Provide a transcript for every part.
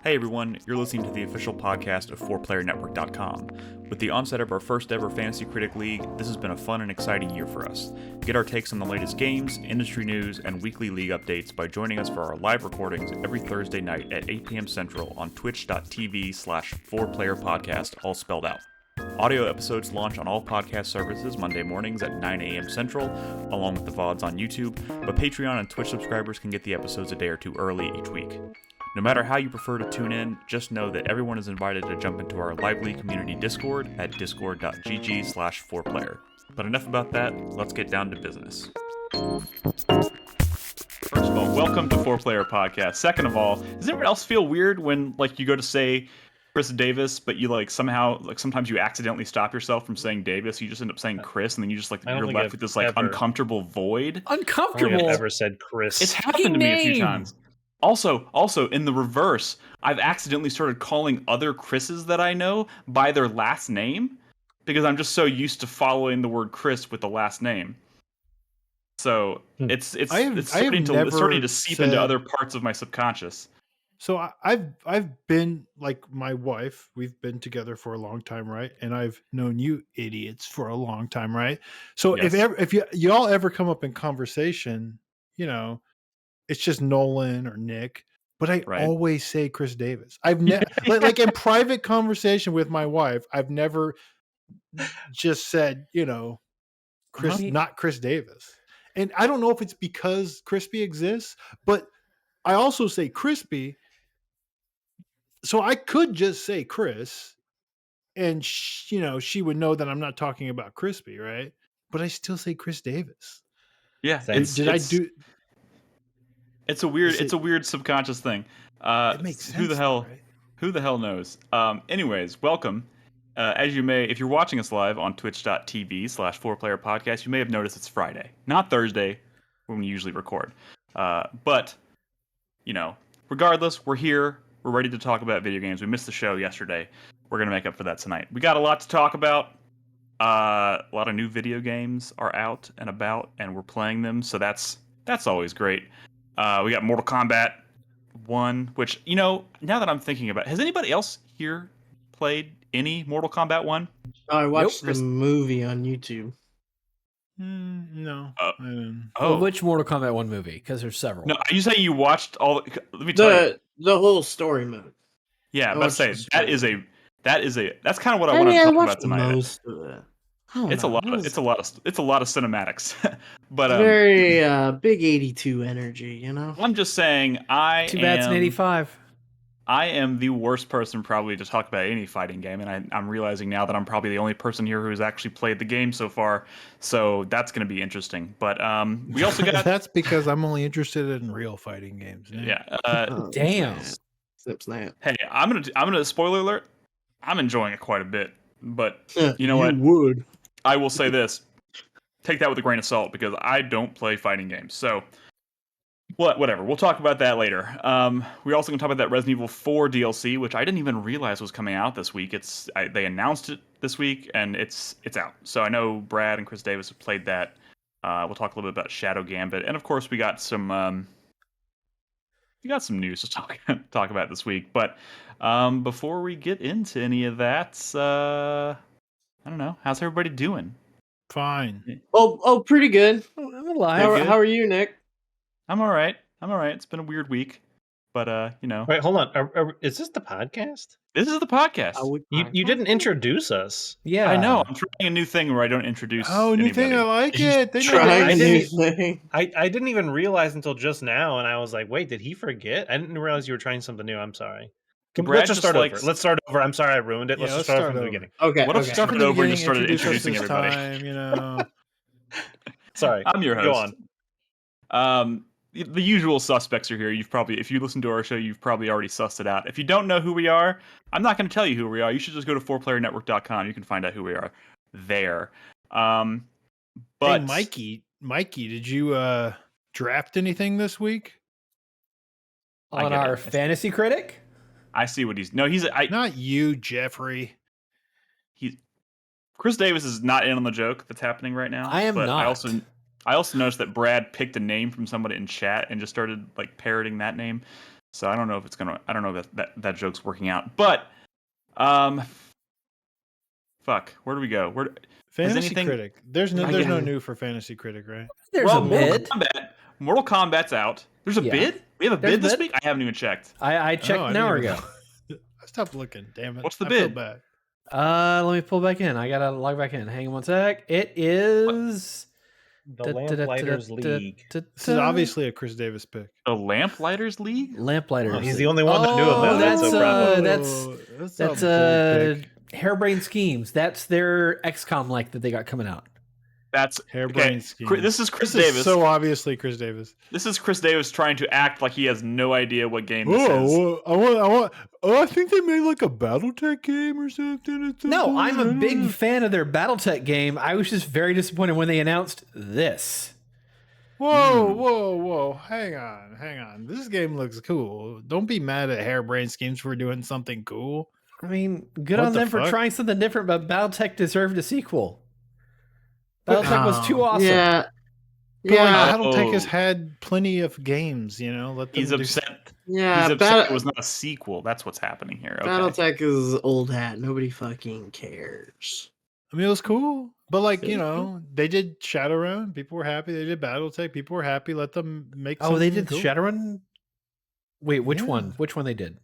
Hey everyone, you're listening to the official podcast of 4PlayerNetwork.com. With the onset of our first ever Fantasy Critic League, this has been a fun and exciting year for us. Get our takes on the latest games, industry news, and weekly league updates by joining us for our live recordings every Thursday night at 8 p.m. Central on twitch.tv/4playerpodcast, all spelled out. Audio episodes launch on all podcast services Monday mornings at 9 a.m. Central, along with the VODs on YouTube, but Patreon and Twitch subscribers can get the episodes a day or two early each week. No matter how you prefer to tune in, just know that everyone is invited to jump into our lively community Discord at discord.gg/4player. But enough about that, let's get down to business. First of all, welcome to 4Player Podcast. Second of all, does anyone else feel weird when you go to say Chris Davis, but you sometimes you accidentally stop yourself from saying Davis, you just end up saying Chris, and then you just you're left with this uncomfortable void? Uncomfortable? I don't think I've ever said Chris. It's happened to me a few times. Also, in the reverse, I've accidentally started calling other Chris's that I know by their last name because I'm just so used to following the word Chris with the last name. So it's starting to seep into other parts of my subconscious. So I've been like my wife. We've been together for a long time, right? And I've known you idiots for a long time, right? So yes. if y'all ever come up in conversation, it's just Nolan or Nick, but I always say Chris Davis. I've never like in private conversation with my wife, I've never just said, Chris, not Chris Davis. And I don't know if it's because Crispy exists, but I also say Crispy. So I could just say Chris and she would know that I'm not talking about Crispy, right? But I still say Chris Davis. Yeah. It's a weird subconscious thing. It makes sense. Who the hell knows? Anyways, welcome. As you may, if you're watching us live on twitch.tv/4playerpodcast, you may have noticed it's Friday, not Thursday, when we usually record. But, regardless, we're here. We're ready to talk about video games. We missed the show yesterday. We're going to make up for that tonight. We got a lot to talk about. A lot of new video games are out and about, and we're playing them, so that's always great. We got Mortal Kombat 1, which, now that I'm thinking about it, has anybody else here played any Mortal Kombat 1? I watched the movie on YouTube. No. Well, which Mortal Kombat 1 movie? Because there's several. No, are you saying you watched all? Let me tell you. The whole story mode. Yeah, that's kind of what I want to talk about tonight. Most of it. It's a lot of cinematics, but very big 82 energy, I'm just saying, Too bad it's an 85. I am the worst person probably to talk about any fighting game, and I'm realizing now that I'm probably the only person here who's actually played the game so far. So that's going to be interesting. But we also got that's because I'm only interested in real fighting games. Yeah. Damn. Snap. Hey, I'm gonna spoiler alert. I'm enjoying it quite a bit, but you know what? Would. I will say this. Take that with a grain of salt because I don't play fighting games. So, whatever. We'll talk about that later. We're also going to talk about that Resident Evil 4 DLC, which I didn't even realize was coming out this week. They announced it this week, and it's out. So I know Brad and Chris Davis have played that. We'll talk a little bit about Shadow Gambit, and of course we got some news to talk about this week. But before we get into any of that, I don't know. How's everybody doing? Fine. Oh, pretty good. I'm alive. How are you, Nick? I'm all right. It's been a weird week, but Wait, hold on. Is this the podcast? This is the podcast. You didn't introduce us. Yeah, I know. I'm trying a new thing where I don't introduce. New thing. I like it. I didn't even realize until just now, and I was like, "Wait, did he forget?" I didn't realize you were trying something new. I'm sorry. Let's just start over. Let's start over. I'm sorry I ruined it. Let's start from the beginning. Okay. What if we started over and just started introducing everybody? Sorry. I'm your host. Go on. The usual suspects are here. If you listen to our show, you've probably already sussed it out. If you don't know who we are, I'm not going to tell you who we are. You should just go to 4playernetwork.com. You can find out who we are there. But hey, Mikey, did you draft anything this week? On our fantasy critic? I see what he's not you, Jeffrey. Chris Davis is not in on the joke that's happening right now. I am not. I also noticed that Brad picked a name from somebody in chat and just started parroting that name. So I don't know if it's gonna. I don't know if that joke's working out. But, fuck. Where do we go? Fantasy Critic. There's no new for Fantasy Critic, right? There's a bid. Mortal Kombat's out. There's a bid? We have a bid this week? I haven't even checked. I checked an hour ago. I stopped looking. Damn it. What's the bid? I feel bad. Let me pull back in. I gotta log back in. Hang on one sec. It is the Lamplighters League. This is obviously a Chris Davis pick. The Lamplighters League? Lamplighters. He's the only one that knew about that. So proud of that's Hairbrained Schemes. That's their XCOM like that they got coming out. That's Hairbrained Schemes. This is Chris Davis. Is so obviously Chris Davis. This is Chris Davis trying to act like he has no idea what game this is. I think they made like a BattleTech game or something. No, I'm a big fan of their BattleTech game. I was just very disappointed when they announced this. Whoa. Hang on. This game looks cool. Don't be mad at Hairbrained Schemes for doing something cool. I mean, good on them for trying something different, but BattleTech deserved a sequel. BattleTech was too awesome. Yeah. BattleTech has had plenty of games, you know. Let them He's upset. Yeah, He's upset it was not a sequel. That's what's happening here. Okay. BattleTech is old hat. Nobody fucking cares. I mean, it was cool. But like, you know, they did Shadowrun. People were happy. They did BattleTech. People were happy. Let them make they did cool. Shadowrun? Wait, which one? Which one they did?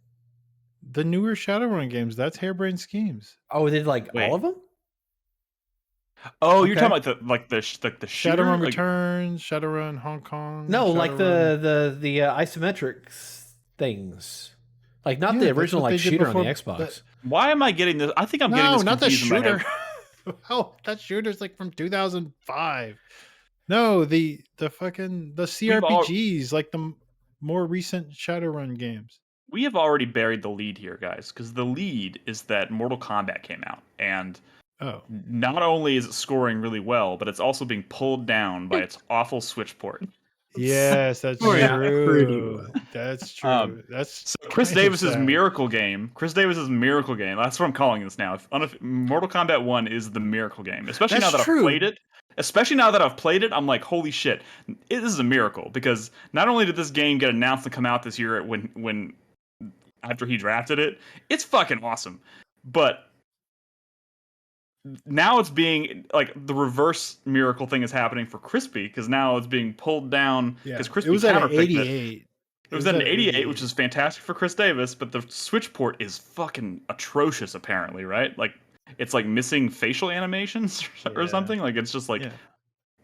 The newer Shadowrun games. That's Hairbrained Schemes. Oh, they did all of them? Oh, you're talking about the Shadowrun Returns, Shadowrun Hong Kong. No, like the isometrics things, like not the original like shooter on the Xbox. Why am I getting this? I think I'm getting this. No, not the shooter. Oh, that shooter's like from 2005. No, the CRPGs, like the more recent Shadowrun games. We have already buried the lead here, guys, because the lead is that Mortal Kombat came out and. Oh. Not only is it scoring really well, but it's also being pulled down by its awful Switch port. Yes, that's true. That's true. So Chris Davis's miracle game. Chris Davis's miracle game. That's what I'm calling this now. Mortal Kombat 1 is the miracle game. Especially now that I've played it. Especially now that I've played it, I'm like, holy shit, this is a miracle. Because not only did this game get announced to come out this year when after he drafted it, it's fucking awesome. But now it's being like the reverse miracle thing is happening for Crispy because now it's being pulled down because Crispy was at an 88. It was at an 88, which is fantastic for Chris Davis, but the Switch port is fucking atrocious apparently, right? Like it's like missing facial animations or something. Like it's just like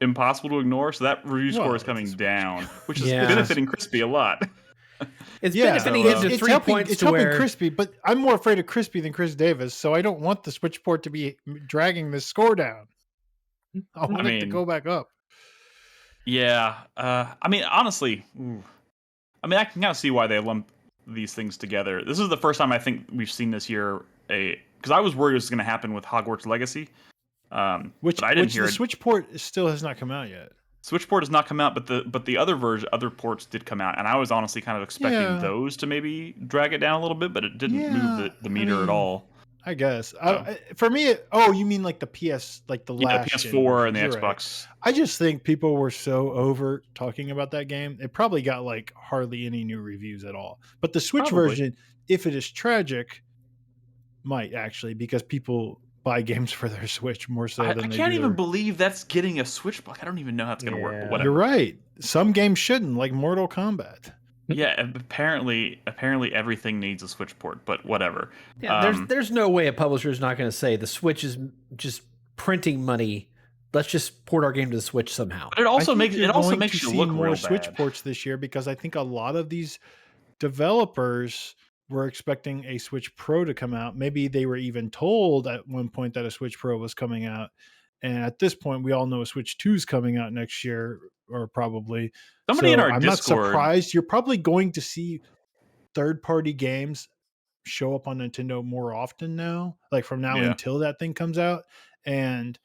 impossible to ignore. So that review score is coming down, which is benefiting Crispy a lot. It's benefiting him to 3 points. It's helping Crispy, but I'm more afraid of Crispy than Chris Davis, so I don't want the Switch port to be dragging this score down. I want it to go back up. Yeah. I mean, honestly, I can kind of see why they lump these things together. This is the first time I think we've seen this year because I was worried it was going to happen with Hogwarts Legacy. Which I didn't hear the Switch port still has not come out yet. Switch port has not come out, but the other ports did come out, and I was honestly kind of expecting those to maybe drag it down a little bit, but it didn't move the meter at all. I guess for me, you mean like the PS, like the last PS4 and the Xbox. Right. I just think people were so over talking about that game, it probably got like hardly any new reviews at all. But the Switch version, if it is tragic, might actually because people buy games for their Switch more so than I can't even believe that's getting a Switch block. I don't even know how it's going to work. But whatever. You're right. Some games shouldn't, like Mortal Kombat. Yeah, apparently everything needs a Switch port, but whatever. Yeah, there's no way a publisher is not going to say the Switch is just printing money. Let's just port our game to the Switch somehow. But it also makes you look more real Switch bad. ports this year because I think a lot of these developers were expecting a Switch Pro to come out. Maybe they were even told at one point that a Switch Pro was coming out. And at this point, we all know a Switch 2 is coming out next year, or probably. Somebody in our I'm Discord, not surprised. You're probably going to see third-party games show up on Nintendo more often now, like from now until that thing comes out. And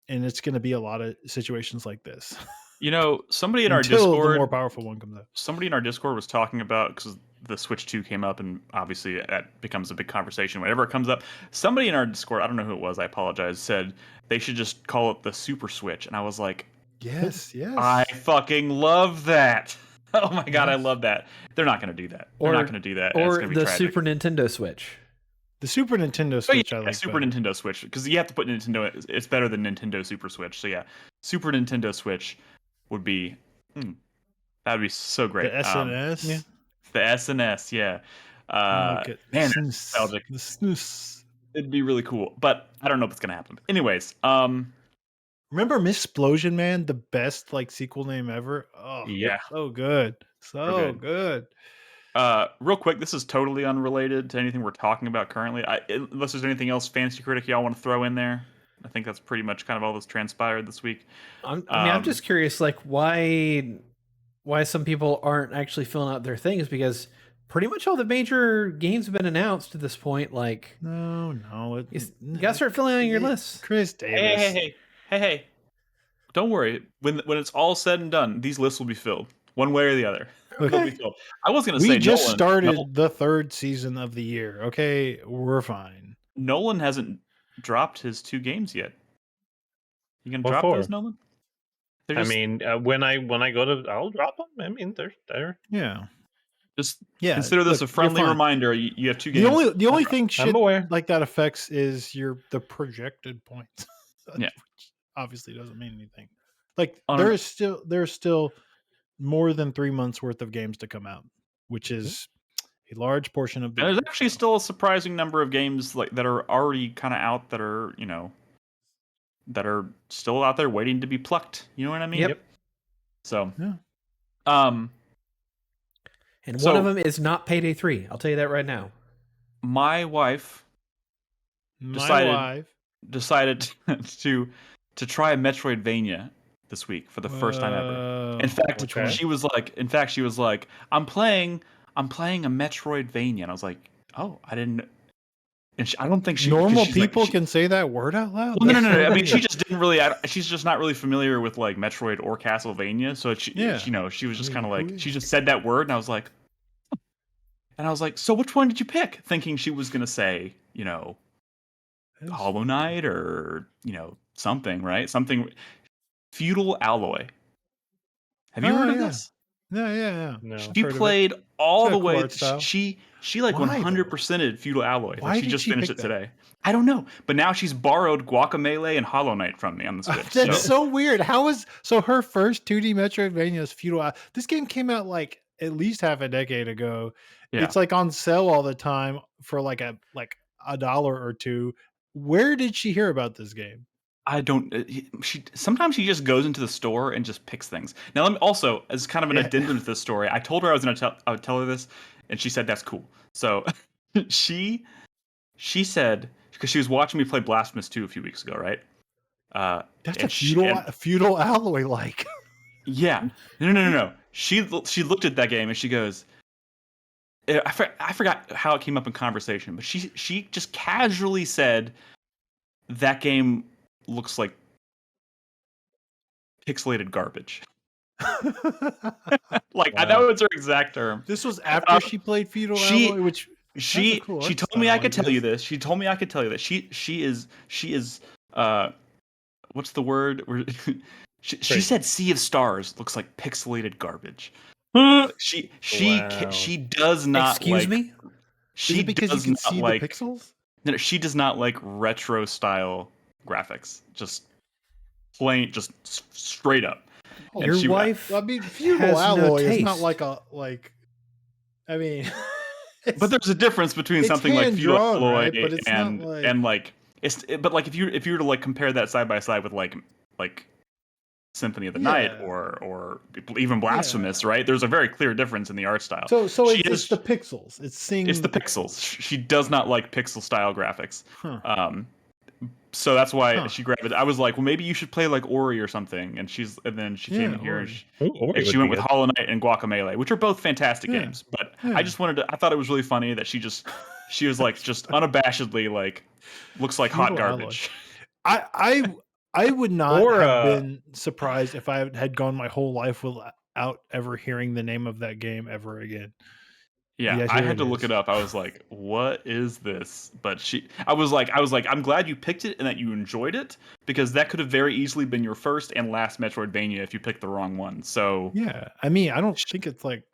it's going to be a lot of situations like this. You know, somebody in our Until Discord, the more powerful one comes out. Somebody in our Discord was talking about, because the Switch 2 came up, and obviously that becomes a big conversation whenever it comes up. Somebody in our Discord, I don't know who it was, I apologize, said they should just call it the Super Switch. And I was like, yes. I fucking love that. Oh my god, I love that. They're not going to do that. They're not going to do that. Or it's gonna be the tragic. Super Nintendo Switch. The Super Nintendo Switch, I like Super better. Nintendo Switch, because you have to put Nintendo. It's better than Nintendo Super Switch. So yeah, Super Nintendo Switch would be that would be so great. The SNS, the SNS, yeah. Man, that's nostalgic. The snus. It'd be really cool, but I don't know if it's gonna happen. Anyways, remember Missplosion Man, the best like sequel name ever? Oh, yeah, so good, so good. Real quick, this is totally unrelated to anything we're talking about currently. Unless there's anything else Fantasy Critic y'all want to throw in there. I think that's pretty much kind of all that's transpired this week. I'm just curious, like why some people aren't actually filling out their things, because pretty much all the major games have been announced at this point. Like, no, you gotta start filling out your lists. Chris Davis. Hey! Don't worry. When it's all said and done, these lists will be filled one way or the other. Okay. I was going to say we just started the third season of the year. Okay, we're fine. Nolan hasn't dropped his 2 games yet. You gonna drop those, Nolan? I mean, when I go to, I'll drop them. I mean, they're yeah. Just consider this a friendly reminder. You have 2 games. The only thing shit aware. like that affects is the projected points. Yeah, which obviously doesn't mean anything. Like there's still more than 3 months worth of games to come out, which is a large portion of the. And there's actually still a surprising number of games like that are already kind of out that are that are still out there waiting to be plucked. You know what I mean? Yep. So yeah. And one of them is not Payday 3. I'll tell you that right now. My wife decided to try a Metroidvania this week for the first time ever. In fact, she was like, I'm playing a Metroidvania, and I was like, oh, I didn't. And I don't think normal people can say that word out loud. Well, no. I mean, she just didn't really. She's just not really familiar with like Metroid or Castlevania, so she was just kind of like, she just said that word, and I was like, and I was like, so which one did you pick? Thinking she was gonna say, Hollow Knight or something, right? Something. Feudal Alloy. Have you heard of this? Yeah. No. She played all the way. She like 100%ed Feudal Alloy. Why she just finished it today. I don't know, but now she's borrowed Guacamelee and Hollow Knight from me on the Switch. That's so weird. So her first 2D Metroidvania is Feudal. This game came out like at least half a decade ago. Yeah. It's like on sale all the time for like $1 or $2. Where did she hear about this game? I don't. Sometimes she just goes into the store and just picks things. Now, let me also, as kind of an addendum to this story, I told her I would tell her this, and she said that's cool. So she said, because she was watching me play Blasphemous 2 a few weeks ago, right? That's a feudal alloy like. Yeah. No. She looked at that game and she goes, I forgot how it came up in conversation, but she just casually said that game looks like pixelated garbage. Like, that was her exact term. This was after she played Feudal Alloy, which she told me I could tell you this. She told me I could tell you that she is what's the word? She said Sea of Stars looks like pixelated garbage. She does not. Excuse me? She because you can see the pixels? No, she does not like retro style graphics. Just plain, just straight up. Your wife. I mean, Feudal Alloy is not like. I mean, but there's a difference between something like Feudal Alloy, right? But it's and like but like if you were to like compare that side by side with like Symphony of the Night or even Blasphemous, right? There's a very clear difference in the art style. So it's the pixels. It's the pixels. She does not like pixel style graphics. Huh. So that's why she grabbed it. I was like, well, maybe you should play like Ori or something. And then she came in here and she went with Hollow Knight and Guacamelee, which are both fantastic games. But I thought it was really funny that she was like just unabashedly like looks like hot garbage. I would not have been surprised if I had gone my whole life without ever hearing the name of that game ever again. Yeah, I had to look it up. I was like, "What is this?" But I was like, "I'm glad you picked it and that you enjoyed it, because that could have very easily been your first and last Metroidvania if you picked the wrong one." So yeah, I mean, I don't think it's like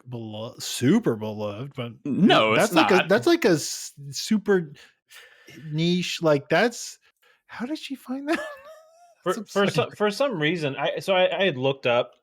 super beloved, but no, it's not. That's like a super niche. Like that's how did she find that? For some reason, I had looked up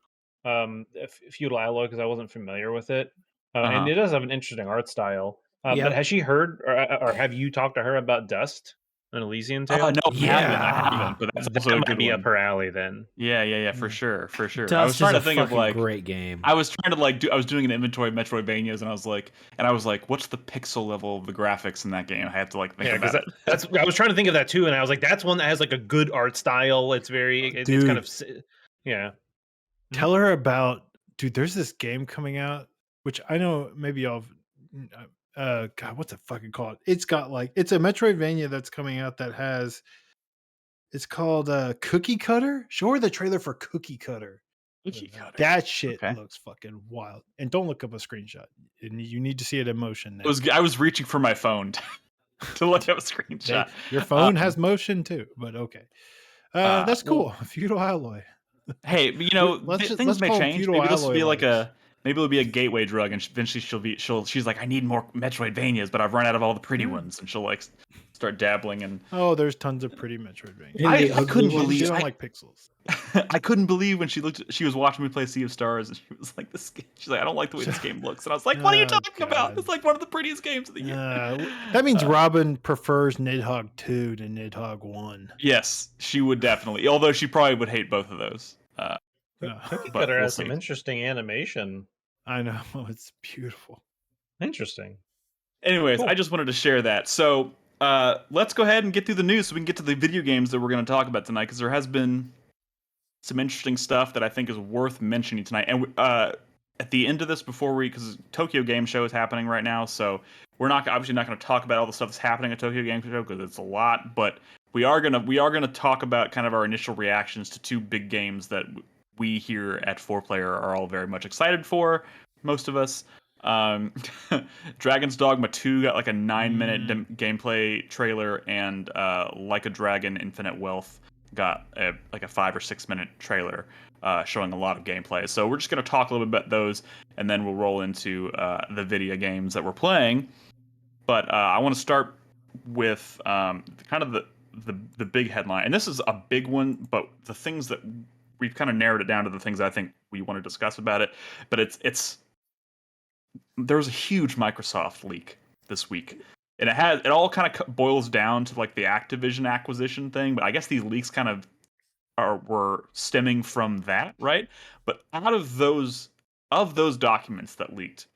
Feudal Alloy because I wasn't familiar with it, and it does have an interesting art style. But has she heard or have you talked to her about Dust, an Elysian Tale? No, I haven't. But that's also a good be one. up her alley then. Yeah, for sure. Dust I was trying to think of like great game. I was trying to I was doing an inventory of Metroidvanias, and I was like, what's the pixel level of the graphics in that game? I had to like think about it. I was trying to think of that too, and I was like, that's one that has like a good art style. It's very, it's kind of, yeah. Tell her about, dude. There's this game coming out, which I know maybe y'all. God, what's it fucking called? It's got like it's a Metroidvania that's coming out that has. It's called Cookie Cutter. Show her the trailer for Cookie Cutter. That shit looks fucking wild. And don't look up a screenshot. You need to see it in motion. Now. I was reaching for my phone to look up a screenshot. Your phone has motion too, but okay. That's cool. Well, Feudal Alloy. Hey, things may change. Maybe this will be like maybe it'll be a gateway drug, and eventually she's like, I need more Metroidvanias, but I've run out of all the pretty ones, and she'll like start dabbling. And there's tons of pretty Metroidvanias. I couldn't believe she don't like pixels. I couldn't believe when she was watching me play Sea of Stars, and she was like, she's like, I don't like the way this game looks, and I was like, what are you talking about? It's like one of the prettiest games of the year. That means Robin prefers Nidhogg 2 to Nidhogg 1. Yes, she would definitely, although she probably would hate both of those. Cookie Cutter has some interesting animation. I know, it's beautiful. Interesting. Anyways, cool. I just wanted to share that. So let's go ahead and get through the news so we can get to the video games that we're going to talk about tonight, because there has been some interesting stuff that I think is worth mentioning tonight. And at the end of this, because Tokyo Game Show is happening right now, so we're obviously not going to talk about all the stuff that's happening at Tokyo Game Show because it's a lot, but we are gonna talk about kind of our initial reactions to two big games that we here at 4Player are all very much excited for. Most of us. Dragons Dogma 2 got like a 9-minute gameplay trailer, and Like a Dragon Infinite Wealth got a 5 or 6 minute trailer showing a lot of gameplay. So we're just going to talk a little bit about those, and then we'll roll into the video games that we're playing. But I want to start with kind of the big headline, and this is a big one, but the things that we've kind of narrowed it down to the things I think we want to discuss about it. But there's a huge Microsoft leak this week, and it all kind of boils down to like the Activision acquisition thing. But I guess these leaks kind of were stemming from that, right? But out of those documents that leaked,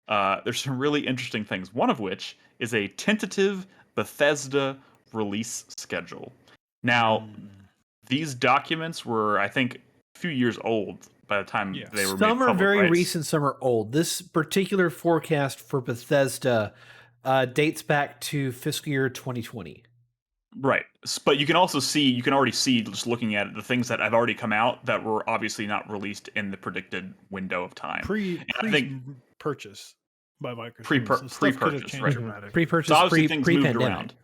there's some really interesting things. One of which is a tentative Bethesda release schedule. Now, these documents were, I think, a few years old by the time they were made public. Some are very recent, some are old. This particular forecast for Bethesda dates back to fiscal year 2020. Right. But you can already see, just looking at it, the things that have already come out that were obviously not released in the predicted window of time. Pre-purchase by Microsoft. Pre-purchase, right. Pre-purchase, so obviously things moved pre-pandemic. around.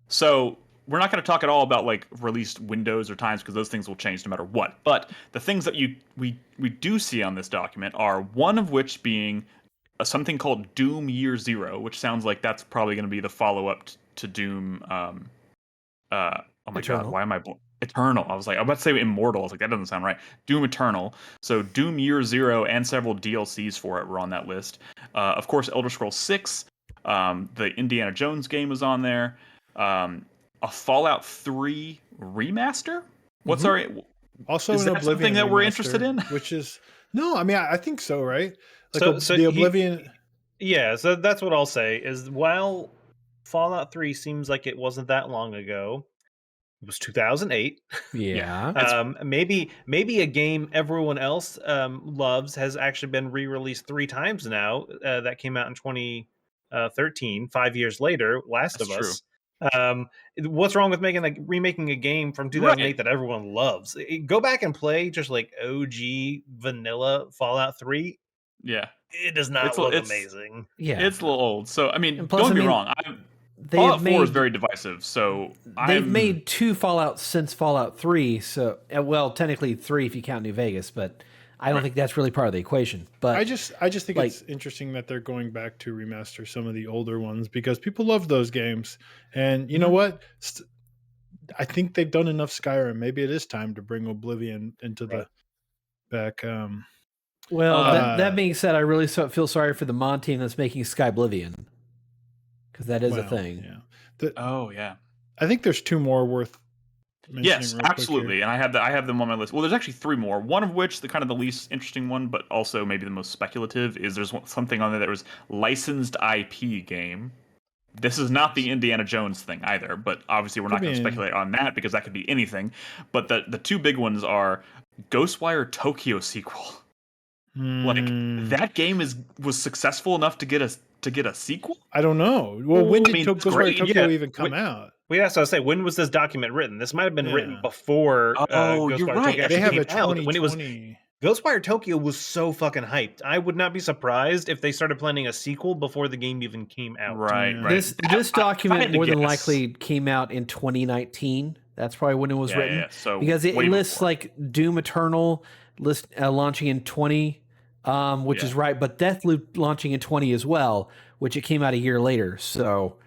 So we're not going to talk at all about like released windows or times, because those things will change no matter what. But the things that we do see on this document are, one of which being something called Doom Year Zero, which sounds like that's probably going to be the follow-up to Doom. Oh my Eternal. God, why am I Eternal? I'm about to say Immortal. I was like, that doesn't sound right. Doom Eternal. So Doom Year Zero and several DLCs for it were on that list. Of course, Elder Scrolls 6. The Indiana Jones game was on there. A Fallout 3 remaster? What's our also is an that Oblivion something that we're remaster, interested in? Which is no, I mean I think so, right? Like the Oblivion. So that's what I'll say is, while Fallout 3 seems like it wasn't that long ago, it was 2008. Yeah. Maybe a game everyone else loves has actually been re-released 3 times now. That came out in 2013, 5 years later. Last of Us. What's wrong with remaking a game from 2008 that everyone loves? Go back and play just like OG vanilla Fallout 3. Yeah, it does not look amazing. Yeah, it's a little old. So I mean, plus, don't get me wrong. Fallout 4 is very divisive. So they've made 2 Fallouts since Fallout 3. So well, technically 3 if you count New Vegas, but I don't think that's really part of the equation. But I just think it's interesting that they're going back to remaster some of the older ones because people love those games. And you know what? I think they've done enough Skyrim. Maybe it is time to bring Oblivion into the back. Well, that being said, I really feel sorry for the mod team that's making Skyblivion, because that is a thing. Yeah. I think there's 2 more worth mentioning. Yes, absolutely. And I have them on my list. Well, there's actually 3 more. One of which, the kind of the least interesting one, but also maybe the most speculative, is there's something on there that was licensed IP game. This is not the Indiana Jones thing either, but obviously we're not going to speculate on that because that could be anything. But the 2 big ones are Ghostwire Tokyo sequel. Like that game was successful enough to get a sequel? I don't know. Well, when did Ghostwire Tokyo even come out? Well, yeah, so I was saying, when was this document written? This might have been written before. You're right. Tokyo they have a came out. 2020. When it was Ghostwire Tokyo was so fucking hyped. I would not be surprised if they started planning a sequel before the game even came out. Right. This document more than likely came out in 2019. That's probably when it was written. Yeah. So because it lists like Doom Eternal launching in 20, which is right, but Deathloop launching in 20 as well, which it came out a year later. So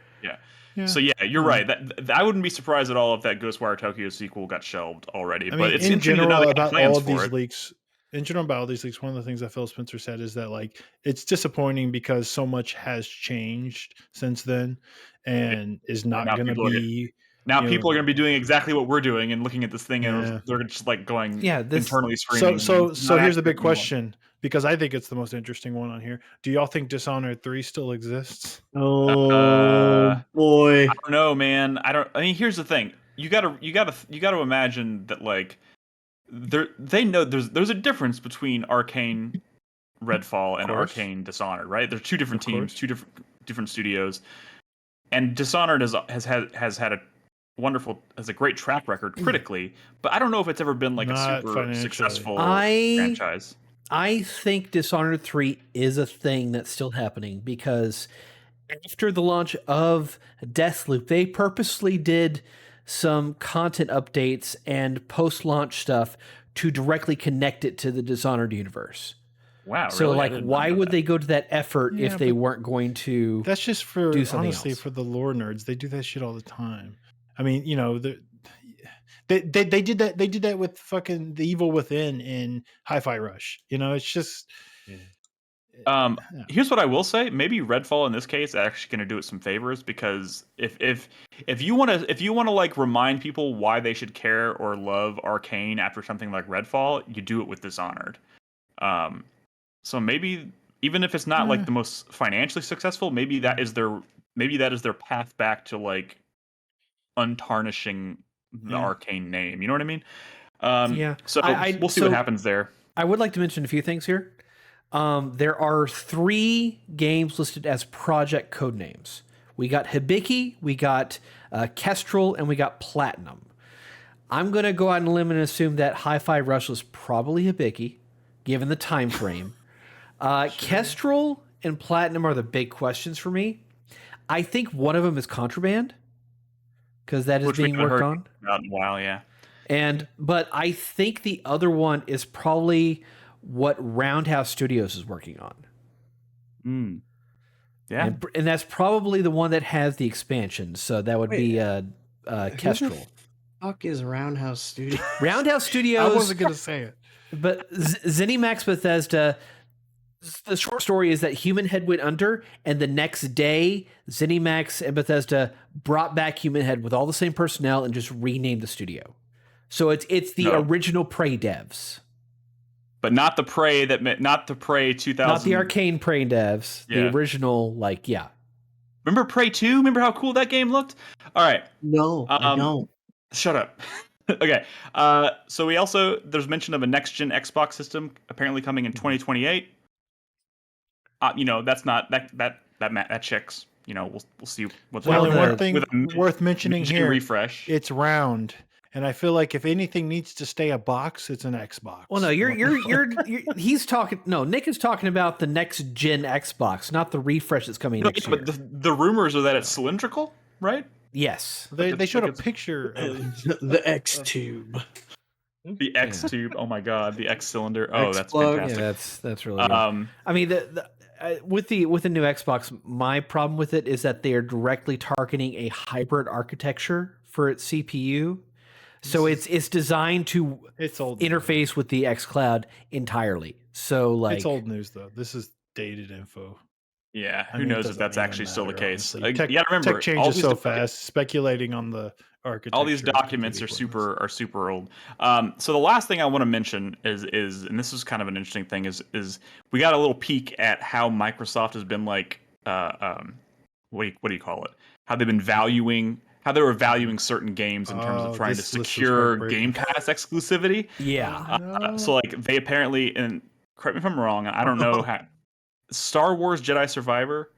So you're right. That I wouldn't be surprised at all if that Ghostwire Tokyo sequel got shelved already. But it's in general about all of these leaks. In general, about all these leaks, one of the things that Phil Spencer said is that like it's disappointing because so much has changed since then, and is not going to be. Now people are going to be doing exactly what we're doing and looking at this thing, and they're just like going internally screaming. So here's the big question, because I think it's the most interesting one on here. Do y'all think Dishonored 3 still exists? Oh boy, I don't know, man. I mean, here's the thing. You gotta imagine that like they know there's a difference between Arcane Redfall and Arcane Dishonored, right? They're 2 different teams, 2 different studios, and Dishonored has had a great track record critically, but I don't know if it's ever been like a super successful franchise. I think Dishonored 3 is a thing that's still happening because after the launch of Deathloop, they purposely did some content updates and post-launch stuff to directly connect it to the Dishonored universe. Wow. So really? why would they go to that effort if they weren't going to That's just for do something honestly else? For the lore nerds. They do that shit all the time. I mean, they did that. They did that with fucking The Evil Within in Hi-Fi Rush. It's just. Here's what I will say. Maybe Redfall in this case is actually going to do it some favors, because if you want to like remind people why they should care or love Arcane after something like Redfall, you do it with Dishonored. So maybe even if it's not like the most financially successful, maybe that is their path back to like untarnishing the Arcane name. You know what I mean? So we'll see what happens there. I would like to mention a few things here. There are 3 games listed as project code names. We got Hibiki, we got Kestrel, and we got Platinum. I'm going to go out on a limb and assume that Hi-Fi Rush was probably Hibiki, given the time frame. Kestrel and Platinum are the big questions for me. I think one of them is Contraband, because that is being worked on. Out in a while, yeah. But I think the other one is probably what Roundhouse Studios is working on. Yeah. And that's probably the one that has the expansion. So that would be Kestrel. Who the fuck is Roundhouse Studios? Roundhouse Studios. I wasn't going to say it. But ZeniMax Bethesda, the short story is that Human Head went under, and the next day, ZeniMax and Bethesda brought back Human Head with all the same personnel and just renamed the studio. So it's the original Prey devs. But not the Prey 2000. Not the Arcane Prey devs. The original, Remember Prey 2? Remember how cool that game looked? All right. No, I don't. Shut up. Okay. So there's mention of a next-gen Xbox system apparently coming in 2028. That's not that checks. We'll see what's one there. thing worth mentioning here. Refresh. It's round. And I feel like if anything needs to stay a box, it's an Xbox. Well, no, he's talking. No, Nick is talking about the next gen Xbox, not the refresh that's coming next year. But the rumors are that it's cylindrical, right? Yes, they showed a picture of the X tube. The X tube. Oh my god, the X cylinder. Oh, that's fantastic. Yeah, that's really good. I mean, with the new Xbox, my problem with it is that they are directly targeting a hybrid architecture for its CPU. So it's designed to interface with the xCloud entirely. So like it's old news though. This is dated info. Yeah, who knows if that's actually still the case? You got to remember, tech changes so fast. Speculating on the architecture. All these documents are super old. So the last thing I want to mention is, and this is kind of an interesting thing, is we got a little peek at how Microsoft has been like, what do you call it? How they've been valuing. How they were valuing certain games in terms of trying to secure Game Pass exclusivity. Yeah. So like they apparently, and correct me if I'm wrong, I don't know how. Star Wars Jedi Survivor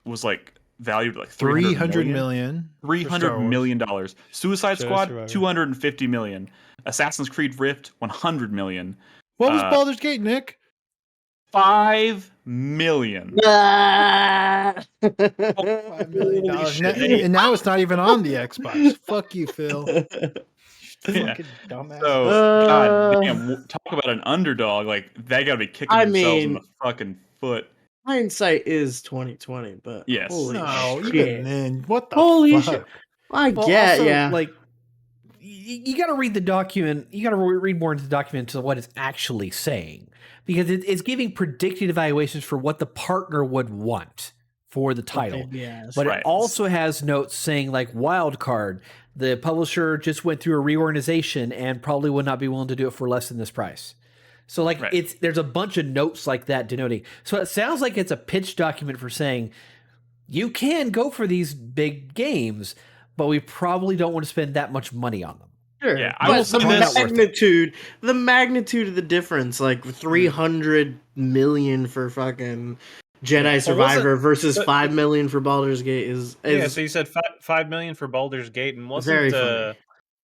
was like valued like $300 million. $300 million. Suicide Squad $250 million. Assassin's Creed Rift $100 million. What was Baldur's Gate, Nick? $5 million. $5 million. And now it's not even on the Xbox. Fuck you, Phil. Fucking dumbass. So, God damn, talk about an underdog. Like, they gotta be kicking themselves in the fucking foot. Hindsight is 2020, but yes. Even then, what the holy fuck? Shit. I get, yeah. Like, you got to read the document. You got to read more into the document to what it's actually saying, because it's giving predicted evaluations for what the partner would want for the title. But it also has notes saying like wild card. The publisher just went through a reorganization and probably would not be willing to do it for less than this price. So like there's a bunch of notes like that denoting. So it sounds like it's a pitch document for saying you can go for these big games, but we probably don't want to spend that much money on them. Sure. Yeah, I will say the magnitude of the difference, like 300 million for fucking Jedi Survivor versus 5 million for Baldur's Gate is so you said 5 million for Baldur's Gate, and wasn't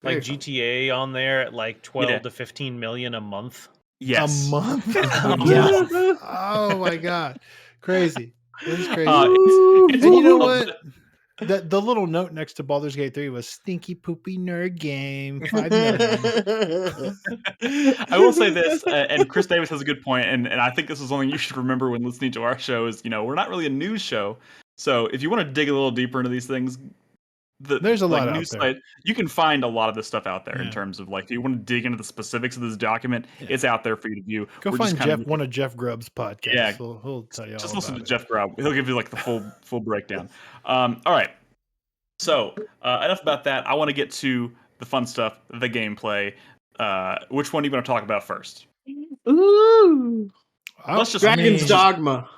like GTA on there at like 12 to 15 million a month? Yes. A month? Oh my god. Crazy. It is crazy. And you know what? The little note next to Baldur's Gate 3 was stinky poopy nerd game. 5 million. I will say this, and Chris Davis has a good point, and I think this is something you should remember when listening to our show is, we're not really a news show. So if you want to dig a little deeper into these things, there's a lot out there. You can find a lot of this stuff out there in terms of like, if you want to dig into the specifics of this document, it's out there for you to view. Go find one of Jeff Grubb's podcasts. Yeah, he'll tell you all just listen about to Jeff Grubb. He'll give you like the full breakdown. All right. So enough about that. I want to get to the fun stuff, the gameplay. Which one do you want to talk about first? Ooh, let's just Dragons Dogma.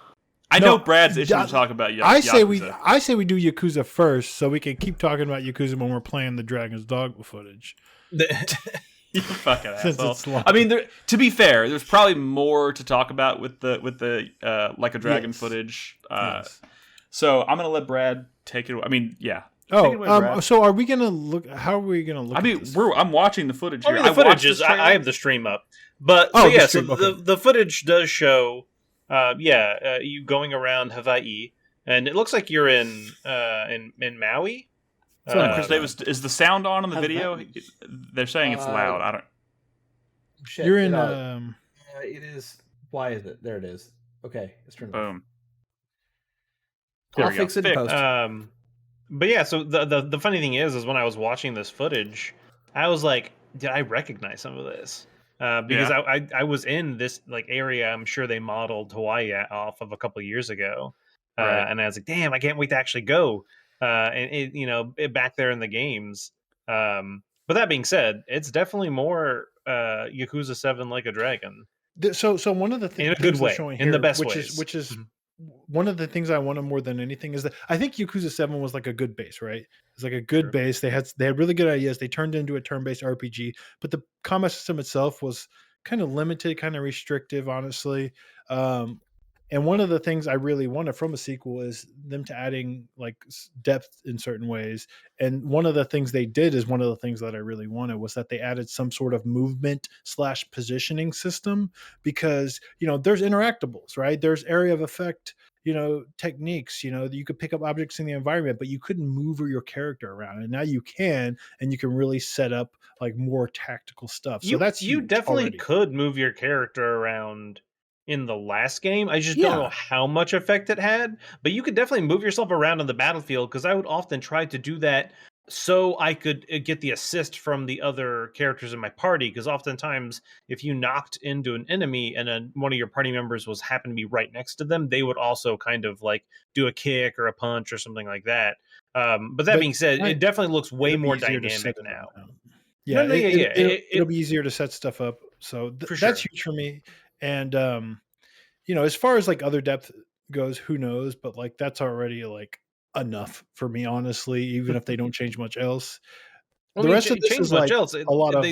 I know Brad's itching to talk about Yakuza. I say we do Yakuza first, so we can keep talking about Yakuza when we're playing the Dragons Dogma footage. You fucking asshole. I mean, to be fair, there's probably more to talk about with the Like a Dragon footage. Yes. So I'm gonna let Brad take it away. I mean, yeah. So are we gonna look? How are we gonna look? I mean, I'm watching the footage here. The footage is. I have the stream up, but the footage does show. You going around Hawaii, and it looks like you're in Maui. Chris Davis, is the sound on the video? They're saying it's loud. I don't. Shit, you're in. It is. Why is it? There it is. Okay, it's turned boom. I'll fix it in post. But yeah, so the funny thing is when I was watching this footage, I was like, did I recognize some of this? Because I was in this like area. I'm sure they modeled Hawaii off of a couple of years ago, and I was like, damn, I can't wait to actually go. Back there in the games. But that being said, it's definitely more Yakuza 7 Like a Dragon. So one of the things in a good way, showing in here, the best ways, which is one of the things I wanted more than anything is that I think Yakuza 7 was like a good base, right? It's like a good base. They had really good ideas. They turned it into a turn-based RPG, but the combat system itself was kind of limited, kind of restrictive, honestly. And one of the things I really wanted from a sequel is them to adding like depth in certain ways. And one of the things they did is one of the things that I really wanted was that they added some sort of movement / positioning system, because, there's interactables, right? There's area of effect, techniques, you could pick up objects in the environment, but you couldn't move your character around. And now you can, and you can really set up like more tactical stuff. So you definitely could move your character around in the last game. I just don't know how much effect it had, but you could definitely move yourself around on the battlefield, because I would often try to do that so I could get the assist from the other characters in my party, because oftentimes if you knocked into an enemy and then one of your party members happened to be right next to them, they would also kind of like do a kick or a punch or something like that. But that being said, it definitely looks way more dynamic now. Yeah, it'll be easier to set stuff up. So that's huge for me. And as far as like other depth goes, who knows? But like that's already like enough for me, honestly. Even if they don't change much else, the rest of this is like a lot of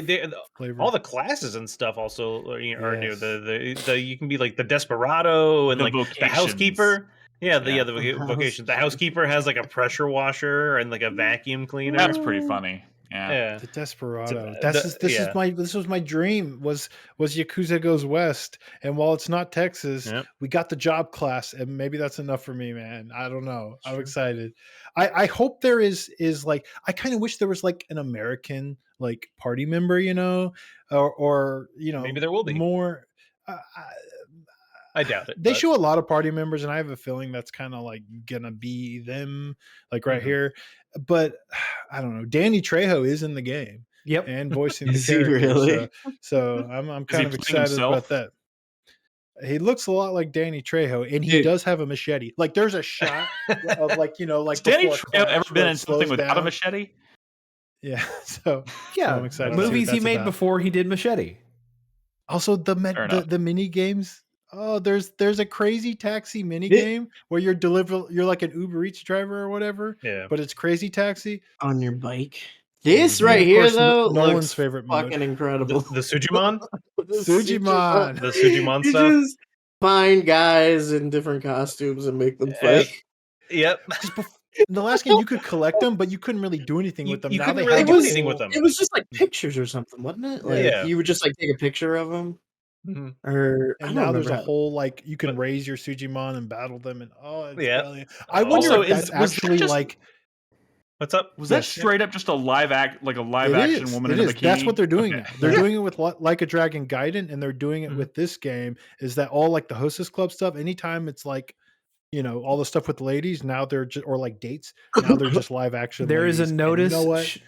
flavor. All the classes and stuff also are new. The you can be like the desperado and like the housekeeper. Yeah, the vocations. The housekeeper has like a pressure washer and like a vacuum cleaner. That's pretty funny. Yeah. The Desperado. This was my dream was Yakuza Goes West. And while it's not Texas, we got the job class, and maybe that's enough for me, man. I don't know. I'm excited. I hope there is like, I kind of wish there was like an American like party member, or maybe there will be more. I doubt it. They show a lot of party members, and I have a feeling that's kind of like gonna be them, like right here. But I don't know. Danny Trejo is in the game, and voicing the character. Really? So I'm kind of excited about that. He looks a lot like Danny Trejo, and he does have a machete. Like there's a shot of like like. Has Danny Trejo ever been in something without a machete? Yeah. So I'm excited. Movies he made before he did Machete. Also the mini games. Oh, there's a Crazy Taxi mini game where you're like an Uber Eats driver or whatever. Yeah. But it's Crazy Taxi on your bike. This right here, though, Nolan's favorite mode. Fucking incredible. The Sujimon? Sujimon. The Sujimon you stuff? Just find guys in different costumes and make them fight. Yep. In the last game, you could collect them, but you couldn't really do anything with them. You couldn't really do anything with them. It was just like pictures or something, wasn't it? Like you would just like take a picture of them. Mm-hmm. And now there's a whole like you can raise your Sujimon and battle them, and it's brilliant. I wonder also, if that's actually like what's up? Was that straight up just a live action woman in a bikini? That's what they're doing now. They're doing it with Like a Dragon Gaiden, and they're doing it with this game. Is that all like the Hostess Club stuff? Anytime it's like all the stuff with the ladies, now they're just or like dates. Now they're just live action. There ladies. is a notice. And you know what?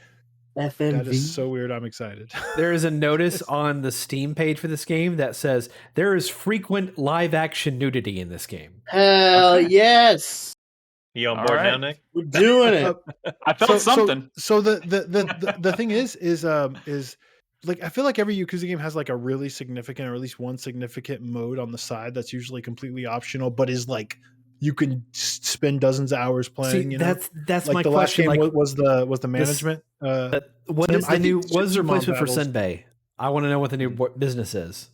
FMV. That is so weird. I'm excited. There is a notice on the Steam page for this game that says there is frequent live action nudity in this game. Hell yes. You on board now, Nick? We're doing it. I felt something. So the thing is like I feel like every Yakuza game has like a really significant, or at least one significant mode on the side that's usually completely optional, but is like you can spend dozens of hours playing. See, that's like my the question. Last game like, was the management. What is the replacement for Senbei? I want to know what the new business is.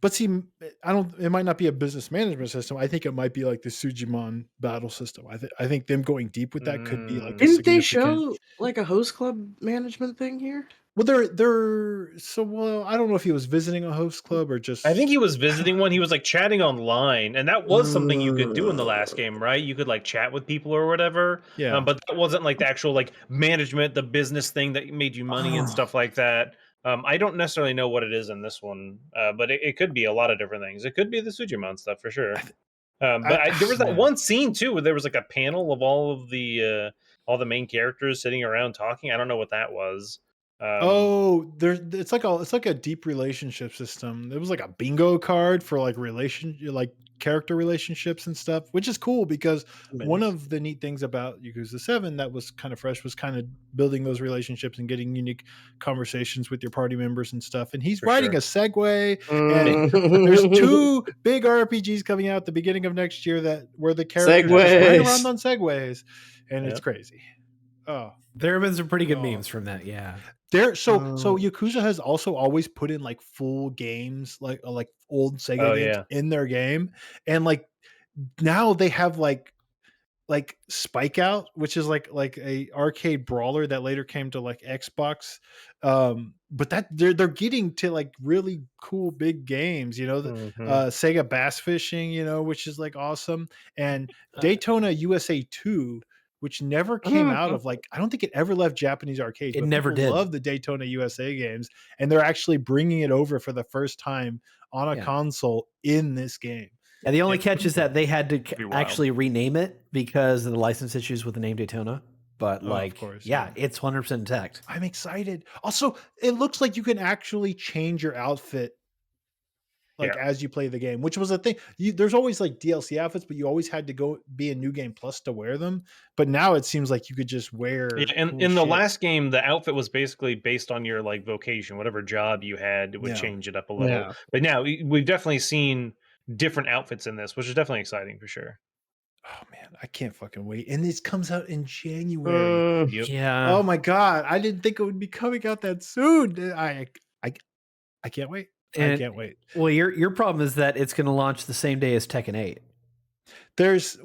But see, it might not be a business management system. I think it might be like the Sujimon battle system. I think them going deep with that could be like. Didn't they show like a host club management thing here? Well, I don't know if he was visiting a host club or just. I think he was visiting one. He was like chatting online, and that was something you could do in the last game, right? You could like chat with people or whatever. Yeah. But that wasn't like the actual like management, the business thing that made you money and stuff like that. I don't necessarily know what it is in this one, but it could be a lot of different things. It could be the Sujimon stuff for sure. But there was that one scene too where there was like a panel of all the main characters sitting around talking. I don't know what that was. It's like a deep relationship system. It was like a bingo card for like character relationships and stuff, which is cool because one of the neat things about Yakuza 7 that was kind of fresh was kind of building those relationships and getting unique conversations with your party members and stuff. And he's riding a Segway, and there's 2 big RPGs coming out at the beginning of next year where the characters just ride around on Segways, and it's crazy. Oh, there have been some pretty good memes from that. Yeah. So Yakuza has also always put in like full games, like old Sega games in their game, and like now they have like Spike Out, which is like a arcade brawler that later came to like Xbox. But that they're getting to like really cool big games, Sega Bass Fishing, which is like awesome, and Daytona USA 2, which never came out of like, I don't think it ever left Japanese arcades. It never did. Love the Daytona USA games, and they're actually bringing it over for the first time on a console in this game. Yeah, the only catch is that they had to actually rename it because of the license issues with the name Daytona. But of course, it's 100% intact. I'm excited. Also, it looks like you can actually change your outfit as you play the game, which was a thing. There's always like DLC outfits, but you always had to go be a New Game Plus to wear them. But now it seems like you could just wear. Yeah, in the last game, the outfit was basically based on your like vocation, whatever job you had, it would change it up a little. Yeah. But now we've definitely seen different outfits in this, which is definitely exciting for sure. Oh man, I can't fucking wait. And this comes out in January. Yeah. Oh my god, I didn't think it would be coming out that soon. I can't wait. I can't wait. Well, your problem is that it's going to launch the same day as Tekken 8. That's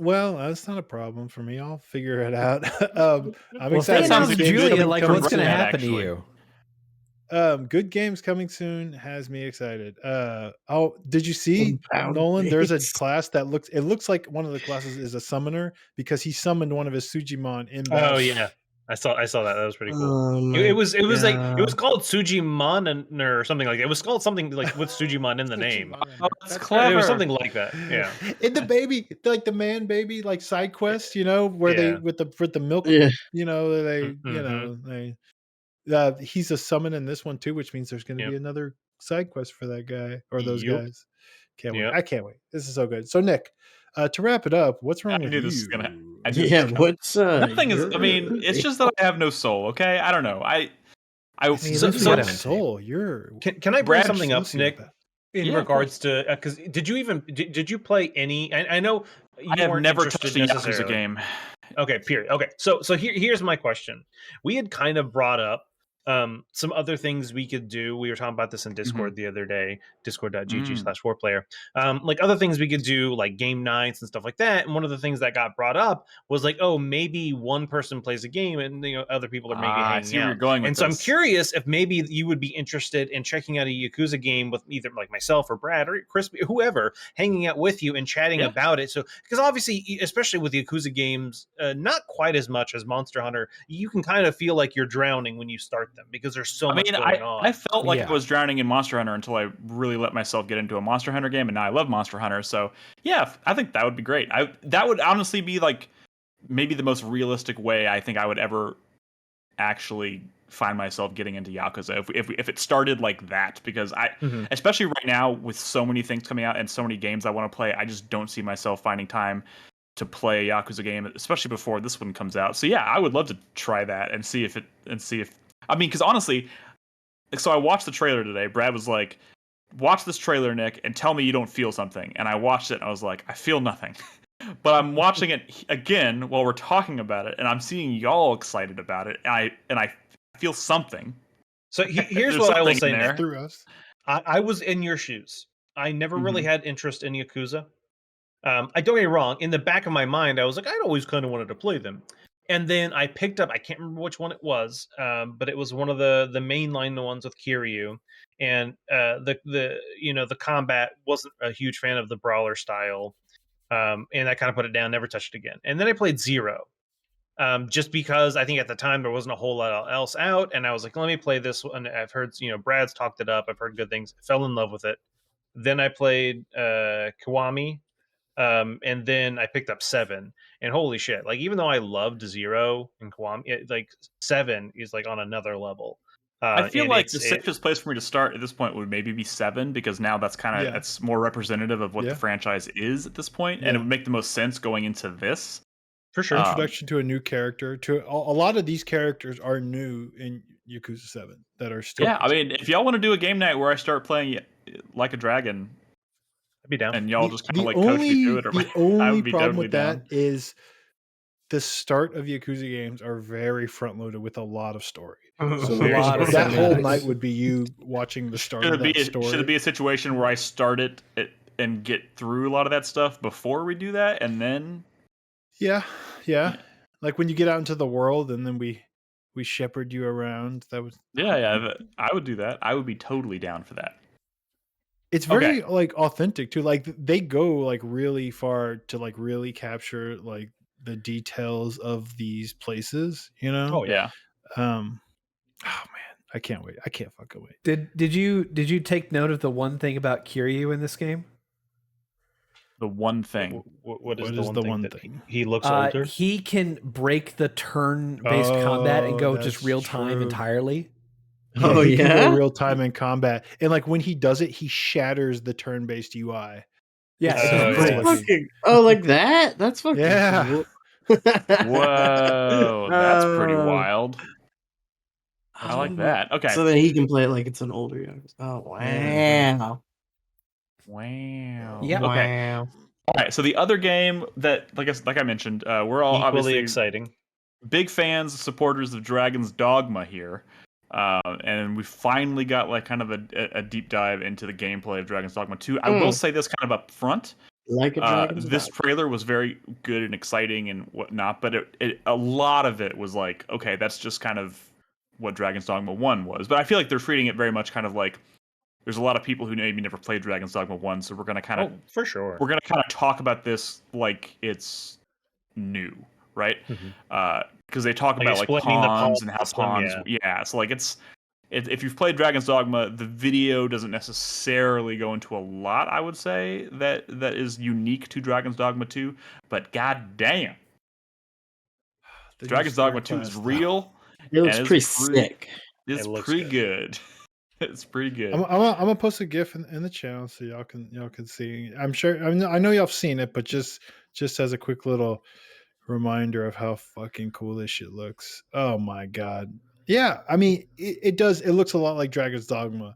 not a problem for me. I'll figure it out. I'm excited. Julia, like, what's going to happen to you? Good games coming soon has me excited. Did you see, Nolan? There's a class that looks like one of the classes is a summoner because he summoned one of his Sujimon in battle. Oh yeah. I saw that. That was pretty cool. It was like it was called Sujimon or something like that. It was called something like with Sujimon in the name. Oh, that's clever. It was something like that. Yeah. In the baby, like the man baby, like side quest, where they with the milk, he's a summon in this one too, which means there's going to be another side quest for that guy or those guys. Can't wait. I can't wait. This is so good. So Nick, to wrap it up, what's wrong with you? Nothing is. I mean, it's just that I have no soul. Okay, I don't know. Soul. Can I bring something up, Nick? In regards to because did you play any? I know I have never touched a Yakuza game. Okay, period. Okay, so here's my question. We had kind of brought up some other things we could do. We were talking about this in Discord the other day, discord.gg/4Player. Like other things we could do, like game nights and stuff like that. And one of the things that got brought up was like, oh, maybe one person plays a game and other people are maybe hanging out. I see where you're going with and so I'm curious if maybe you would be interested in checking out a Yakuza game with either like myself or Brad or Chris, whoever, hanging out with you and chatting about it. So because obviously, especially with Yakuza games, not quite as much as Monster Hunter, you can kind of feel like you're drowning when you start them because there's so much going on. I felt like I was drowning in Monster Hunter until I really let myself get into a Monster Hunter game, and now I love Monster Hunter. So yeah, I think that would be great. That would honestly be like maybe the most realistic way I think I would ever actually find myself getting into Yakuza if it started like that, because especially right now with so many things coming out and so many games I want to play, I just don't see myself finding time to play a Yakuza game, especially before this one comes out. So yeah, I would love to try that and see if I mean, because honestly, so I watched the trailer today. Brad was like, watch this trailer, Nick, and tell me you don't feel something. And I watched it and I was like, I feel nothing. But I'm watching it again while we're talking about it, and I'm seeing y'all excited about it, and I feel something. So here's what I will say there. Through us. I was in your shoes. I never really had interest in Yakuza. I don't get me wrong. In the back of my mind, I was like, I'd always kind of wanted to play them. And then I picked up, I can't remember which one it was, but it was one of the mainline ones with Kiryu. And the combat, wasn't a huge fan of the brawler style. And I kind of put it down, never touched it again. And then I played Zero. Just because I think at the time there wasn't a whole lot else out. And I was like, let me play this one. I've heard, Brad's talked it up. I've heard good things. I fell in love with it. Then I played Kiwami. And then I picked up 7, and holy shit, like even though I loved 0 and Kiwami, like 7 is like on another level. I feel like the safest place for me to start at this point would maybe be 7, because now that's kind of that's more representative of what the franchise is at this point, and it would make the most sense going into this. For sure, introduction to a new character. To a lot of these characters are new in Yakuza 7 that are still. Yeah, I mean, if y'all want to do a game night where I start playing Like a Dragon, I'd be down. And y'all just kind of like coach me through it. The only problem with that is the start of Yakuza games are very front loaded with a lot of story. So That whole night would be you watching the start of that story. Should it be a situation where I start it and get through a lot of that stuff before we do that, and then? Yeah. Like when you get out into the world, and then we shepherd you around. That was I would do that. I would be totally down for that. It's very like authentic too. Like they go like really far to like really capture like the details of these places. You know? Oh yeah. Oh man, I can't wait. I can't fucking wait. Did you take note of the one thing about Kiryu in this game? The one thing. What is the one thing? He looks older. He can break the turn-based combat and go just real time entirely. Yeah, he can go real time in combat, and like when he does it, he shatters the turn-based UI. Yeah, like that. That's fucking cool. Whoa, that's pretty wild. I like that. Okay, so then he can play it like it's an older young. Oh wow. Wow. Yeah. Okay. All right. So the other game that, like I mentioned, we're all equally obviously exciting, big fans, supporters of Dragons Dogma here, and we finally got like kind of a deep dive into the gameplay of Dragons Dogma 2. I will say this kind of up front. Like this trailer was very good and exciting and whatnot, but a lot of it was like, okay, that's just kind of what Dragons Dogma 1 was. But I feel like they're treating it very much kind of like, there's a lot of people who maybe never played Dragons Dogma 1, so we're going to kind of... for sure. We're going to kind of talk about this like it's new, right? Because they talk about like pawns and how pawns... Yeah, so like if you've played Dragons Dogma, the video doesn't necessarily go into a lot, I would say, that is unique to Dragons Dogma 2, but goddamn, Dragons Dogma 2 is real. It looks pretty sick. It's pretty good. It's pretty good. I'm gonna post a GIF in the channel so y'all can see. I'm sure I know y'all have seen it, but just as a quick little reminder of how fucking cool this shit looks. Oh my god. Yeah, I mean it does. It looks a lot like Dragon's Dogma.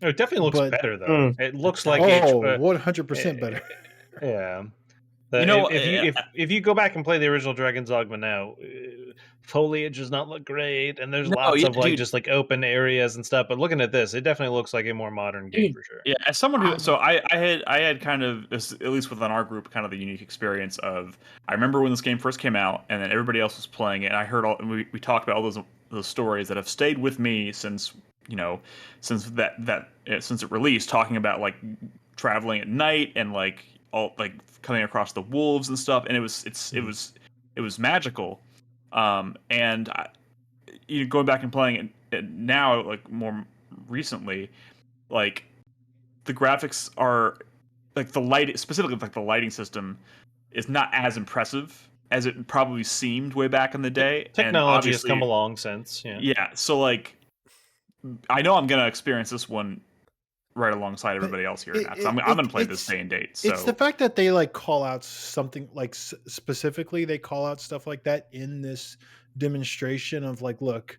It definitely looks better though. It looks like 100% better. Yeah. You know, if you go back and play the original Dragon's Dogma now, foliage does not look great, and there's lots of just like open areas and stuff. But looking at this, it definitely looks like a more modern game for sure. Yeah, as someone who, so I had kind of, at least within our group, kind of the unique experience of, I remember when this game first came out, and then everybody else was playing it, and I heard we talked about all those stories that have stayed with me since since it released, talking about like traveling at night and like all like coming across the wolves and stuff, and it was magical. And going back and playing it now, like more recently, like the graphics are like specifically like the lighting system is not as impressive as it probably seemed way back in the day. Technology has come along since. Yeah. So like, I know I'm gonna experience this one right alongside everybody else here. So I'm going to play this day and date. So. It's the fact that they like call out something like specifically they call out stuff like that in this demonstration of like, look,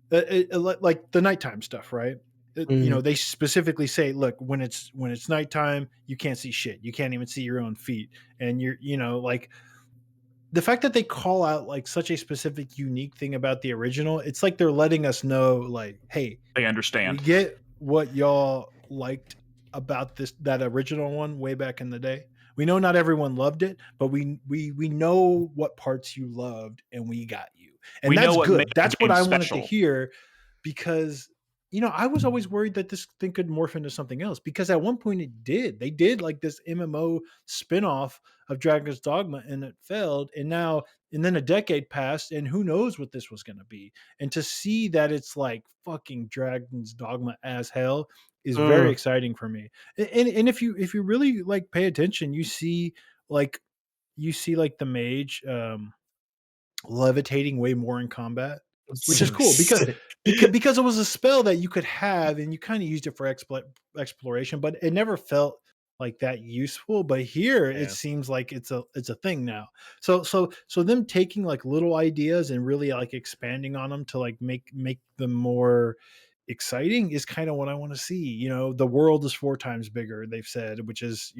like the nighttime stuff, right? They specifically say, look, when it's nighttime, you can't see shit. You can't even see your own feet. And like the fact that they call out like such a specific, unique thing about the original, it's like they're letting us know like, hey, they understand. We get what y'all liked about that original one way back in the day. We know not everyone loved it, but we know what parts you loved, and we got you, and that's good. That's what I wanted to hear, because I was always worried that this thing could morph into something else, because at one point it did. They did like this MMO spinoff of Dragon's Dogma, and it failed, and then a decade passed, and who knows what this was going to be. And to see that it's like fucking Dragon's Dogma as hell is very exciting for me. And if you really like pay attention, you see like the mage levitating way more in combat, which is cool because it was a spell that you could have, and you kind of used it for exploration, but it never felt like that useful. But here it seems like it's a thing now. So them taking like little ideas and really like expanding on them to like make them more exciting is kind of what I want to see. The world is 4 times bigger, they've said, which is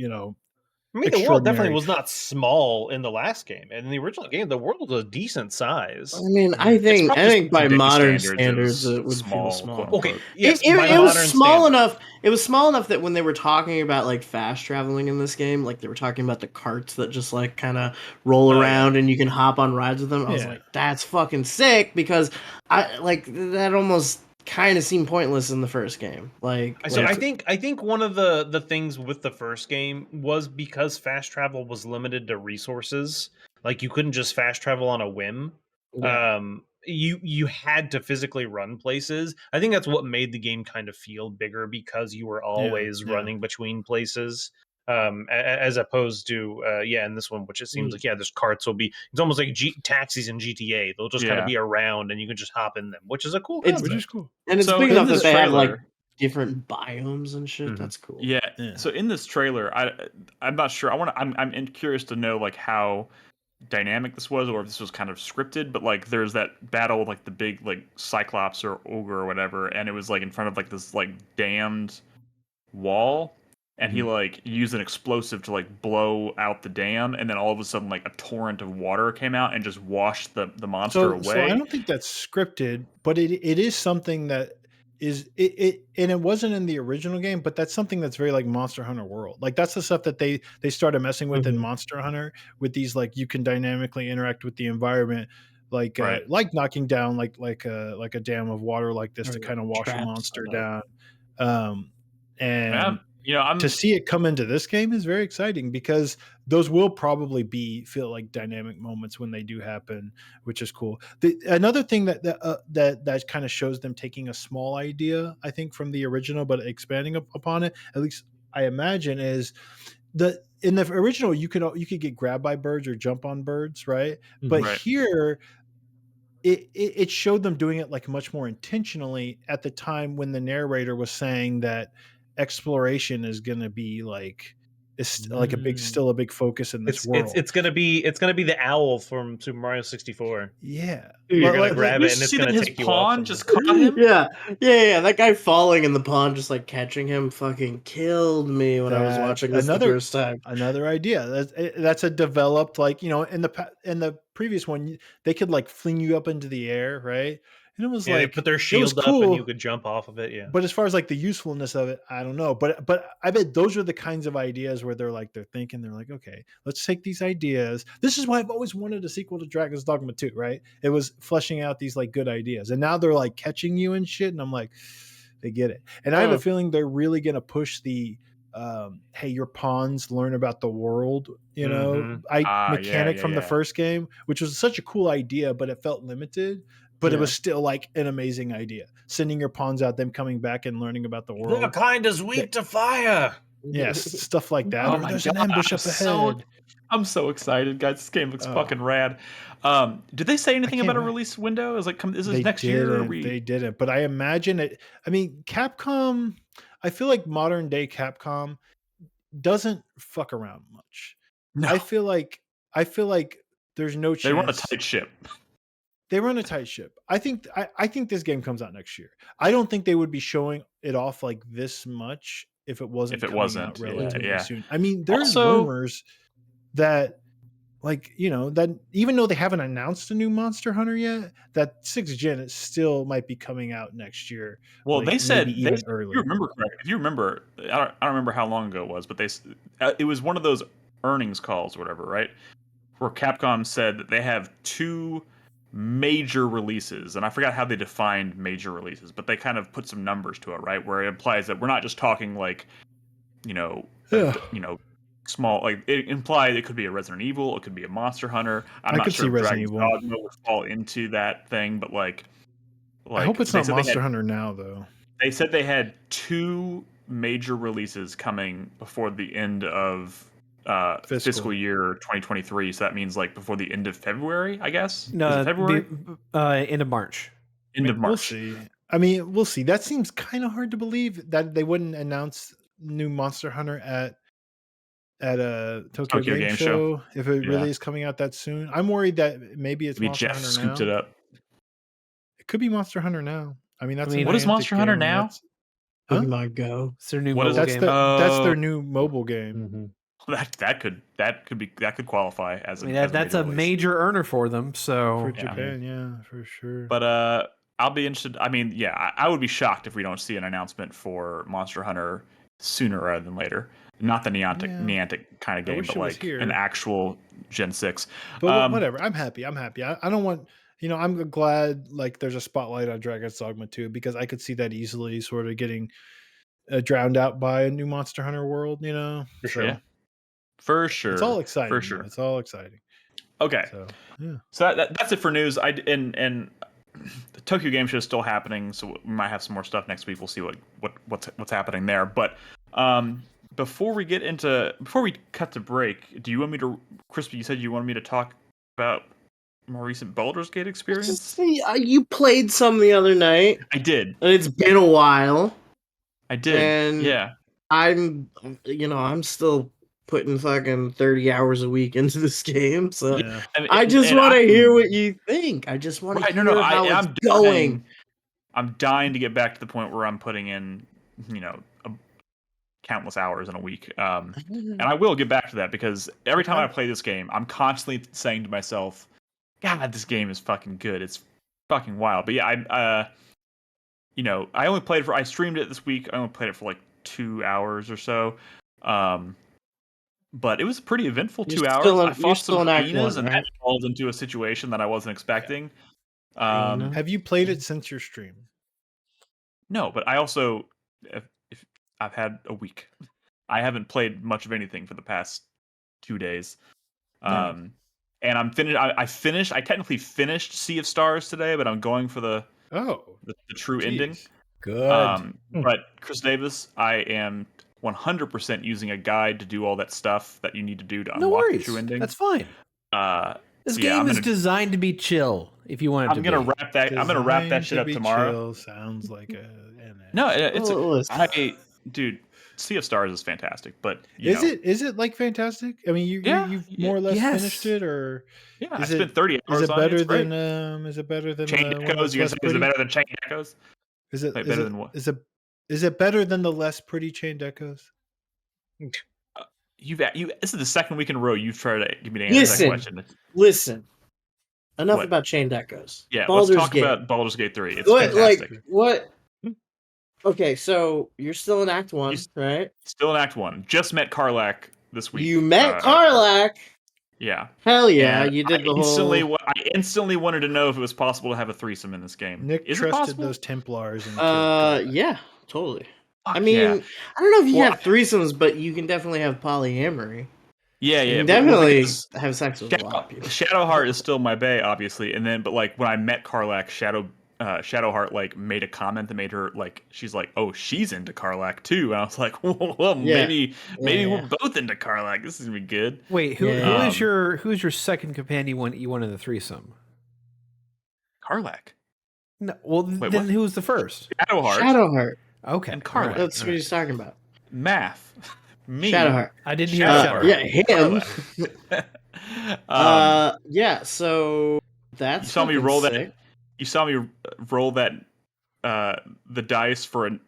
I mean, the world definitely was not small in the last game, and in the original game, the world was a decent size. I mean, I think by modern standards, it would feel small. Okay, yes, it was small enough. It was small enough that when they were talking about like fast traveling in this game, like they were talking about the carts that just like kind of roll around and you can hop on rides with them. I was like, that's fucking sick, because I like that almost kind of seemed pointless in the first game. So I think one of the things with the first game was because fast travel was limited to resources. Like you couldn't just fast travel on a whim. Yeah. You had to physically run places. I think that's what made the game kind of feel bigger, because you were always running between places. As opposed to in this one, which it seems like there's carts will be, it's almost like taxis in GTA. They'll just kind of be around and you can just hop in them, which is a cool concept. Which is cool. And it's big enough that they have like different biomes and shit. That's cool. Yeah. So in this trailer, I'm not sure. I'm curious to know like how dynamic this was, or if this was kind of scripted. But like there's that battle with like the big like Cyclops or ogre or whatever, and it was like in front of like this like damned wall. And he like used an explosive to like blow out the dam, and then all of a sudden like a torrent of water came out and just washed the monster away. So I don't think that's scripted, but it is something that is it and it wasn't in the original game, but that's something that's very like Monster Hunter World. Like that's the stuff that they started messing with in Monster Hunter, with these like you can dynamically interact with the environment, like like knocking down like a dam of water like this to kind of wash a monster down. And to see it come into this game is very exciting, because those will probably feel like dynamic moments when they do happen, which is cool. Another thing that kind of shows them taking a small idea, I think, from the original, but expanding upon it, at least I imagine, is in the original you could get grabbed by birds or jump on birds, right? But here it showed them doing it like much more intentionally at the time when the narrator was saying that exploration is going to be like like still a big focus in this world. It's going to be the owl from Super Mario 64. Yeah, you're going to grab it and it's going to take you off. Just caught him. Yeah. That guy falling in the pond, just like catching him, fucking killed me when I was watching this the first time. Another idea that's a developed, like, in the previous one they could like fling you up into the air, right? And it was like, they put their shield up and you could jump off of it. Yeah. But as far as like the usefulness of it, I don't know. But I bet those are the kinds of ideas where they're like, okay, let's take these ideas. This is why I've always wanted a sequel to Dragons Dogma 2, right? It was fleshing out these like good ideas. And now they're like catching you and shit. And I'm like, they get it. And I have a feeling they're really going to push the, hey, your pawns learn about the world, mechanic from the first game, which was such a cool idea, but it felt limited. But it was still like an amazing idea. Sending your pawns out, them coming back and learning about the world. Their kind is weak to fire. Yes, stuff like that. Oh, there's an ambush up ahead. I'm so excited, guys. This game looks fucking rad. Did they say anything about a release window? Is this next year? They didn't. But I imagine it. I mean, Capcom, I feel like modern day Capcom doesn't fuck around much. No. I feel like there's no chance. They run a tight ship. They run a tight ship. I think this game comes out next year. I don't think they would be showing it off like this much if it wasn't out relatively soon. I mean, there's rumors that, like, that even though they haven't announced a new Monster Hunter yet, that 6th gen it still might be coming out next year. Well, like, they said even earlier. If you remember, I don't remember how long ago it was, but it was one of those earnings calls or whatever, right? Where Capcom said that they have 2 major releases, and I forgot how they defined major releases, but they kind of put some numbers to it, right? Where it implies that we're not just talking like, small. Like it implied it could be a Resident Evil, it could be a Monster Hunter. I'm not sure if Dragons Dogma would fall into that thing, but like I hope it's not Monster Hunter now, though. They said they had 2 major releases coming before the end of fiscal year 2023, so that means like before the end of February, I guess. No, February, end of March. We'll see. I mean, we'll see. That seems kind of hard to believe that they wouldn't announce new Monster Hunter at a Tokyo Game Show if it really is coming out that soon. I'm worried that maybe it's Monster Hunter scooped now. It up. It could be Monster Hunter now. I mean, what is Monster Hunter now? Pokemon Go. It's their new mobile game. That's their new mobile game. Mm-hmm. that could qualify as. That's a major earner for them. So for Japan, yeah, for sure. But I'll be interested. I mean, yeah, I would be shocked if we don't see an announcement for Monster Hunter sooner rather than later. Not the Niantic kind of game, but like an actual Gen 6. But whatever. I'm happy. I don't want. I'm glad like there's a spotlight on Dragon's Dogma 2 because I could see that easily sort of getting drowned out by a new Monster Hunter world. For sure. Yeah. For sure. It's all exciting. For sure. It's all exciting. Okay. So yeah. So that's it for news. And the Tokyo Game Show is still happening, so we might have some more stuff next week. We'll see what's happening there. But before we cut to break, do you want me to, Crispy? You said you wanted me to talk about more recent Baldur's Gate experience. You played some the other night. I did. And it's been a while. I did. And yeah. I'm still putting fucking 30 hours a week into this game, so yeah. I just want to hear what you think. I just want to hear how it's going. I'm dying to get back to the point where I'm putting in, countless hours in a week. And I will get back to that because every time I play this game, I'm constantly saying to myself, God, this game is fucking good. It's fucking wild. But yeah, I streamed it this week. I only played it for like 2 hours or so. But it was a pretty eventful 2 hours. I fought some hyenas, and that falls into a situation that I wasn't expecting. Have you played it since your stream? No, but I also, if I've had a week. I haven't played much of anything for the past 2 days. And I'm finished. I technically finished Sea of Stars today, but I'm going for the true ending. Good. But Chris Davis, I am 100% using a guide to do all that stuff that you need to do to unlock the true ending. That's fine. This game is designed to be chill. If you want it to be. I'm gonna wrap that shit up tomorrow. Chill sounds like dude. Sea of Stars is fantastic, but is it like fantastic? I mean, you've more or less finished it, or I spent 30 hours. Is it better than? Is it better than Chained Echoes? Is it better than Chained Echoes? Is it better than what? Is it better than the less pretty Chained Echoes? This is the second week in a row you've tried to give me the answer to that question. Listen. Enough about Chained Echoes. Yeah, let's talk about Baldur's Gate 3. It's fantastic. Like what? Okay, so you're still in Act 1, right? Still in Act 1. Just met Karlach this week. You met Karlach? Yeah. Hell yeah, you did the whole... I instantly wanted to know if it was possible to have a threesome in this game. Nick trusted those Templars. Yeah, totally. I mean, I don't know if you have threesomes, but you can definitely have polyamory. Yeah. You can definitely have sex with a lot of people. Shadowheart is still my bae, obviously. And then, but like when I met Karlach, Shadowheart like made a comment that made her like, she's like, oh, she's into Karlach too. And I was like, well, maybe we're both into Karlach. This is gonna be good. Wait, who is your second companion you want in the threesome? Karlach. No, well, then who was the first? Shadowheart. Okay, and Karlach. That's what he's talking about. Math. Me. Shadowheart. I didn't hear Shadowheart. Yeah, him. Yeah. So that's you saw me roll that. You saw me roll that the dice for it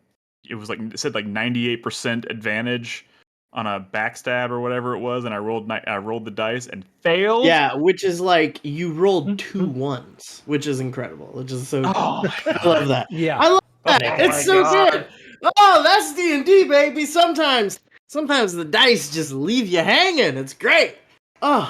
said like 98% advantage on a backstab or whatever it was, and I rolled the dice and failed. Yeah, which is like you rolled 2 ones, which is incredible. Which is so. Oh, I love that. Yeah, I love that. It's so good. Oh, that's D&D, baby. Sometimes the dice just leave you hanging. It's great. Oh,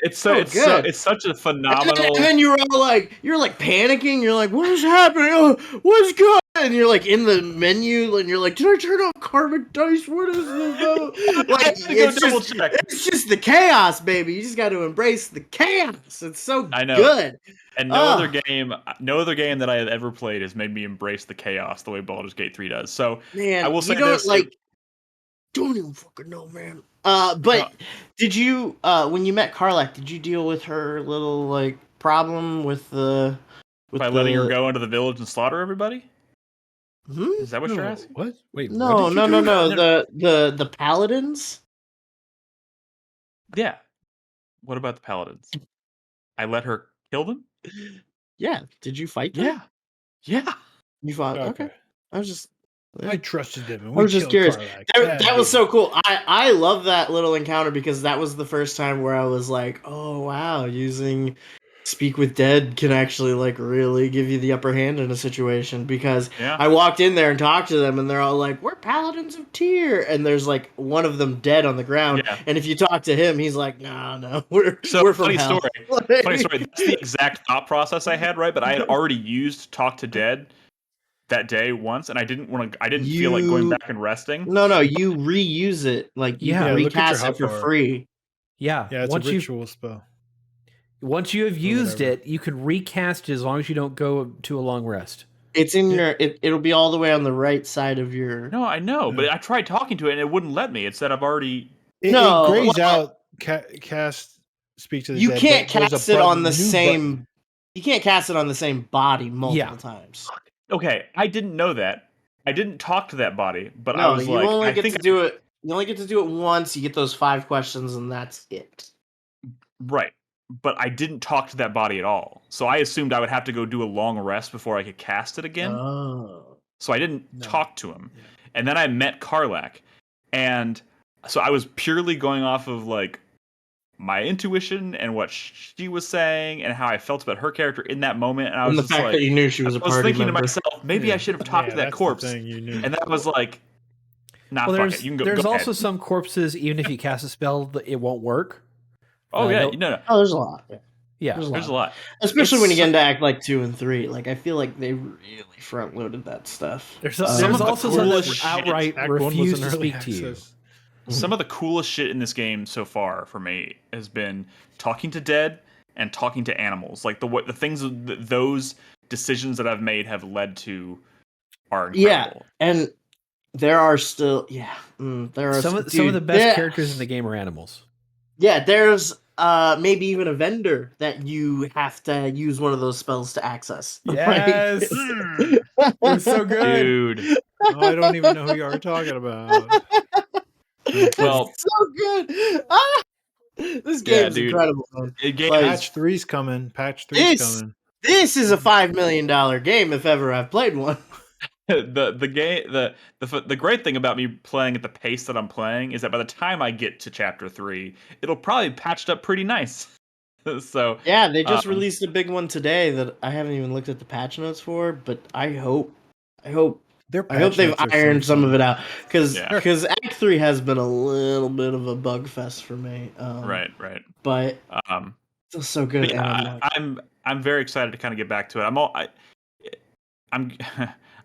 it's good. It's such a phenomenal. And then you're like panicking. You're like, what is happening? Oh, what's good? And you're like in the menu, and you're like, did I turn on karmic dice? What is this? Like, it's just the chaos, baby. You just got to embrace the chaos. It's so good. And no other game that I have ever played has made me embrace the chaos the way Baldur's Gate 3 does. So man, I will say this: don't even fucking know, man. But did you when you met Karlach, did you deal with her little like problem with letting her go into the village and slaughter everybody? Is that what you're asking? What? Wait, no. The paladins. Yeah. What about the paladins? I let her kill them. Yeah. Did you fight them? Yeah. You fought. Okay. I was just I trusted him. And I was just curious. That was so so cool. I love that little encounter because that was the first time where I was like, oh wow, using Speak with Dead can actually like really give you the upper hand in a situation, because I walked in there and talked to them and they're all like, we're paladins of Tyr, and there's like one of them dead on the ground, and if you talk to him he's like, no, we're from funny hell. Funny story. That's the exact thought process I had, right? But I had already used Talk to Dead that day once, and I didn't feel like going back and resting. No, you reuse it, like you can recast it for free. Yeah, it's a ritual spell. Once you have used it, you can recast it as long as you don't go to a long rest. It's in your. It'll be all the way on the right side of your. No, I know, but I tried talking to it and it wouldn't let me. It said I've already. It grays out. Cast Speak to the You Dead. Can't cast it on the same. You can't cast it on the same body multiple times. Okay, I didn't know that. I didn't talk to that body, but no, I was like, only get to do it. You only get to do it once. You get those 5 questions, and that's it. Right. But I didn't talk to that body at all. So I assumed I would have to go do a long rest before I could cast it again. Oh. So I didn't talk to him. Yeah. And then I met Karlach. And so I was purely going off of like my intuition and what she was saying and how I felt about her character in that moment. And I was the just fact like, that you knew she was a party thinking member. to myself, maybe I should have talked to that corpse. You knew. And that was like, nah, fuck it. You can go. There's go also ahead. some corpses, even if you cast a spell, it won't work. Oh yeah, no. Oh, there's a lot. Yeah, there's a lot. Especially when you get into Act like 2 and 3. Like I feel like they really front loaded that stuff. There's also some that outright refuse to speak to you. Some of the coolest shit in this game so far for me has been talking to dead and talking to animals. Like the things those decisions that I've made have led to are incredible. Yeah, and there are still there are some of the best characters in the game are animals. Yeah, there's maybe even a vendor that you have to use one of those spells to access. Yes, it's so good, dude. I don't even know who you are talking about. Well, so good. This game is incredible, man. Patch 3's coming. Patch 3's coming. This is a $5 million game if ever I've played one. The great thing about me playing at the pace that I'm playing is that by the time I get to chapter 3, it'll probably be patched up pretty nice. So yeah, they just released a big one today that I haven't even looked at the patch notes for, but I hope they've ironed some of it out, because Act 3 has been a little bit of a bug fest for me. Right. But still so good. Yeah, I'm very excited to kind of get back to it.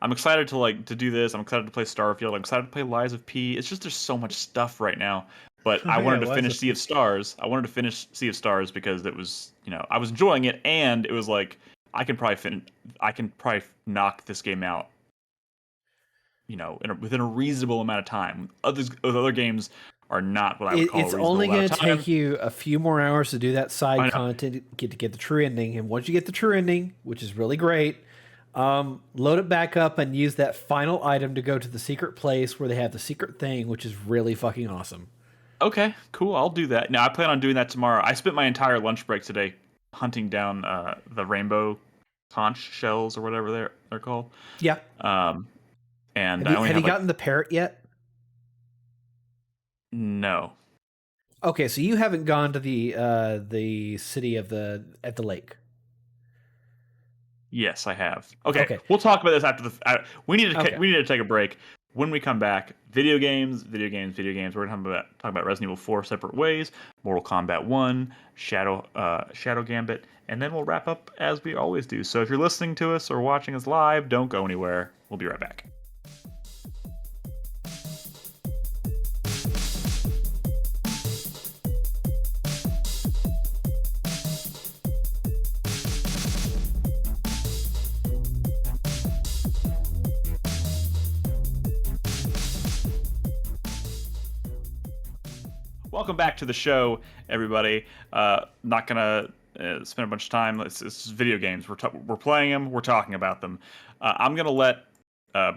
I'm excited to do this. I'm excited to play Starfield. I'm excited to play Lies of P. It's just there's so much stuff right now. But I wanted to finish Sea of Stars. I wanted to finish Sea of Stars because it was, I was enjoying it, and it was like I can probably knock this game out, within a reasonable amount of time. Other games are not what I would call. It's only going to take you a few more hours to do that side content, get the true ending, and once you get the true ending, which is really great, load it back up and use that final item to go to the secret place where they have the secret thing, which is really fucking awesome. Okay, cool. I'll do that. Now I plan on doing that tomorrow. I spent my entire lunch break today hunting down the rainbow conch shells or whatever they're called. Yeah. And have you gotten the parrot yet? No. Okay, so you haven't gone to the city at the lake. Yes, I have. Okay. We'll talk about this after we need to take a break. When we come back, video games. We're gonna talk about Resident Evil 4 separate ways, Mortal Kombat 1, Shadow Gambit, and then we'll wrap up as we always do. So if you're listening to us or watching us live, don't go anywhere. We'll be right back. Welcome back to the show, everybody. Not gonna spend a bunch of time. It's video games. We're playing them. We're talking about them. I'm gonna let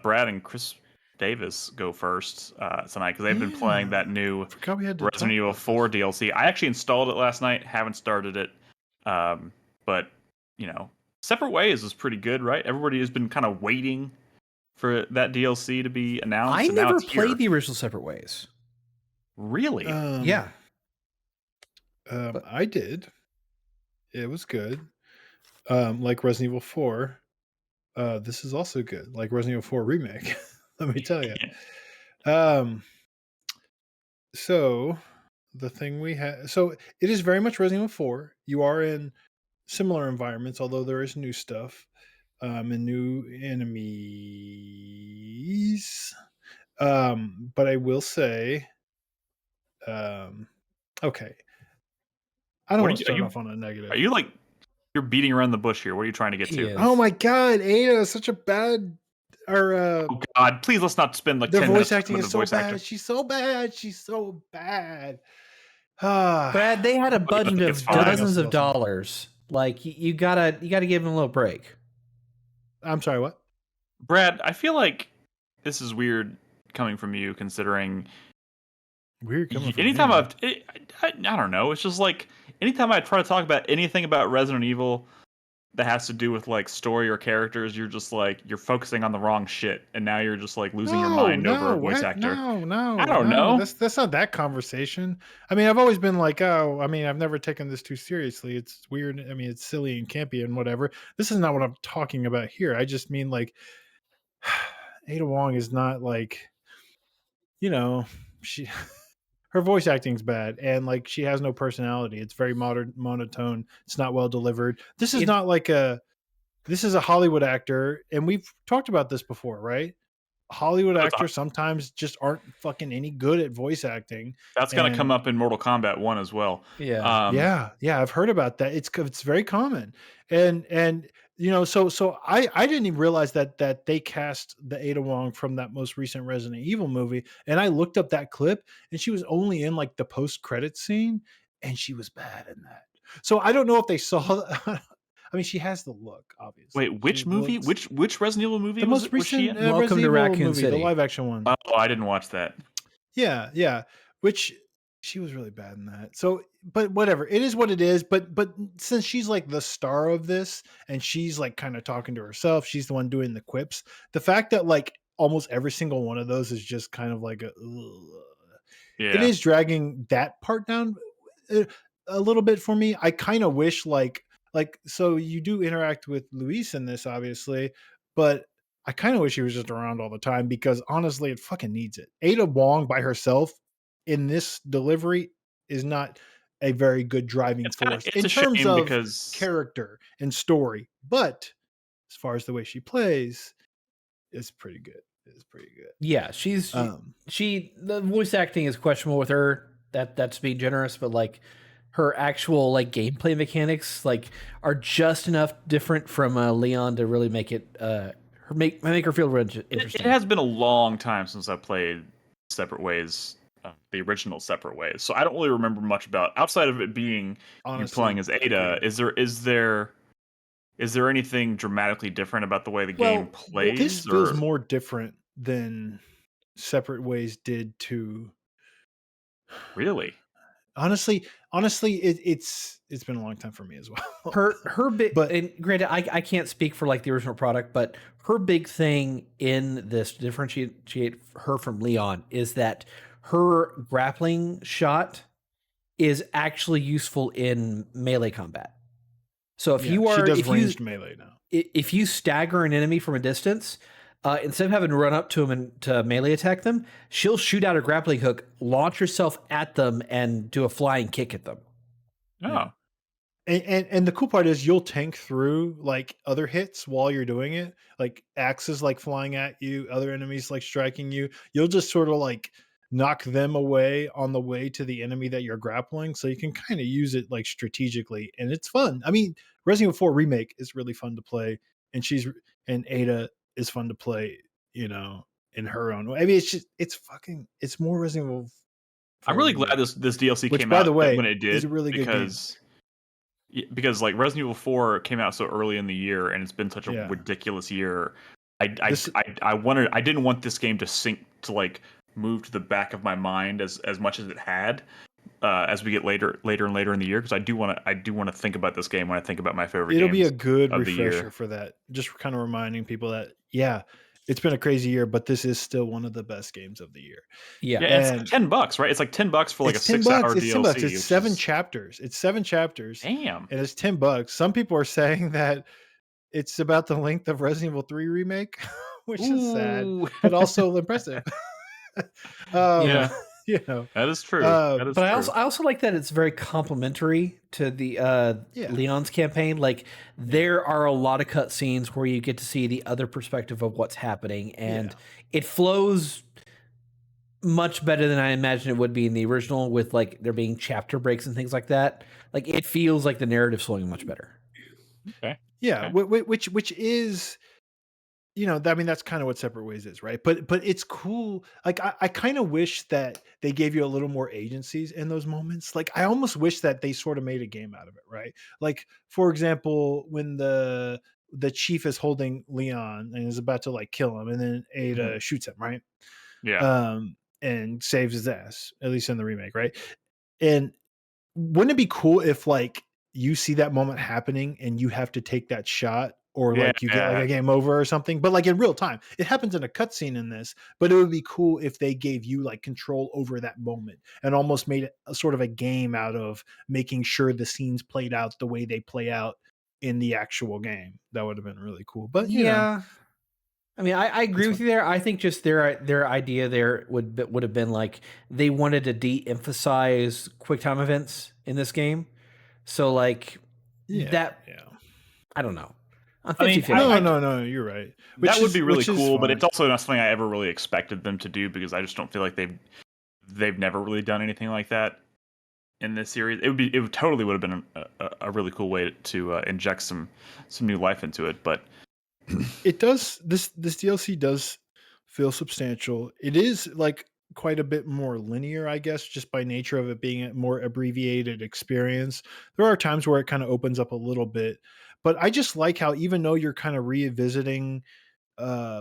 Brad and Chris Davis go first tonight because they've been playing that new Resident Evil 4 DLC. I actually installed it last night. Haven't started it, but separate ways is pretty good, right? Everybody has been kind of waiting for that DLC to be announced. I and now never it's here. played the original Separate Ways. Really? Yeah. I did. It was good. Like Resident Evil 4. This is also good. Like Resident Evil 4 Remake. Let me tell you. So the thing we have, so it is very much Resident Evil 4. You are in similar environments, although there is new stuff, and new enemies. But I will say, okay, I don't want to start off on a negative. Are you like, you're beating around the bush here? What are you trying to get to? Oh my god, Ada is such a bad. Oh god, please let's not spend like their 10 voice minutes acting is so bad. She's so bad. She's so bad. Brad, they had a budget of dozens of dollars. Like you gotta give them a little break. I'm sorry, what? Brad, I feel like this is weird coming from you, considering weird coming from anytime me. I don't know. It's just like anytime I try to talk about anything about Resident Evil that has to do with like story or characters, you're just like you're focusing on the wrong shit, and now you're just like losing your mind over a voice actor. No, I don't know. That's not that conversation. I mean, I've always been like, I've never taken this too seriously. It's weird. I mean, it's silly and campy and whatever. This is not what I'm talking about here. I just mean like Ada Wong is not like, she. Her voice acting's bad, and like she has no personality. It's very monotone. It's not well delivered. This is not like this is a Hollywood actor, and we've talked about this before, right? Hollywood actors sometimes just aren't fucking any good at voice acting. That's going to come up in Mortal Kombat 1 as well. Yeah. Yeah. I've heard about that. It's very common, and so I didn't even realize that they cast the Ada Wong from that most recent Resident Evil movie, and I looked up that clip, and she was only in like the post-credit scene, and she was bad in that. So I don't know if they saw. I mean, she has the look, obviously. Wait, which movie? Which Resident Evil movie? The most recent Welcome to Raccoon movie, City, the live-action one. Oh, I didn't watch that. Yeah. Which she was really bad in that. So, but whatever, it is what it is. But since she's like the star of this, and she's like kind of talking to herself, she's the one doing the quips. The fact that like almost every single one of those is just kind of like it is dragging that part down a little bit for me. I kind of wish like so you do interact with Luis in this, obviously, but I kind of wish he was just around all the time, because honestly, it fucking needs it. Ada Wong by herself in this delivery is not a very good driving force in terms of character and story, but as far as the way she plays, it's pretty good. It's pretty good. Yeah, the voice acting is questionable with her. That's being generous, but like her actual like gameplay mechanics like are just enough different from Leon to really make it make her feel interesting. It has been a long time since I played Separate Ways, the original Separate Ways, so I don't really remember much about outside of it being you playing as Ada. Is there anything dramatically different about the way the game plays? This feels more different than Separate Ways did to. Really? Honestly, it's been a long time for me as well. Her big, but and granted, I can't speak for like the original product, but her big thing in this to differentiate her from Leon is that her grappling shot is actually useful in melee combat. So if you are ranged melee now, if you stagger an enemy from a distance, instead of having to run up to them and to melee attack them, she'll shoot out her grappling hook, launch herself at them, and do a flying kick at them. Oh. And the cool part is you'll tank through like other hits while you're doing it, like axes like flying at you, other enemies like striking you. You'll just sort of like knock them away on the way to the enemy that you're grappling, so you can kind of use it like strategically, and it's fun. I mean, Resident Evil 4 Remake is really fun to play, and Ada is fun to play, in her own way. I mean, it's more Resident Evil 4 I'm really Remake, glad this DLC which, came by out the way, when it did. is a really good game. Because like Resident Evil 4 came out so early in the year, and it's been such a ridiculous year. I didn't want this game to sink to like move to the back of my mind as much as it had. As we get later and later in the year, because I do want to think about this game when I think about my favorite. It'll be a good refresher for that. Just kind of reminding people that it's been a crazy year, but this is still one of the best games of the year. Yeah, and it's like $10, right? It's like $10 for like a 6-hour DLC. It's $10. It's 7 chapters. It's 7 chapters. Damn. And it's $10. Some people are saying that it's about the length of Resident Evil 3 remake, which is sad, but also impressive. Yeah. You know, that is true. That is but true. I also like that it's very complimentary to the Leon's campaign. Like there are a lot of cutscenes where you get to see the other perspective of what's happening, and it flows much better than I imagined it would be in the original, with like there being chapter breaks and things like that. Like it feels like the narrative's flowing much better. Okay. Yeah, okay. Which is, you know, I mean, that's kind of what Separate Ways is, right? But it's cool. Like I kind of wish that they gave you a little more agencies in those moments. Like I almost wish that they sort of made a game out of it, right? Like for example, when the chief is holding Leon and is about to like kill him, and then Ada shoots him, right? Yeah. And saves his ass, at least in the remake, right? And wouldn't it be cool if like you see that moment happening and you have to take that shot, or like you get like a game over or something, but like in real time? It happens in a cutscene in this, but it would be cool if they gave you like control over that moment and almost made it a sort of a game out of making sure the scenes played out the way they play out in the actual game. That would have been really cool. But you know. I mean, I agree with you there. I think just their idea there would have been like they wanted to de-emphasize QuickTime events in this game. So like I don't know. No, you're right. That would be really cool, but it's also not something I ever really expected them to do, because I just don't feel like they've never really done anything like that in this series. It totally would have been a really cool way to inject some new life into it, but it does. This DLC does feel substantial. It is like quite a bit more linear, I guess, just by nature of it being a more abbreviated experience. There are times where it kind of opens up a little bit, but I just like how, even though you're kind of revisiting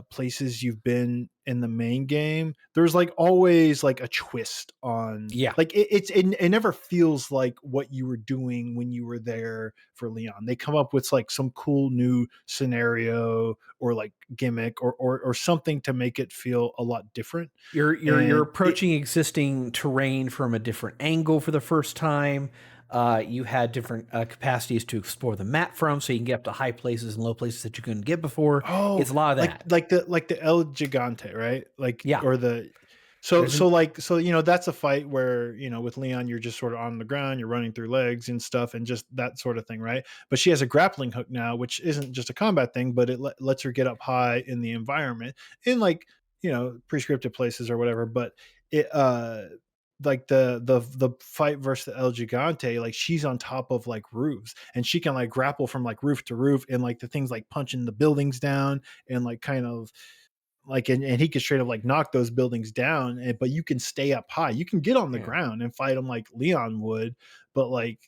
places you've been in the main game, there's like always like a twist on like it never feels like what you were doing when you were there for Leon. They come up with like some cool new scenario or like gimmick or something to make it feel a lot different. You're approaching existing terrain from a different angle for the first time. You had different capacities to explore the map from, so you can get up to high places and low places that you couldn't get before. It's a lot of that, like the El Gigante, right? Like or the so you know, that's a fight where, you know, with Leon you're just sort of on the ground, you're running through legs and stuff and just that sort of thing, right? But she has a grappling hook now, which isn't just a combat thing, but it lets her get up high in the environment in like, you know, prescriptive places or whatever. But it like the fight versus the El Gigante, like she's on top of like roofs and she can like grapple from like roof to roof, and like the things like punching the buildings down and like kind of like and he can straight up like knock those buildings down, but you can stay up high, you can get on the ground and fight them like Leon would, but like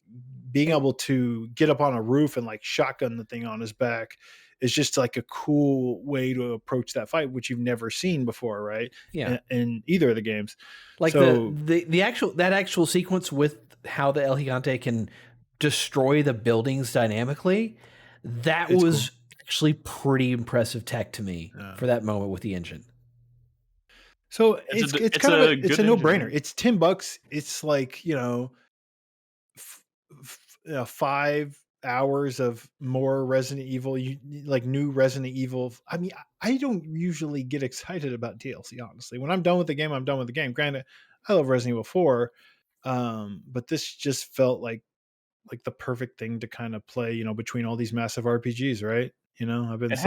being able to get up on a roof and like shotgun the thing on his back is just like a cool way to approach that fight, which you've never seen before, right? In either of the games. Like the actual sequence with how the El Gigante can destroy the buildings dynamically, it's was cool. Actually pretty impressive tech to me for that moment with the engine. So it's a no-brainer. It's $10. It's like, you know, 5 hours of more Resident Evil, like new Resident Evil. I mean, I don't usually get excited about DLC, honestly. When I'm done with the game, I'm done with the game. Granted, I love Resident Evil 4, but this just felt like the perfect thing to kind of play, you know, between all these massive RPGs, right? You know, I've been saying,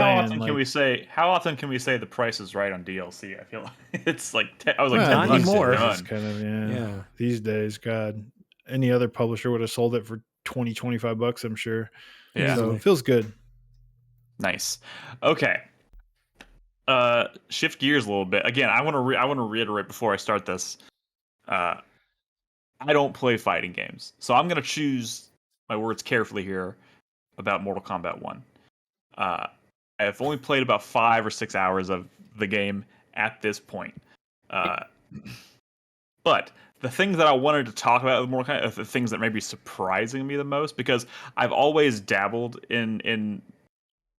how often can we say the price is right on DLC? I feel like it's like I was like not anymore. Kind of these days, God, any other publisher would have sold it for $20-$25, I'm sure. So it feels good. Nice. Okay. Shift gears a little bit. Again, I want to reiterate before I start this. I don't play fighting games, so I'm going to choose my words carefully here about Mortal Kombat 1. I've only played about 5 or 6 hours of the game at this point. But the things that I wanted to talk about with Mortal Kombat are the things that may be surprising me the most, because I've always dabbled in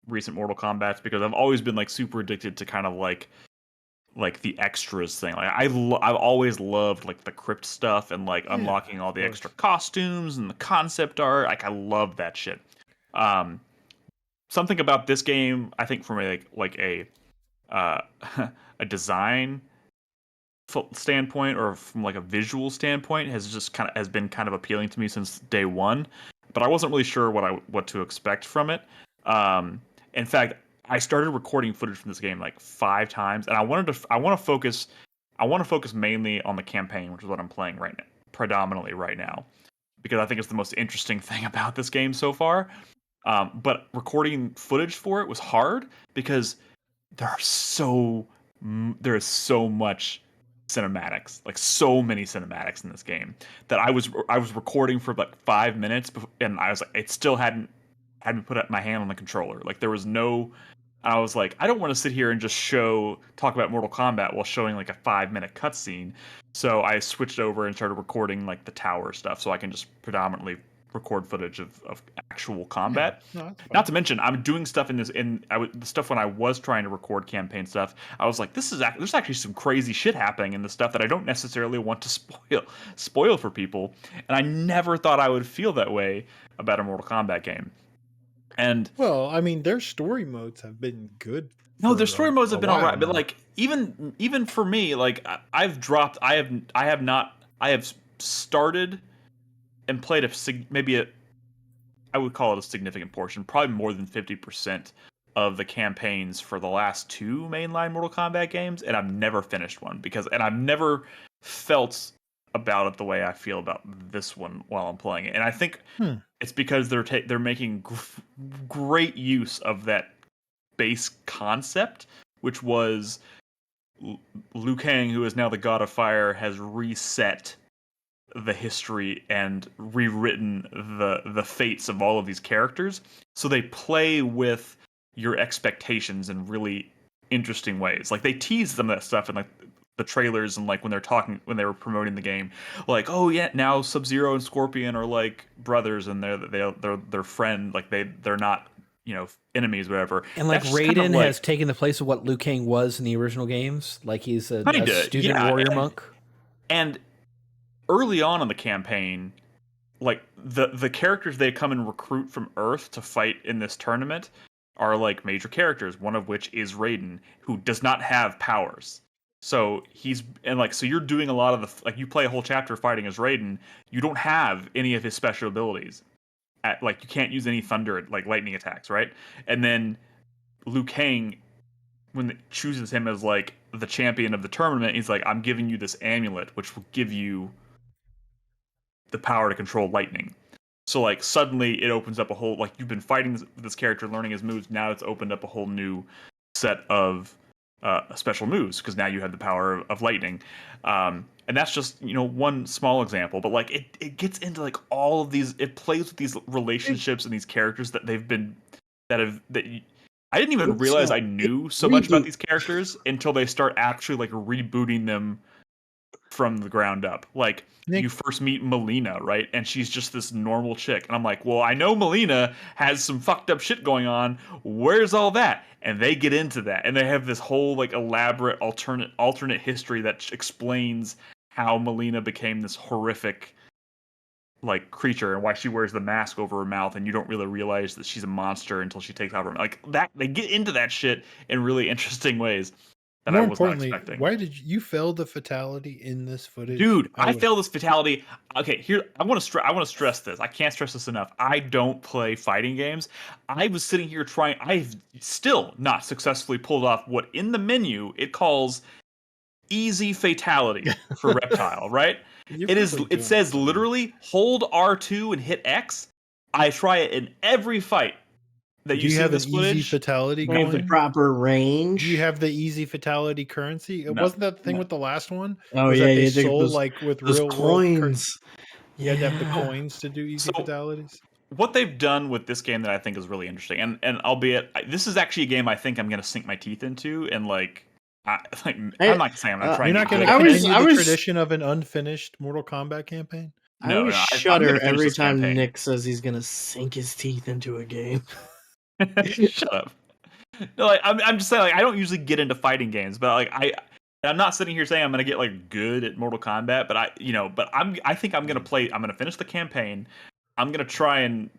recent Mortal Kombats because I've always been like super addicted to kind of like the extras thing. Like I've always loved like the crypt stuff and like unlocking all the extra costumes and the concept art. Like I love that shit. Something about this game, I think, from a a design standpoint or from like a visual standpoint, has been kind of appealing to me since day one. But I wasn't really sure what to expect from it. In fact, I started recording footage from this game like 5 times, and I want to focus mainly on the campaign, which is what I'm playing right now, predominantly right now, because I think it's the most interesting thing about this game so far. But recording footage for it was hard because there is so much cinematics, like so many cinematics in this game that I was recording for like 5 minutes, and I was like, it still hadn't put my hand on the controller. Like there was no. I was like, I don't want to sit here and just talk about Mortal Kombat while showing like a 5-minute cutscene. So I switched over and started recording like the tower stuff, so I can just predominantly record footage of actual combat. No, not to mention, I'm doing stuff the stuff when I was trying to record campaign stuff. I was like, there's actually some crazy shit happening in the stuff that I don't necessarily want to spoil for people. And I never thought I would feel that way about a Mortal Kombat game. And well, I mean, their story modes have been good. No, their story modes have been all right, but like even for me, like I have started and played I would call it a significant portion, probably more than 50% of the campaigns for the last 2 mainline Mortal Kombat games, and I've never finished one and I've never felt about it the way I feel about this one while I'm playing it. And I think it's because they're making great use of that base concept, which was Liu Kang, who is now the God of Fire, has reset the history and rewritten the fates of all of these characters. So they play with your expectations in really interesting ways. Like they tease them that stuff in like the trailers and like when they were promoting the game, like, oh yeah, now Sub-Zero and Scorpion are like brothers and they're friend, like they're not, enemies, whatever. And like Raiden has taken the place of what Liu Kang was in the original games. Like he's a student warrior monk. And early on in the campaign, like the characters they come and recruit from Earth to fight in this tournament are like major characters, one of which is Raiden, who does not have powers. So so you're doing a lot of you play a whole chapter fighting as Raiden, you don't have any of his special abilities. You can't use any thunder, like lightning attacks, right? And then Liu Kang, when it chooses him as like the champion of the tournament, he's like, I'm giving you this amulet, which will give you the power to control lightning. So like suddenly it opens up a whole, like you've been fighting this character, learning his moves. Now it's opened up a whole new set of special moves because now you have the power of lightning. And that's just, one small example, but like it gets into like all of these, it plays with these relationships and these characters that I didn't even realize I knew so much about these characters until they start actually like rebooting them from the ground up. Like you first meet Melina, right? And she's just this normal chick. And I'm like, well, I know Melina has some fucked up shit going on. Where's all that? And they get into that. And they have this whole like elaborate alternate history that explains how Melina became this horrific like creature and why she wears the mask over her mouth, and you don't really realize that she's a monster until she takes out her like that. They get into that shit in really interesting ways that I was not expecting. Why did you fail the fatality in this footage? Dude, I failed this fatality. Okay, here I want to stress this. I can't stress this enough. I don't play fighting games. I was sitting here trying. I've still not successfully pulled off what in the menu it calls easy fatality for Reptile, right? It says literally hold R2 and hit X. I try it in every fight that you see have this an footage. Easy fatality going? Have the proper range. Do you have the easy fatality currency? It wasn't that the thing with the last one? Oh was yeah, that they sold like with real coins. You had to have the coins to do easy fatalities. What they've done with this game that I think is really interesting, and albeit this is actually a game I think I'm going to sink my teeth into, and I'm not saying I'm not trying. You're not going to continue the tradition of an unfinished Mortal Kombat campaign. I always shudder every time Nick says he's going to sink his teeth into a game. Shut up. No, like, I'm just saying, like, I don't usually get into fighting games, but like I'm not sitting here saying I'm gonna get like good at Mortal Kombat, but I think I'm gonna play. I'm gonna finish the campaign. I'm gonna try and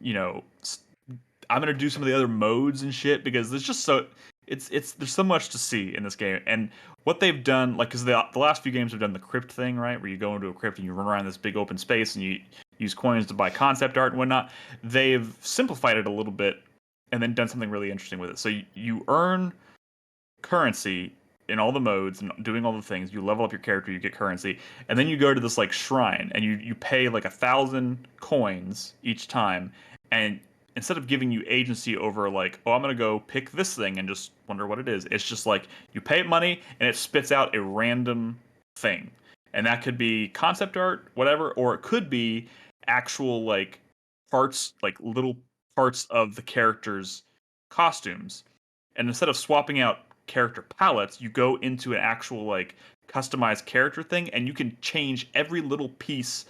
I'm gonna do some of the other modes and shit because there's just there's so much to see in this game. And what they've done, like, because the last few games have done the crypt thing, right, where you go into a crypt and you run around this big open space and you use coins to buy concept art and whatnot. They've simplified it a little bit and then done something really interesting with it. So you earn currency in all the modes and doing all the things. You level up your character, you get currency, and then you go to this like shrine and you pay like 1,000 coins each time. And instead of giving you agency over like, oh, I'm gonna go pick this thing and just wonder what it is, it's just like you pay it money and it spits out a random thing. And that could be concept art, whatever, or it could be actual like parts, like little parts of the character's costumes. And instead of swapping out character palettes, you go into an actual like customized character thing, and you can change every little piece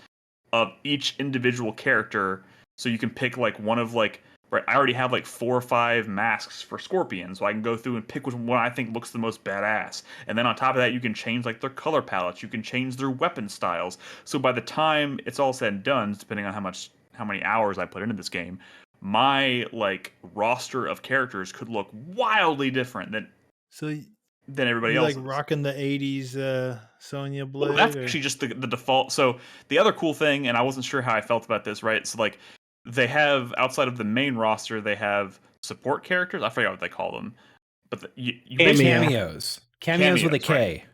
of each individual character. So you can pick like one of like, right, I already have like 4 or 5 masks for Scorpion, so I can go through and pick which one I think looks the most badass. And then on top of that, you can change like their color palettes, you can change their weapon styles. So by the time it's all said and done, depending on how many hours I put into this game, my like roster of characters could look wildly different than everybody else. Like rocking the 80s Sonya Blade? Well, that's actually just the default. So the other cool thing, and I wasn't sure how I felt about this, right? So like they have, outside of the main roster, they have support characters. I forget what they call them, but you cameos with a K. Right?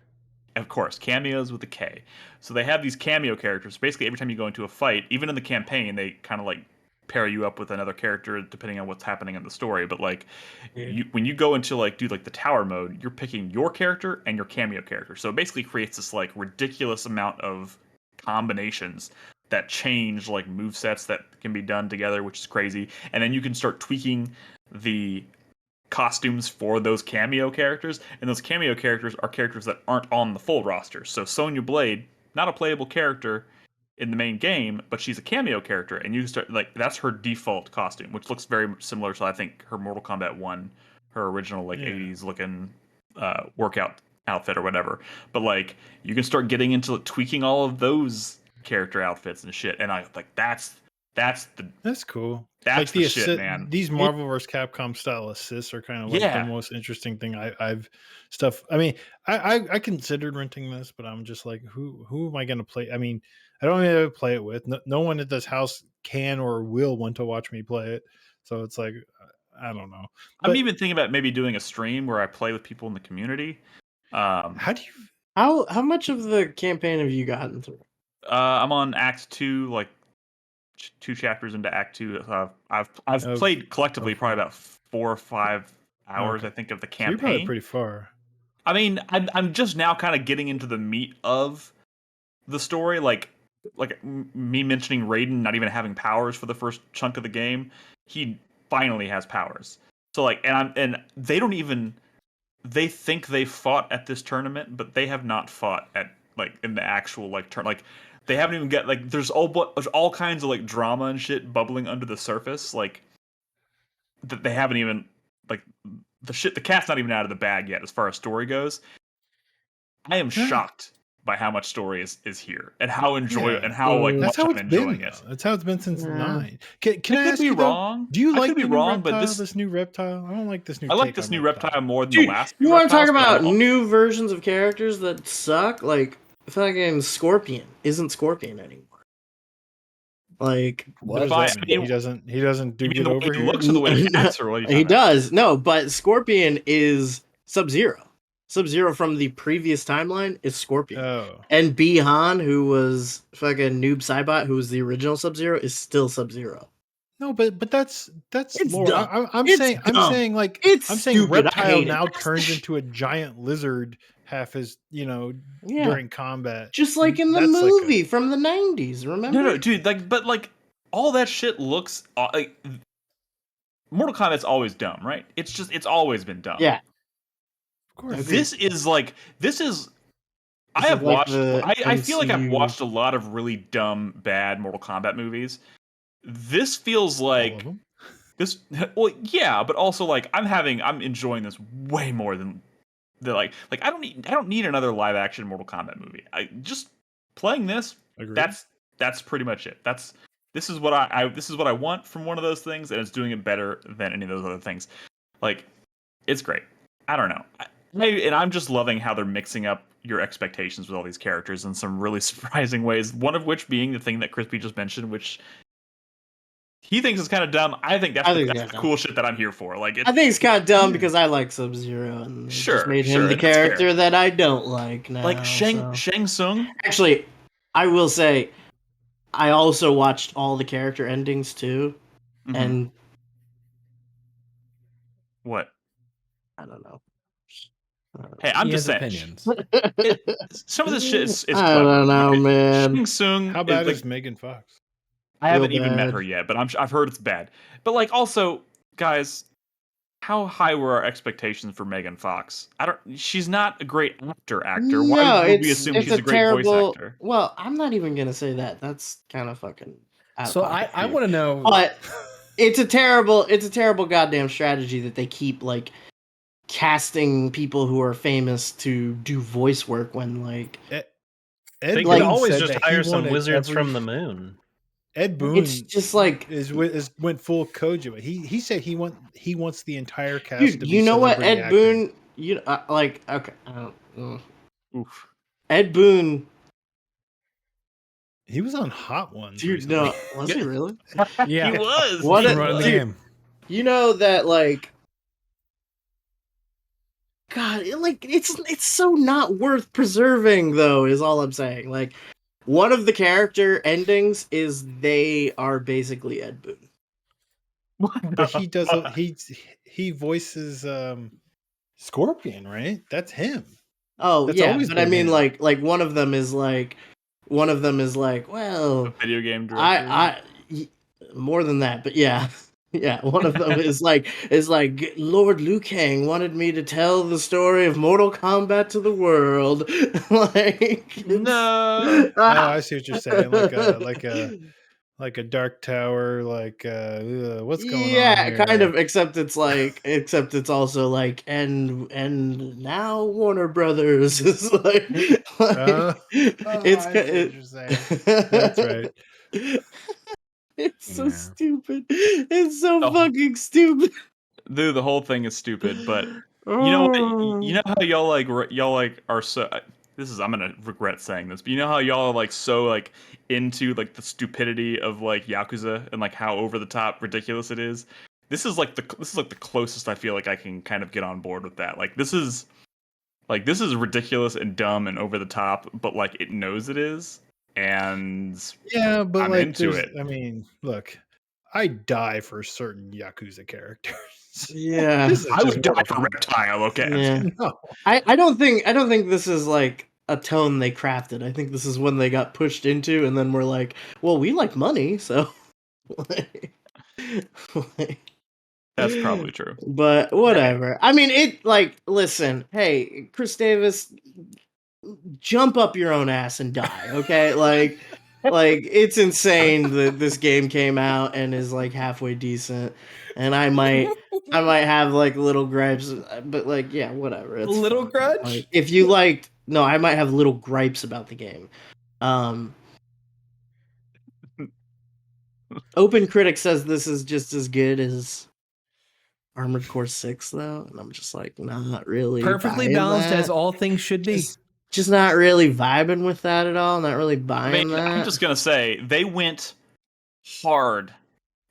Of course, cameos with a K. So they have these cameo characters. Basically, every time you go into a fight, even in the campaign, they kind of like pair you up with another character depending on what's happening in the story. But like when you go into like do like the tower mode, you're picking your character and your cameo character. So it basically creates this like ridiculous amount of combinations that change like movesets that can be done together, which is crazy. And then you can start tweaking the costumes for those cameo characters, and those cameo characters are characters that aren't on the full roster. So Sonya Blade, not a playable character in the main game, but she's a cameo character, and you start like that's her default costume, which looks very similar to I think her Mortal Kombat 1, her original like 80s looking workout outfit or whatever. But like you can start getting into tweaking all of those character outfits and shit, and I like that's cool. That's like the shit, man. These Marvel vs. Capcom style assists are kind of like the most interesting thing I've stuff. I mean, I considered renting this, but I'm just like, who am I going to play? I mean, I don't even play it with. No one at this house can or will want to watch me play it. So it's like, I don't know. I'm even thinking about maybe doing a stream where I play with people in the community. How much of the campaign have you gotten through? I'm on Act 2, like 2 chapters into Act 2. I've played collectively probably about 4 or 5 hours, I think, of the campaign. So you're probably pretty far. I mean, I'm just now kind of getting into the meat of the story, like me mentioning Raiden not even having powers for the first chunk of the game. He finally has powers. So like, and they don't even, they think they fought at this tournament, but they have not fought at like in the actual like turn. Like they haven't even got like there's all kinds of like drama and shit bubbling under the surface. Like that they haven't even like the cat's not even out of the bag yet as far as story goes. I am shocked by how much story is here and how much I'm enjoying it. That's how it's been since 9. Can I ask be you wrong? Do you like the new wrong, reptile, but this new reptile? I don't like this new. I like this new reptile more than Dude, the last. You want to talk about new versions of characters that suck? Like fucking Scorpion isn't Scorpion anymore. Like what? He doesn't do good over here. Looks of the way cats or what he does. No, but Scorpion is Sub-Zero. Sub-Zero from the previous timeline is Scorpion. Oh. And Bi-Han, who was fucking Noob Saibot, who was the original Sub-Zero, is still Sub-Zero. No, but that's lore. I'm saying stupid. reptile now turns into a giant lizard half as during combat. Just like in the movie from the 90s, remember? No, dude, but all that shit looks like Mortal Kombat's always dumb, right? It's always been dumb. Yeah. Of course. I feel like I've watched a lot of really dumb, bad Mortal Kombat movies. This feels like this. Well, yeah, but also like I'm enjoying this way more than the like I don't need another live action Mortal Kombat movie. I just playing this. Agreed. That's pretty much it. This is what I want from one of those things, and it's doing it better than any of those other things. Like, it's great. I don't know. And I'm just loving how they're mixing up your expectations with all these characters in some really surprising ways. One of which being the thing that Crispy just mentioned, which he thinks is kind of dumb. I think that's the cool shit that I'm here for. Like, I think it's kind of dumb because I like Sub-Zero and just made him the character that I don't like now. Like Shang Tsung. Actually, I will say, I also watched all the character endings too, and what? I don't know. Hey, I'm just saying. Some of this shit is I don't know, man. Shang Tsung. How bad is Megan Fox? I haven't even met her yet, but I've heard it's bad. But like, also, guys, how high were our expectations for Megan Fox? She's not a great actor. No, Why would we assume she's a great voice actor? Well, I'm not even gonna say that. That's kind of fucking. So I want to know. But it's a terrible goddamn strategy that they keep like casting people who are famous to do voice work when like. They could always just hire some wizards from the moon. Ed Boon, it's just like went full Kojima. He said he wants the entire cast. Dude, to be you know what, Ed acting. Boon? Like okay, oof. Ed Boon. He was on Hot Ones. Dude, recently. no, was he really? Yeah, he was. What running the game? You know that like. God, it's so not worth preserving though. Is all I'm saying. Like. One of the character endings is they are basically Ed Boon. But he does. He voices Scorpion, right? That's him. Oh, that's yeah, but I mean, like one of them is like, well, a video game director. More than that, but yeah. Yeah, one of them is like Lord Liu Kang wanted me to tell the story of Mortal Kombat to the world. Like no. Oh, I see what you're saying. Like a Dark Tower. Like what's going on? Yeah, kind of. Except it's also like and now Warner Brothers is like That's right. It's so stupid. It's so fucking stupid. Dude, the whole thing is stupid, but you know how y'all are so. I'm gonna regret saying this, but you know how y'all are like so like into like the stupidity of like Yakuza and like how over the top ridiculous it is. This is like the closest I feel like I can kind of get on board with that. Like this is ridiculous and dumb and over the top, but like it knows it is. And yeah, but I'm like into it. I mean, look, I die for certain Yakuza characters. Yeah, I would die for Reptile. Okay, yeah. No. I don't think this is like a tone they crafted. I think this is one they got pushed into, and then we're like, well, we like money, so. That's probably true. But whatever. I mean, listen, hey, Chris Davis. Jump up your own ass and die, okay? like it's insane that this game came out and is like halfway decent, and I might have like little gripes, but like yeah, whatever. It's little grudge. Like, if you liked, no, I might have little gripes about the game. Open Critic says this is just as good as Armored Core 6, though, and I'm just like, not really. Perfectly balanced as all things should be. Just not really vibing with that at all. Not really buying that. I'm just gonna say they went hard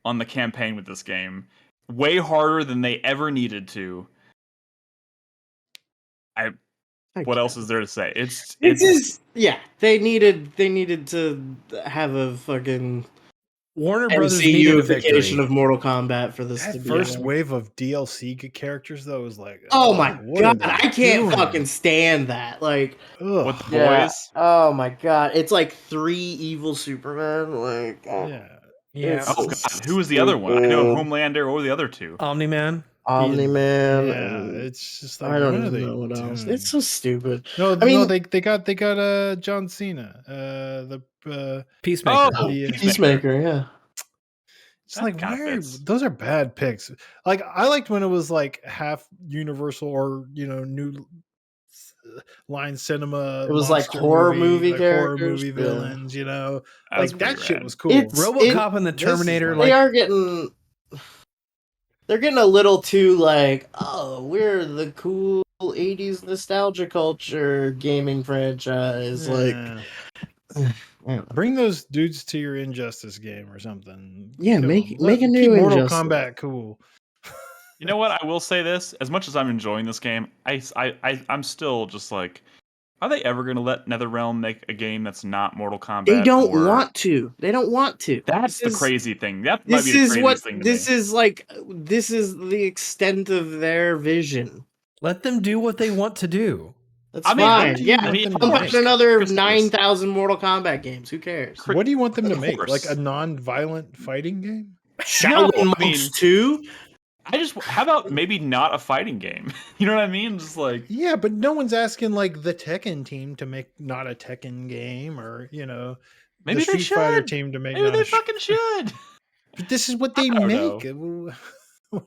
on the campaign with this game, way harder than they ever needed to. What else is there to say? It's just yeah. They needed to have a fucking Warner Brothers needed a victory of Mortal Kombat for this. That first wave of DLC characters though was like, oh my god, I can't fucking stand that. Like, with the boys. Oh my god, it's like 3 evil Supermen. Like, yeah. Oh god, who was the other one? I know Homelander. What were the other two? Omni-Man. Yeah, it's just like I don't know what else. It's so stupid. No, I mean, they got John Cena, the Peacemaker. Peacemaker, yeah. It's like, those are bad picks. Like, I liked when it was like half Universal or, new line cinema. It was like horror movie characters, horror movie villains, That that shit rad. was cool. RoboCop and the Terminator. They're getting a little too like, oh, we're the cool 80s nostalgia culture gaming franchise. Bring those dudes to your Injustice game or something. Yeah, make a new Mortal Injustice. Kombat cool. You know what? I will say this: as much as I'm enjoying this game, I'm still just like, are they ever going to let NetherRealm make a game that's not Mortal Kombat? They don't want to. They don't want to. That's the crazy thing. That might be the craziest thing to me. This is the extent of their vision. Let them do what they want to do. That's fine. Pump up another 9,000 Mortal Kombat games. Who cares? What do you want them to make? Like a non-violent fighting game? Shaolin Monks 2? How about maybe not a fighting game? You know what I mean? Just like, yeah, but no one's asking like the Tekken team to make not a Tekken game, or maybe the Street Fighter team to make. Maybe they fucking should. But this is what they make. What do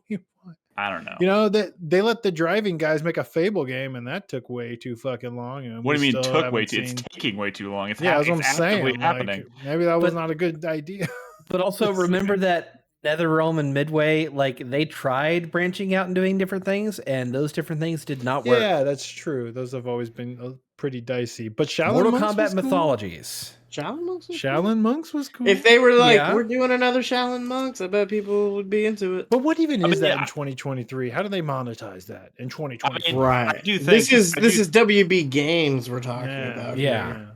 you want? I don't know. They let the driving guys make a Fable game, and that took way too fucking long. And what do you mean took way too? It's taking way too long. It's that's what I'm saying. Happening. Maybe that was not a good idea. But also remember that NetherRealm and Midway, they tried branching out and doing different things, and those different things did not work. Yeah, that's true. Those have always been pretty dicey. But Mortal Kombat Mythologies. Shaolin Monks was cool. If they were we're doing another Shaolin Monks, I bet people would be into it. But what even is that in 2023? How do they monetize that in 2023? Right. I do think this is WB Games we're talking about. Yeah.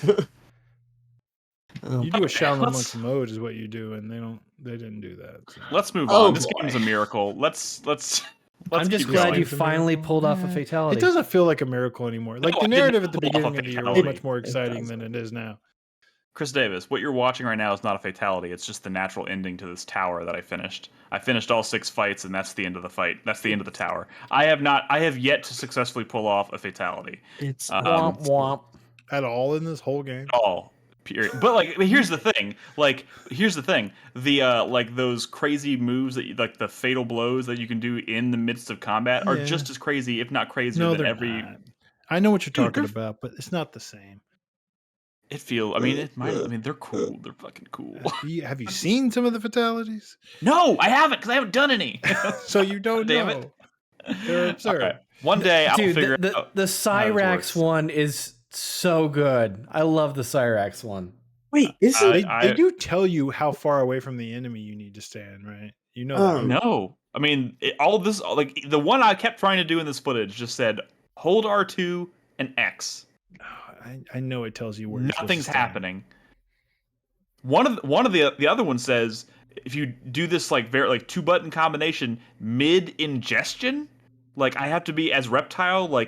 You do a Shaolin Monks mode is what you do, and they didn't do that. So. Let's move on. This game's a miracle. Let's I'm just glad you finally pulled off a fatality. It doesn't feel like a miracle anymore. Like the narrative at the beginning of the year was much more exciting than it is now. Chris Davis, what you're watching right now is not a fatality. It's just the natural ending to this tower that I finished. I finished all 6 fights, and that's the end of the fight. That's the end of the tower. I have yet to successfly pull off a fatality. It's womp womp. At all in this whole game? At all. Period. But here's the thing. The those crazy moves that the fatal blows that you can do in the midst of combat are just as crazy, if not crazier than every. Not. I know what you're talking about, but it's not the same. They're cool. They're fucking cool. Have you seen some of the fatalities? No, I haven't, because I haven't done any. So you don't Damn know. It. They're absurd. Right. One day I'll figure out. The Cyrax one is so good. I love the Cyrax one. Wait, they do tell you how far away from the enemy you need to stand, right? You know that. No. I mean, all this, the one I kept trying to do in this footage just said, hold R2 and X. I know it tells you where nothing's happening. One of the other one says, if you do this 2-button combination mid ingestion, I have to be as reptile,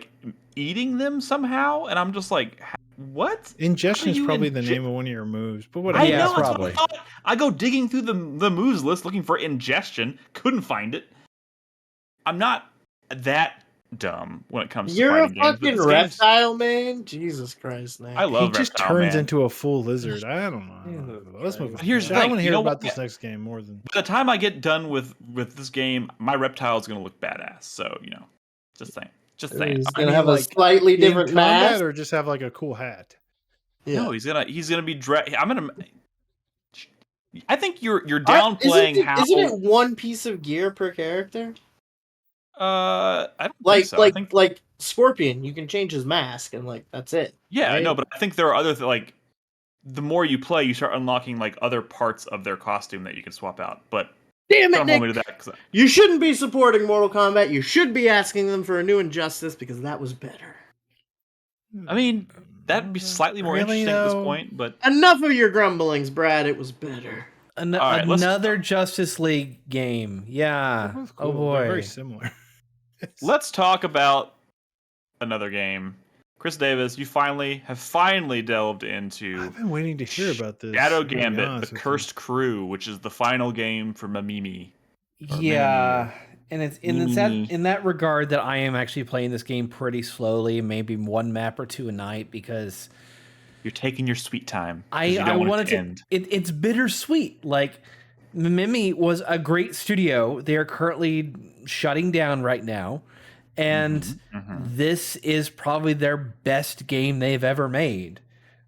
eating them somehow, and I'm just like, what? Ingestion is probably the name of one of your moves, but whatever. I know, probably. I go digging through the moves list looking for ingestion, couldn't find it. I'm not that dumb when it comes to fighting games. You're a fucking reptile, man. Jesus Christ, man. I love He just turns into a full lizard. I don't know. Let's move on. Here's the thing. I want to hear about this next game more than. By the time I get done with this game, my reptile is going to look badass. So just saying. He's gonna have a slightly different mask, or just have a cool hat. Yeah. No, he's gonna be I think you're downplaying how. Isn't it one piece of gear per character? I don't think so. I think... like Scorpion, you can change his mask and that's it. Yeah, right? I know, but I think there are other the more you play, you start unlocking other parts of their costume that you can swap out. But damn it, Nick! You shouldn't be supporting Mortal Kombat. You should be asking them for a new Injustice because that was better. I mean, that'd be slightly more interesting at this point. But enough of your grumblings, Brad. It was better. Another Justice League game. Yeah. Cool. Oh boy. They're very similar. Let's talk about another game. Chris Davis, you have finally delved into. I've been waiting to hear about this. Shadow Gambit, the Cursed Crew, which is the final game for Mimimi. Yeah, and it's in that regard that I am actually playing this game pretty slowly, maybe one map or two a night, because you're taking your sweet time. I wanted to end. It's bittersweet. Mimimi was a great studio. They are currently shutting down right now, and this is probably their best game they've ever made.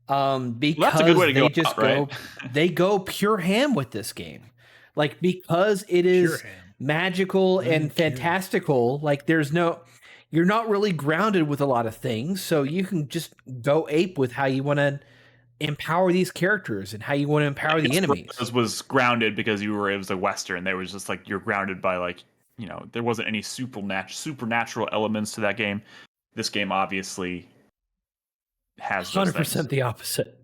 Because that's a good way to they go just out, right? they go pure ham with this game, like because it is magical and fantastical. Like you're not really grounded with a lot of things, so you can just go ape with how you want to empower these characters and how you want to empower the enemies. It was grounded because it was a Western. There was just like, you're grounded by like, there wasn't any supernatural elements to that game. This game obviously has 100% the opposite.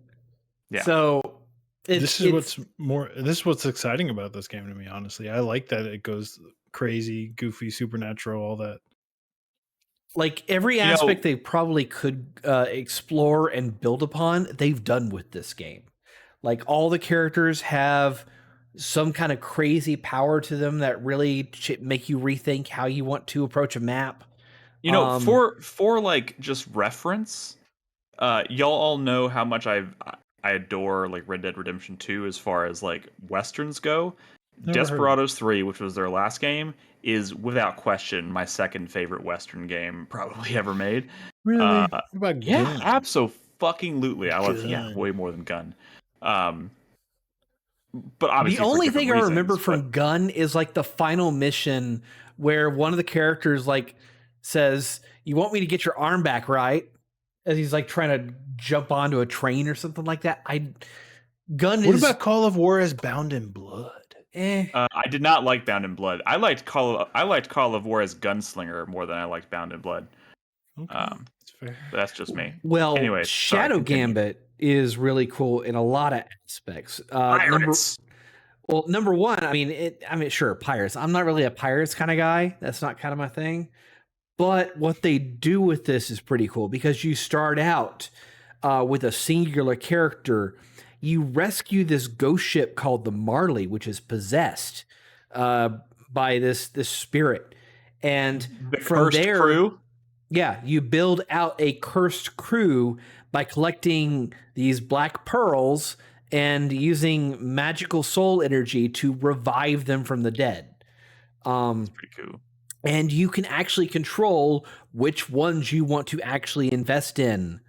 Yeah. So this is what's exciting about this game to me, honestly. I like that it goes crazy, goofy, supernatural, all that. Like every aspect they probably could explore and build upon, they've done with this game. Like all the characters have some kind of crazy power to them that really make you rethink how you want to approach a map. For like just reference, y'all all know how much I adore like Red Dead Redemption 2 as far as like Westerns go. Desperados 3, which was their last game, is without question my second favorite Western game probably ever made. Really? What about yeah, Gun? absolutely. I love way more than Gun. But obviously the only thing I remember from Gun is like the final mission where one of the characters like says, "You want me to get your arm back, right?" As he's like trying to jump onto a train or something like that. What about Call of War as Bound in Blood? I did not like Bound in Blood. I liked Call of War as Gunslinger more than I liked Bound in Blood. Okay, that's fair. That's just me. Well, anyway, Shadow Gambit is really cool in a lot of aspects. Number one, I mean, sure, pirates. I'm not really a pirates kind of guy. That's not kind of my thing. But what they do with this is pretty cool because you start out with a singular character. You rescue this ghost ship called the Marley, which is possessed by this spirit, and from there, crew. Yeah, you build out a cursed crew by collecting these black pearls and using magical soul energy to revive them from the dead. That's pretty cool. And you can actually control which ones you want to actually invest in.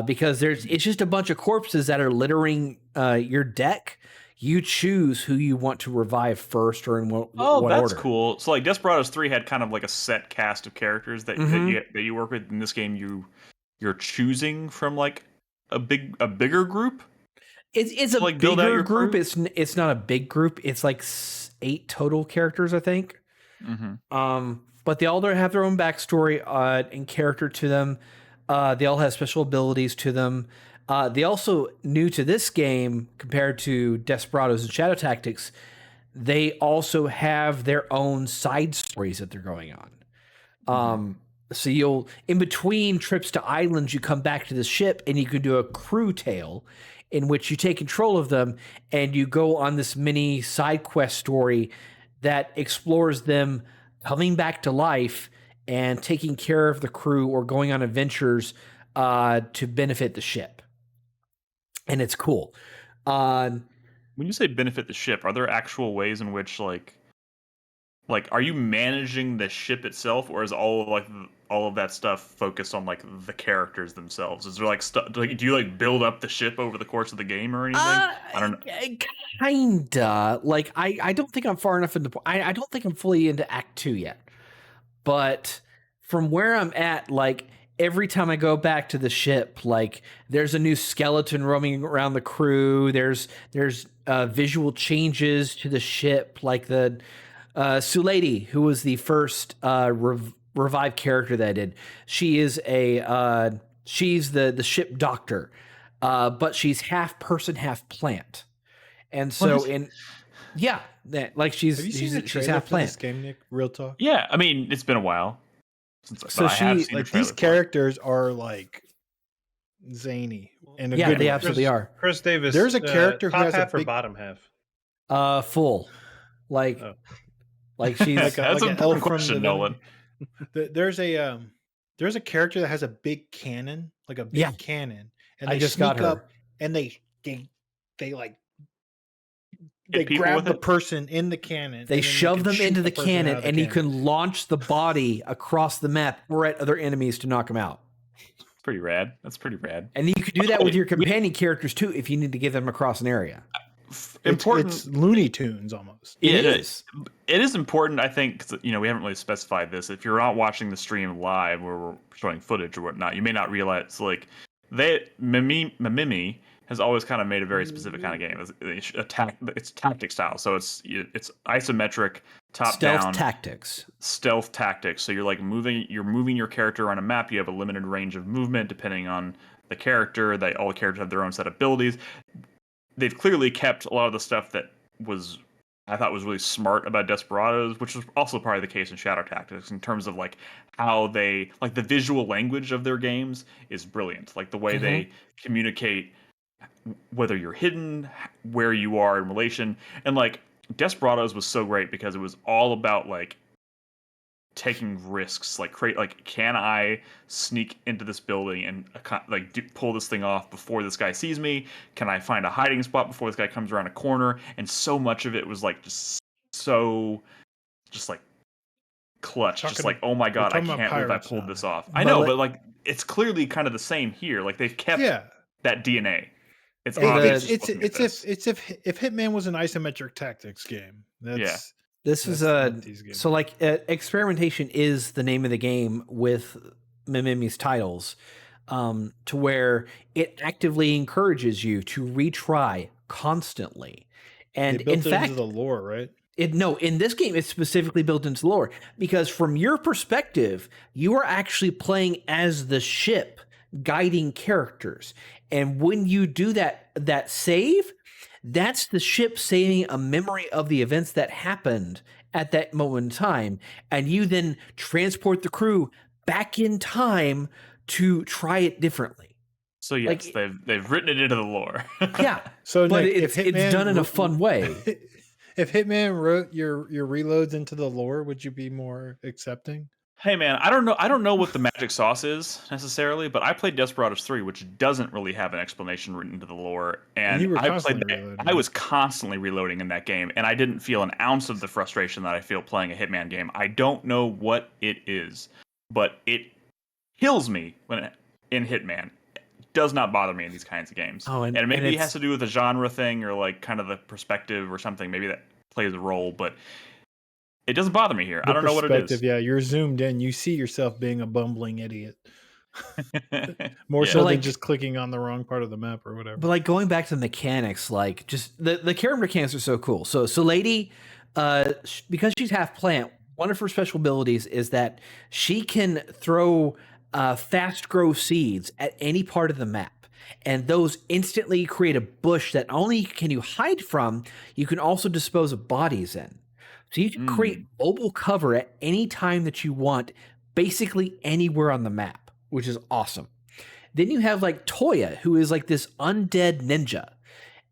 Because it's just a bunch of corpses that are littering your deck. You choose who you want to revive first or in what order. That's cool. So like Desperados 3 had kind of like a set cast of characters that you work with. In this game, you're choosing from like a bigger group. It's a like bigger group. It's not a big group. It's like 8 total characters, I think. But they all have their own backstory and character to them. They all have special abilities to them. They also, new to this game compared to Desperados and Shadow Tactics, they also have their own side stories that they're going on. So you'll, in between trips to islands, you come back to the ship and you can do a crew tale in which you take control of them and you go on this mini side quest story that explores them coming back to life and taking care of the crew or going on adventures to benefit the ship. And it's cool. When you say benefit the ship, are there actual ways in which like are you managing the ship itself, or is all of that stuff focused on like the characters themselves? Is there like stuff do you like build up the ship over the course of the game or anything? I don't know. Kinda. Like I don't think I'm far enough into I don't think I'm fully into Act 2 yet. But from where I'm at, like every time I go back to the ship, like there's a new skeleton roaming around the crew. There's visual changes to the ship, like the Sulady, who was the first revived character that I did. She is she's the ship doctor, but she's half person, half plant, and so like she's half plant. This game, Nick? Real talk. Yeah, I mean it's been a while. These characters are like zany and they absolutely are. Chris Davis. There's a character who top has half a big, or bottom half. Full, like she's that's an important question, Nolan. There's a character that has a big cannon, like a big cannon, and I they just sneak got her. up and they like they people grab with the it? person in the cannon. They and then shove can them shoot into the person out cannon, of the and you cannon. can launch the body across the map or at other enemies to knock them out. It's pretty rad. That's pretty rad. And you could do that with your companion characters too if you need to get them across an area. Important. It's Looney Tunes almost. It is. It is important, I think, 'cause, we haven't really specified this. If you're not watching the stream live where we're showing footage or whatnot, you may not realize, like, Mimimi has always kind of made a very specific kind of game. It's tactic style, so it's isometric, top down stealth tactics. So you're like moving your character on a map. You have a limited range of movement depending on the character. All the characters have their own set of abilities. They've clearly kept a lot of the stuff that I thought was really smart about Desperados, which was also probably the case in Shadow Tactics in terms of like how the visual language of their games is brilliant. Like the way they communicate whether you're hidden, where you are in relation. And like Desperados was so great because it was all about like taking risks, can I sneak into this building and pull this thing off before this guy sees me? Can I find a hiding spot before this guy comes around a corner? And so much of it was like just like clutch, just like, oh my god, I can't believe I pulled this off. I know, but like it's clearly kind of the same here. Like they've kept that DNA. It's obvious. It's if Hitman was an isometric tactics game. This is so like experimentation is the name of the game with Mimimi's titles, to where it actively encourages you to retry constantly. And in fact, into the lore, right? In this game, it's specifically built into the lore because from your perspective, you are actually playing as the ship guiding characters. And when you do that save, that's the ship saving a memory of the events that happened at that moment in time. And you then transport the crew back in time to try it differently. So yes, they've written it into the lore. Yeah. So but Nick, it's done in a fun way. If Hitman wrote your reloads into the lore, would you be more accepting? Hey man, I don't know what the magic sauce is necessarily, but I played Desperados 3, which doesn't really have an explanation written into the lore, and I was constantly reloading in that game, and I didn't feel an ounce of the frustration that I feel playing a Hitman game. I don't know what it is, but it kills me in Hitman. It does not bother me in these kinds of games. And maybe it has to do with the genre thing or like kind of the perspective or something. Maybe that plays a role, but it doesn't bother me here. I don't know what it is. Yeah, you're zoomed in. You see yourself being a bumbling idiot. More so than just clicking on the wrong part of the map or whatever. But like going back to the mechanics, like just the character mechanics are so cool. So Lady, because she's half plant, one of her special abilities is that she can throw fast grow seeds at any part of the map. And those instantly create a bush that not only can you hide from, you can also dispose of bodies in. So you can create mobile cover at any time that you want, basically anywhere on the map, which is awesome. Then you have like Toya, who is like this undead ninja.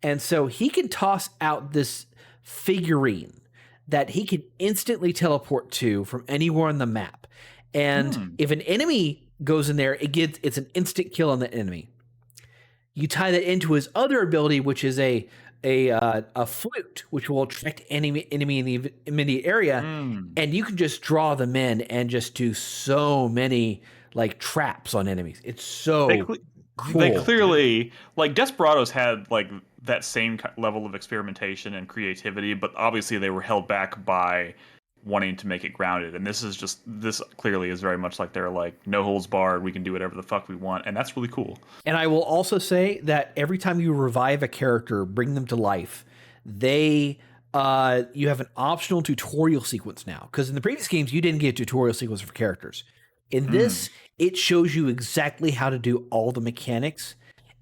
And so he can toss out this figurine that he can instantly teleport to from anywhere on the map. And if an enemy goes in there, it's an instant kill on the enemy. You tie that into his other ability, which is a flute, which will attract enemy in the immediate area, and you can just draw them in and just do so many like traps on enemies. It's so cool. They clearly, like Desperados had like that same level of experimentation and creativity, but obviously they were held back by wanting to make it grounded. And this clearly is very much like they're like no holds barred. We can do whatever the fuck we want, and that's really cool. And I will also say that every time you revive a character, bring them to life, you have an optional tutorial sequence now. Because in the previous games, you didn't get a tutorial sequence for characters. In this, it shows you exactly how to do all the mechanics,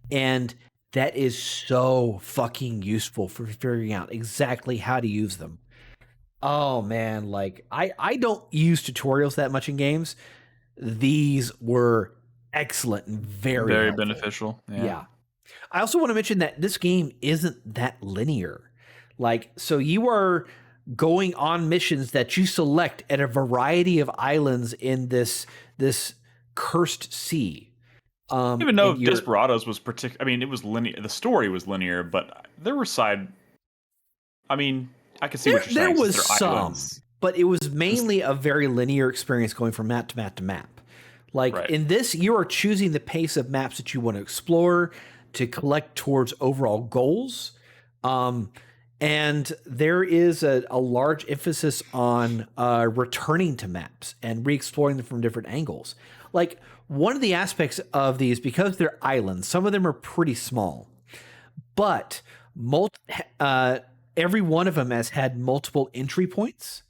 and that is so fucking useful for figuring out exactly how to use them. Oh man, like I don't use tutorials that much in games. These were excellent and very beneficial. Yeah. I also want to mention that this game isn't that linear. Like, so you are going on missions that you select at a variety of islands in this cursed sea. Even though Desperados was it was linear. The story was linear, but there were side I mean, I can see what you're saying. There was they're some, islands. but it was mainly a very linear experience going from map to map to map. Like in this, you are choosing the pace of maps that you want to explore to collect towards overall goals. And there is a large emphasis on returning to maps and re-exploring them from different angles. Like one of the aspects of these, because they're islands, some of them are pretty small, but every one of them has had multiple entry points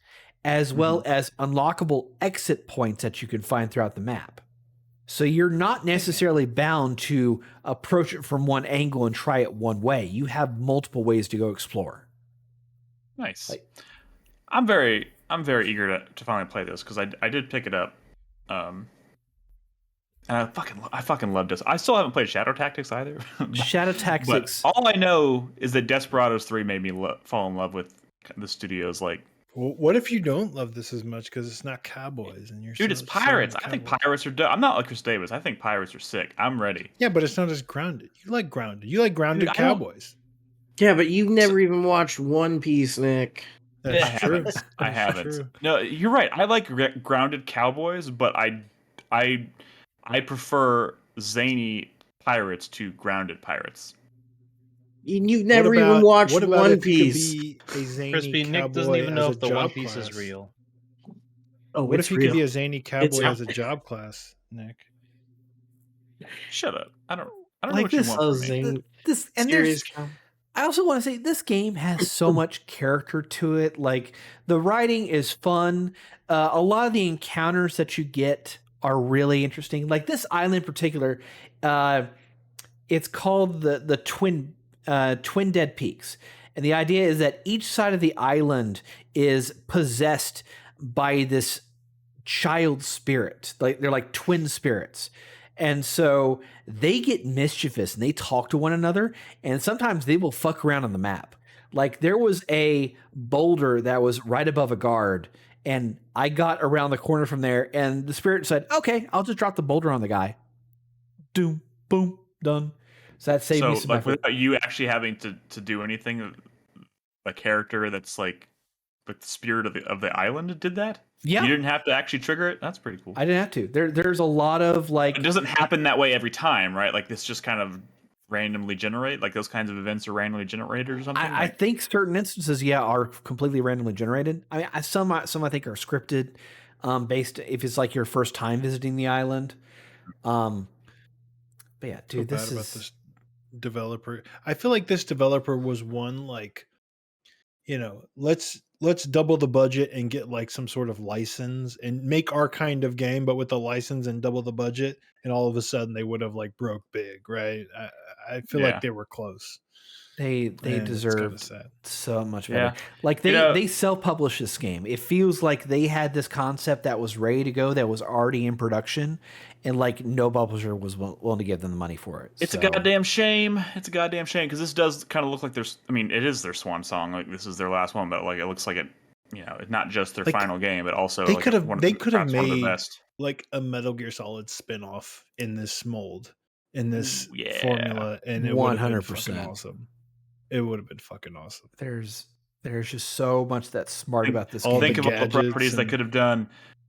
as well as unlockable exit points that you can find throughout the map. So you're not necessarily bound to approach it from one angle and try it one way. You have multiple ways to go explore. Nice. I'm very eager to finally play this because I did pick it up, and I fucking loved this. I still haven't played Shadow Tactics either. Shadow Tactics. But all I know is that Desperados 3 made me fall in love with the studio's like. Well, what if you don't love this as much because it's not cowboys and you're dude, it's pirates. I think pirates are dope. I'm not like Chris Davis. I think pirates are sick. I'm ready. Yeah, but it's not as grounded. You like grounded. You like grounded cowboys. Yeah, but you've never even watched One Piece, Nick. That's true. I haven't. True. No, you're right. I like grounded cowboys, but I prefer zany pirates to grounded pirates. You've never even watched One Piece. Crispy, Nick doesn't even know if the One Piece is real. Oh, what if you could be a zany cowboy as a job class, Nick? Shut up! I don't like know what this, you want from me. This and there's. I also want to say this game has so much character to it. Like the writing is fun. A lot of the encounters that you get are really interesting. Like this island in particular, it's called the Twin Dead Peaks. And the idea is that each side of the island is possessed by this child spirit. Like they're like twin spirits. And so they get mischievous and they talk to one another, and sometimes they will fuck around on the map. Like there was a boulder that was right above a guard, and I got around the corner from there, and the spirit said, "Okay, I'll just drop the boulder on the guy." Doom, boom, done. So that saved me some like effort. without you actually having to do anything, a character that's like the spirit of the island did that. Yeah, you didn't have to actually trigger it. That's pretty cool. I didn't have to. There's a lot of like. It doesn't happen that way every time, right? Like this just kind of randomly generate. Like those kinds of events are randomly generated or something. I think certain instances, are completely randomly generated. I mean, some I think are scripted, based if it's like your first time visiting the island. But yeah, dude, this is about this developer. I feel like this developer was one like, let's double the budget and get like some sort of license and make our kind of game, but with the license and double the budget, and all of a sudden they would have like broke big, right? I feel like they were close. They deserve so much better. Yeah. Like they self-published this game. It feels like they had this concept that was ready to go, that was already in production, and like no publisher was willing to give them the money for it. It's a goddamn shame. It's a goddamn shame because this does kind of look like there's. I mean, it is their swan song. Like this is their last one, but like it looks like it. It's not just their final game, but also they could have made the like a Metal Gear Solid spin-off in this mold, in this formula, and it 100% awesome. It would have been fucking awesome. There's just so much that's smart about this game. Think of all the properties they could have done.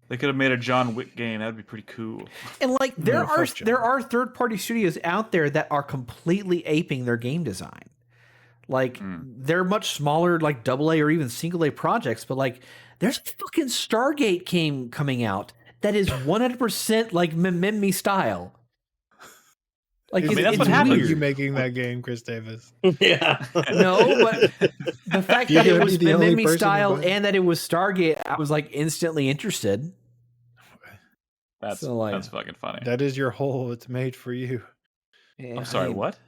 They could have made a John Wick game. That'd be pretty cool. And like there are third-party studios out there that are completely aping their game design. Like they're much smaller, like AA or even single A projects, but like there's a fucking Stargate game coming out that is 100% like Mimimi style. Like that's what happened. You making that game, Chris Davis? Yeah. No, but the fact that it was Mimimi style and that it was Stargate, I was like instantly interested. That's fucking funny. That is your hole. It's made for you. I'm sorry. What?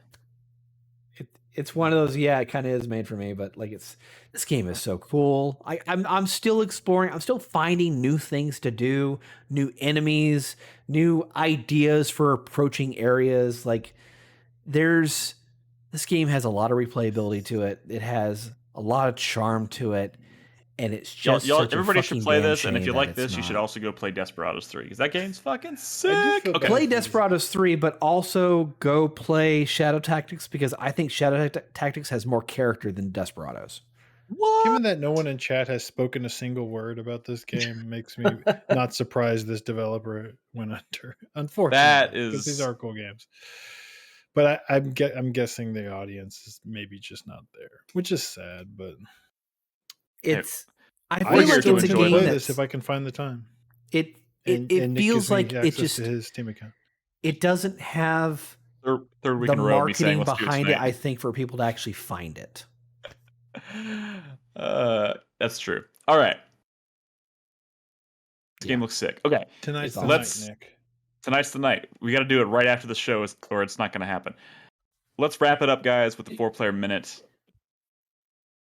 It's one of those. Yeah, it kind of is made for me. But like, this game is so cool. I'm still exploring. I'm still finding new things to do, new enemies, new ideas for approaching areas. Like, this game has a lot of replayability to it. It has a lot of charm to it. And it's just everybody should play this, and if you like this, you should also go play Desperados 3 because that game's fucking sick. Okay. Play Desperados 3, but also go play Shadow Tactics because I think Shadow Tactics has more character than Desperados. Given that no one in chat has spoken a single word about this game, makes me not surprised this developer went under. Unfortunately, because these are cool games. But I'm guessing the audience is maybe just not there, which is sad. But I feel like still it's a enjoy game this if I can find the time. It Nick feels gives me like it access just to his Steam account. It doesn't have third week the in a row me saying marketing let's do it behind it. tonight. I think for people to actually find it. That's true. All right. This game looks sick. Okay. Tonight's the night, Nick. Tonight's the night. We got to do it right after the show, or it's not going to happen. Let's wrap it up, guys, with the 4-player minute.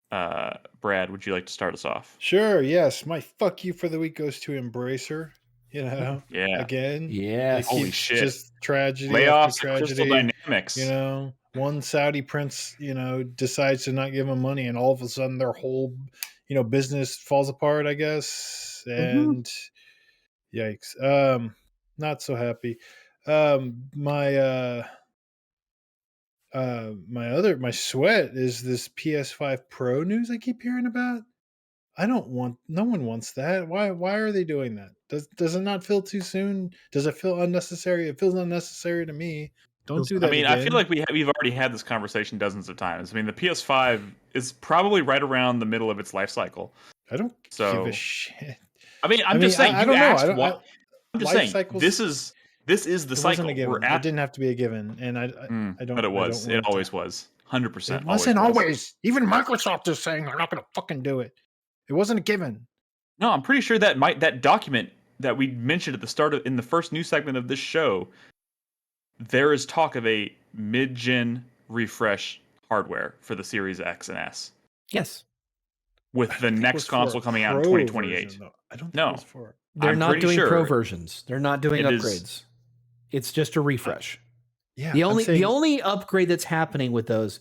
Brad, would you like to start us off? Sure. Yes. My fuck you for the week goes to Embracer. You know. Yeah. Again. Yeah. Holy shit. Just tragedy. Layoffs. After tragedy. Crystal Dynamics. You know, one Saudi prince, decides to not give them money, and all of a sudden their whole, business falls apart. I guess. And yikes. Not so happy. My sweat is this PS5 Pro news I keep hearing about. No one wants that. Why are they doing that? Does it not feel too soon? Does it feel unnecessary? It feels unnecessary to me. Don't do that. I mean, again. I feel like we've already had this conversation dozens of times. I mean, the PS5 is probably right around the middle of its life cycle. I don't give a shit. I mean, I'm just saying. I don't know. I'm just saying. Cycles, this is the cycle. It didn't have to be a given, and I don't. But it was. It always was. 100%. It wasn't always. Even Microsoft is saying they're not going to fucking do it. It wasn't a given. No, I'm pretty sure that document that we mentioned at the start in the first news segment of this show, there is talk of a mid-gen refresh hardware for the Series X and S. Yes. With the next console coming out in 2028. Version, I don't think no. it was for. They're not doing pro versions. They're not doing upgrades. It's just a refresh. Yeah. The only upgrade that's happening with those,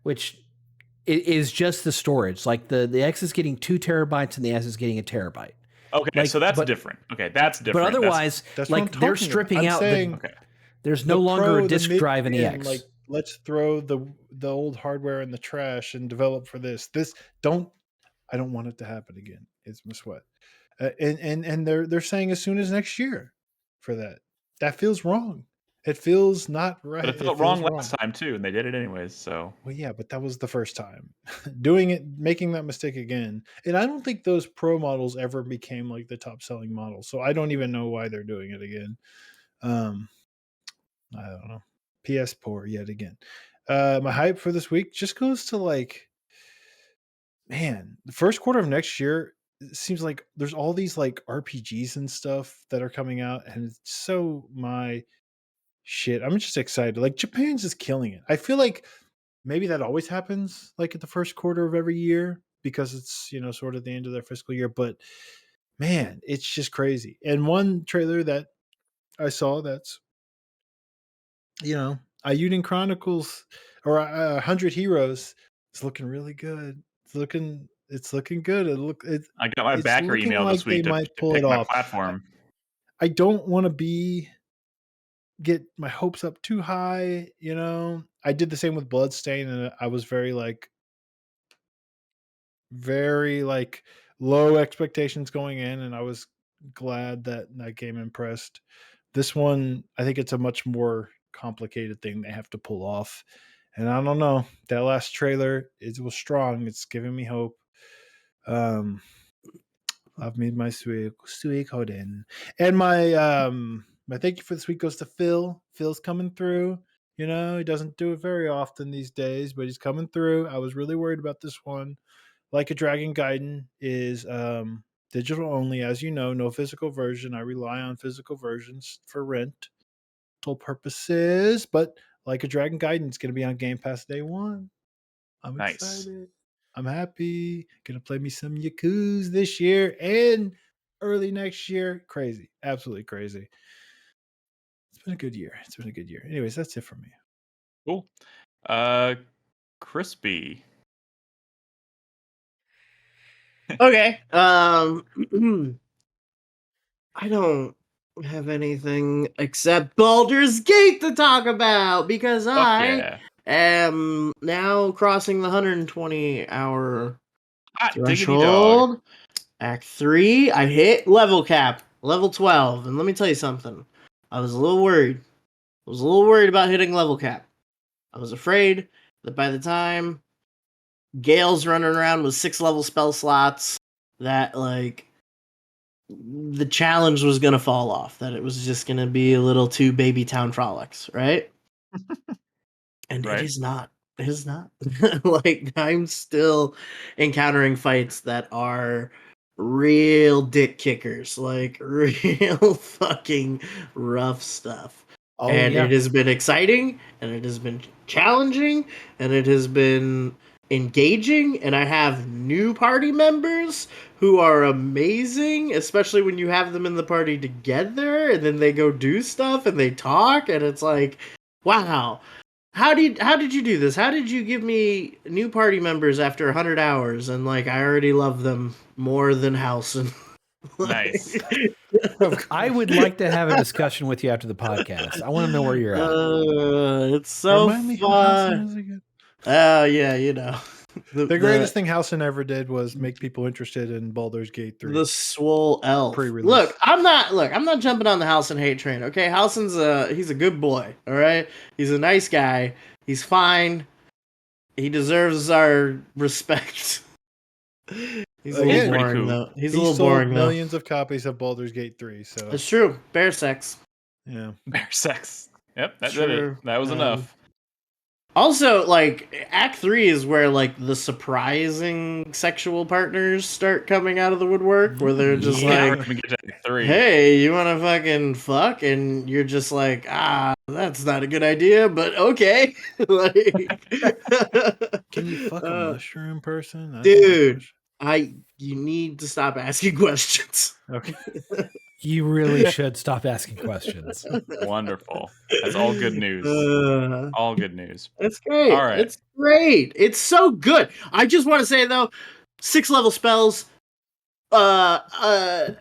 which is just the storage. Like the X is getting 2 terabytes and the S is getting 1 terabyte. Okay, so that's different. Okay, that's different. But otherwise, that's they're stripping out. There's no longer a disk drive in the X. Like, let's throw the old hardware in the trash and develop for this. I don't want it to happen again. It's my sweat. And they're saying as soon as next year for that. That feels wrong. It feels not right. But it felt wrong last time too, and they did it anyways. So well, yeah, but that was the first time making that mistake again. And I don't think those pro models ever became like the top selling models. So I don't even know why they're doing it again. I don't know. PS poor yet again. My hype for this week just goes to the first quarter of next year. It seems like there's all these RPGs and stuff that are coming out, and it's so my shit. I'm just excited. Japan's just killing it. I feel like maybe that always happens at the first quarter of every year because it's sort of the end of their fiscal year. But man, it's just crazy. And one trailer that I saw that's Ayuden Chronicles or 100 Heroes is looking really good. It's looking good. I got my backer email this week to pick my platform. I don't want to get my hopes up too high. I did the same with Bloodstain, and I was very low expectations going in, and I was glad that game impressed. This one, I think it's a much more complicated thing they have to pull off, and I don't know. That last trailer, it was strong. It's giving me hope. I've made my Suikoden. And my thank you for this week goes to Phil. Phil's coming through. He doesn't do it very often these days, but he's coming through. I was really worried about this one. Like a Dragon Gaiden is digital only, as you know, no physical version. I rely on physical versions for rental purposes, but Like a Dragon Gaiden is going to be on Game Pass day one. I'm excited. I'm happy. Gonna play me some Yakuza this year and early next year. Crazy. Absolutely crazy. It's been a good year. Anyways, that's it for me. Cool. Crispy. Okay. I don't have anything except Baldur's Gate to talk about because I am now crossing the 120 hour Threshold. Act 3, I hit level cap, level 12. And let me tell you something. I was a little worried. I was a little worried about hitting level cap. I was afraid that by the time Gale's running around with 6 level spell slots, that, like, the challenge was going to fall off. That it was just going to be a little too baby town frolics, right? And it is not. It is not. Like, I'm still encountering fights that are real dick kickers, like real fucking rough stuff. Oh, and yeah. it has been exciting, and it has been challenging, and it has been engaging, and I have new party members who are amazing, especially when you have them in the party together and then they go do stuff and they talk, and it's like, wow. How did you do this? How did you give me new party members after 100 hours? And, like, I already love them more than Halcyon. Nice. I would like to have a discussion with you after the podcast. I want to know where you're at. It's so Remind me who Halcyon fun. is again? Yeah, you know. The greatest thing Halcyon ever did was make people interested in Baldur's Gate 3. The swole elf. Pre-release. Look, I'm not jumping on the Halcyon hate train. Okay, Halcyon's he's a good boy. All right, he's a nice guy. He's fine. He deserves our respect. He's a little boring though. He's a little boring though. Millions of copies of Baldur's Gate 3. So it's true. Bear sex. Yeah. Bear sex. Yep, that Sure. did it. That was enough. Also, like, Act 3 is where, like, the surprising sexual partners start coming out of the woodwork, where they're just like, hey, you want to fucking fuck? And you're just like, that's not a good idea, but okay. Like, can you fuck a mushroom person? That's dude, you need to stop asking questions. Okay. You really should stop asking questions. Wonderful. That's all good news. All good news. It's great. All right. It's great. It's so good. I just want to say though, 6 level spells. I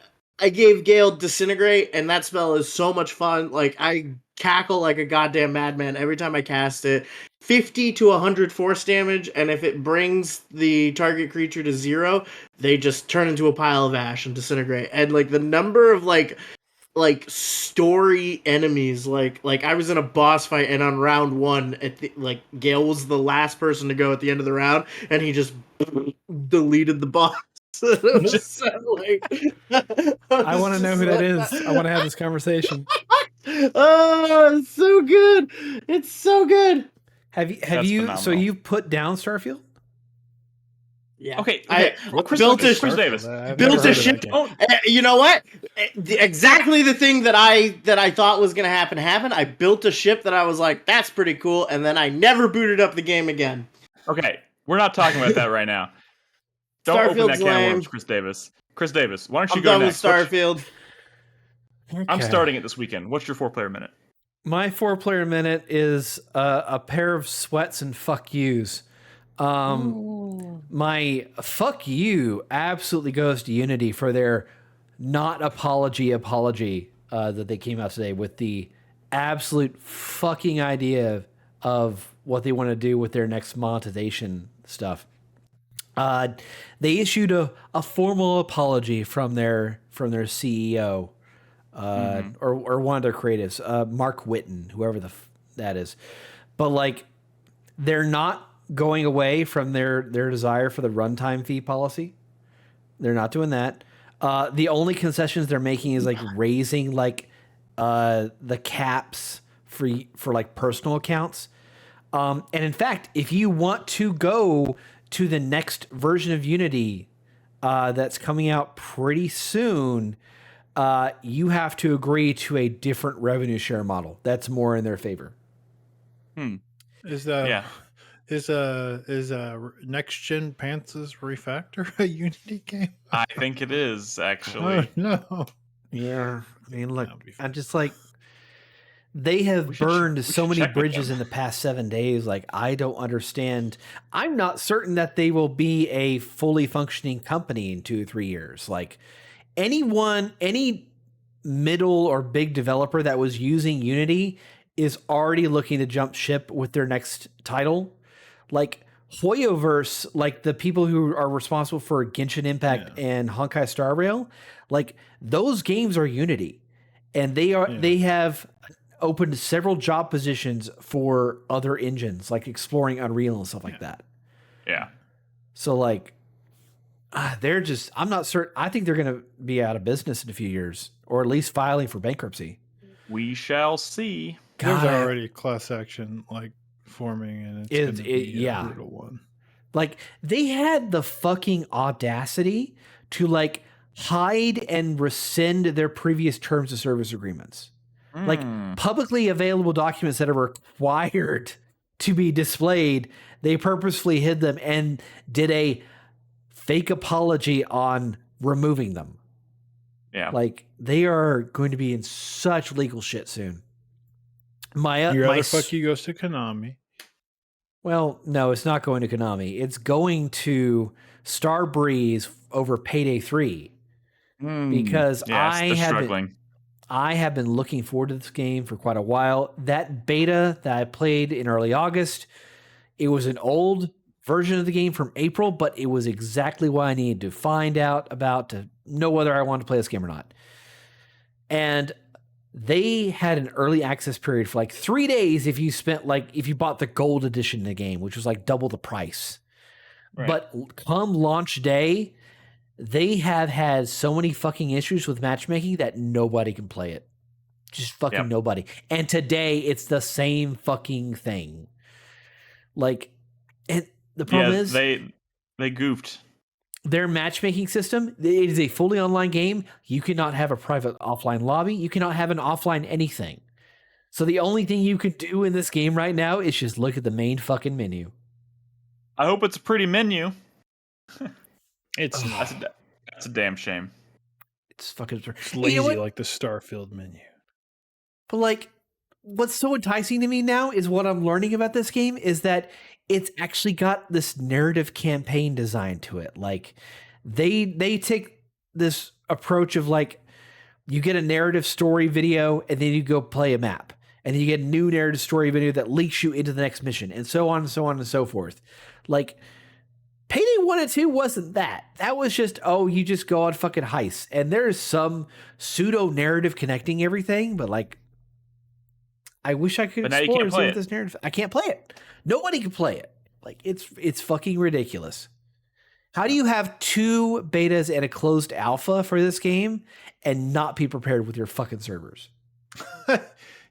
gave Gale Disintegrate, and that spell is so much fun. Like, I cackle like a goddamn madman every time I cast it. 50 to 100 force damage, and if it brings the target creature to 0, they just turn into a pile of ash and disintegrate. And, like, the number of like story enemies, like I was in a boss fight, and on round 1, Gale was the last person to go at the end of the round, and he just deleted the boss. Just so, like, I want to know who that is. I want to have this conversation. Oh, it's so good. It's so good. Have you phenomenal. So you've put down Starfield? Yeah. Okay. I Chris Davis. Built a ship. You know what? Exactly the thing that I thought was going to happen happened. I built a ship that I was like, that's pretty cool, and then I never booted up the game again. Okay, we're not talking about that right now. Don't open that can of worms, Chris Davis. Chris Davis, why don't you go next? I'm done with Starfield. Okay. I'm starting it this weekend. What's your 4-player minute? My 4-player minute is a pair of sweats and fuck yous. My fuck you absolutely goes to Unity for their not apology that they came out today with the absolute fucking idea of what they want to do with their next monetization stuff. They issued a formal apology from their CEO, or one of their creatives, Mark Whitten, whoever that is. But, like, they're not going away from their desire for the runtime fee policy. They're not doing that. The only concessions they're making is, like, raising, like, the caps for like personal accounts. And in fact, if you want to go to the next version of Unity that's coming out pretty soon, you have to agree to a different revenue share model that's more in their favor. Is Next Gen Pants's Refactor a Unity game? I think it is, actually. Oh, no. Yeah. I mean, look, I'm just like, they have burned so many bridges in the past 7 days. Like, I don't understand. I'm not certain that they will be a fully functioning company in 2 or 3 years. Like, any middle or big developer that was using Unity is already looking to jump ship with their next title. Like, Hoyoverse, like the people who are responsible for Genshin Impact and Honkai Star Rail, like those games are Unity, and they have opened several job positions for other engines, like exploring Unreal and stuff like that. Yeah. So like, they're just, I'm not certain. I think they're going to be out of business in a few years, or at least filing for bankruptcy. We shall see. There's already class action like forming, and it's going to be a brutal one. Like they had the fucking audacity to like hide and rescind their previous terms of service agreements. Like publicly available documents that are required to be displayed, they purposefully hid them and did a fake apology on removing them. Yeah. Like they are going to be in such legal shit soon. Your other fuck you goes to Konami. Well, no, it's not going to Konami. It's going to Starbreeze over Payday 3. Because I have been looking forward to this game for quite a while. That beta that I played in early August, it was an old version of the game from April, but it was exactly what I needed to find out about to know whether I wanted to play this game or not. And they had an early access period for like 3 days if you bought the gold edition of the game, which was like double the price. Right. But come launch day, they have had so many fucking issues with matchmaking that nobody can play it. Just fucking nobody. And today it's the same fucking thing. Like, and the problem is they goofed. Their matchmaking system, it is a fully online game. You cannot have a private offline lobby. You cannot have an offline anything. So the only thing you can do in this game right now is just look at the main fucking menu. I hope it's a pretty menu. It's not. That's a damn shame. It's fucking it's lazy, like the Starfield menu. But like, what's so enticing to me now is what I'm learning about this game is that it's actually got this narrative campaign design to it. Like they take this approach of like, you get a narrative story video and then you go play a map and then you get a new narrative story video that leaks you into the next mission and so on and so on and so forth. Like Payday 1 and 2 wasn't that. That was just, you just go on fucking heists. And there's some pseudo narrative connecting everything, but like, I wish I could explore and see what this narrative. I can't play it. Nobody can play it. Like it's fucking ridiculous. How do you have 2 betas and a closed alpha for this game and not be prepared with your fucking servers?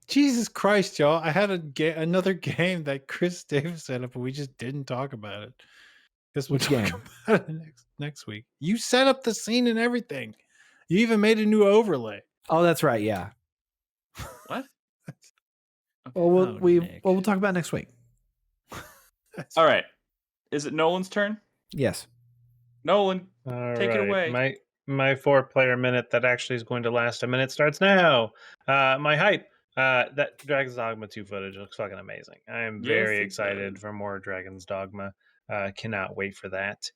Jesus Christ, y'all! I had another game that Chris Davis set up, but we just didn't talk about it. Because we'll talk about it next week. You set up the scene and everything. You even made a new overlay. Oh, that's right. Yeah. What? Well, we'll talk about it next week. All right. Is it Nolan's turn? Yes. Nolan, take it away. My 4-player minute that actually is going to last a minute starts now. My hype. That Dragons Dogma 2 footage looks fucking amazing. I am very excited for more Dragons Dogma. Cannot wait for that.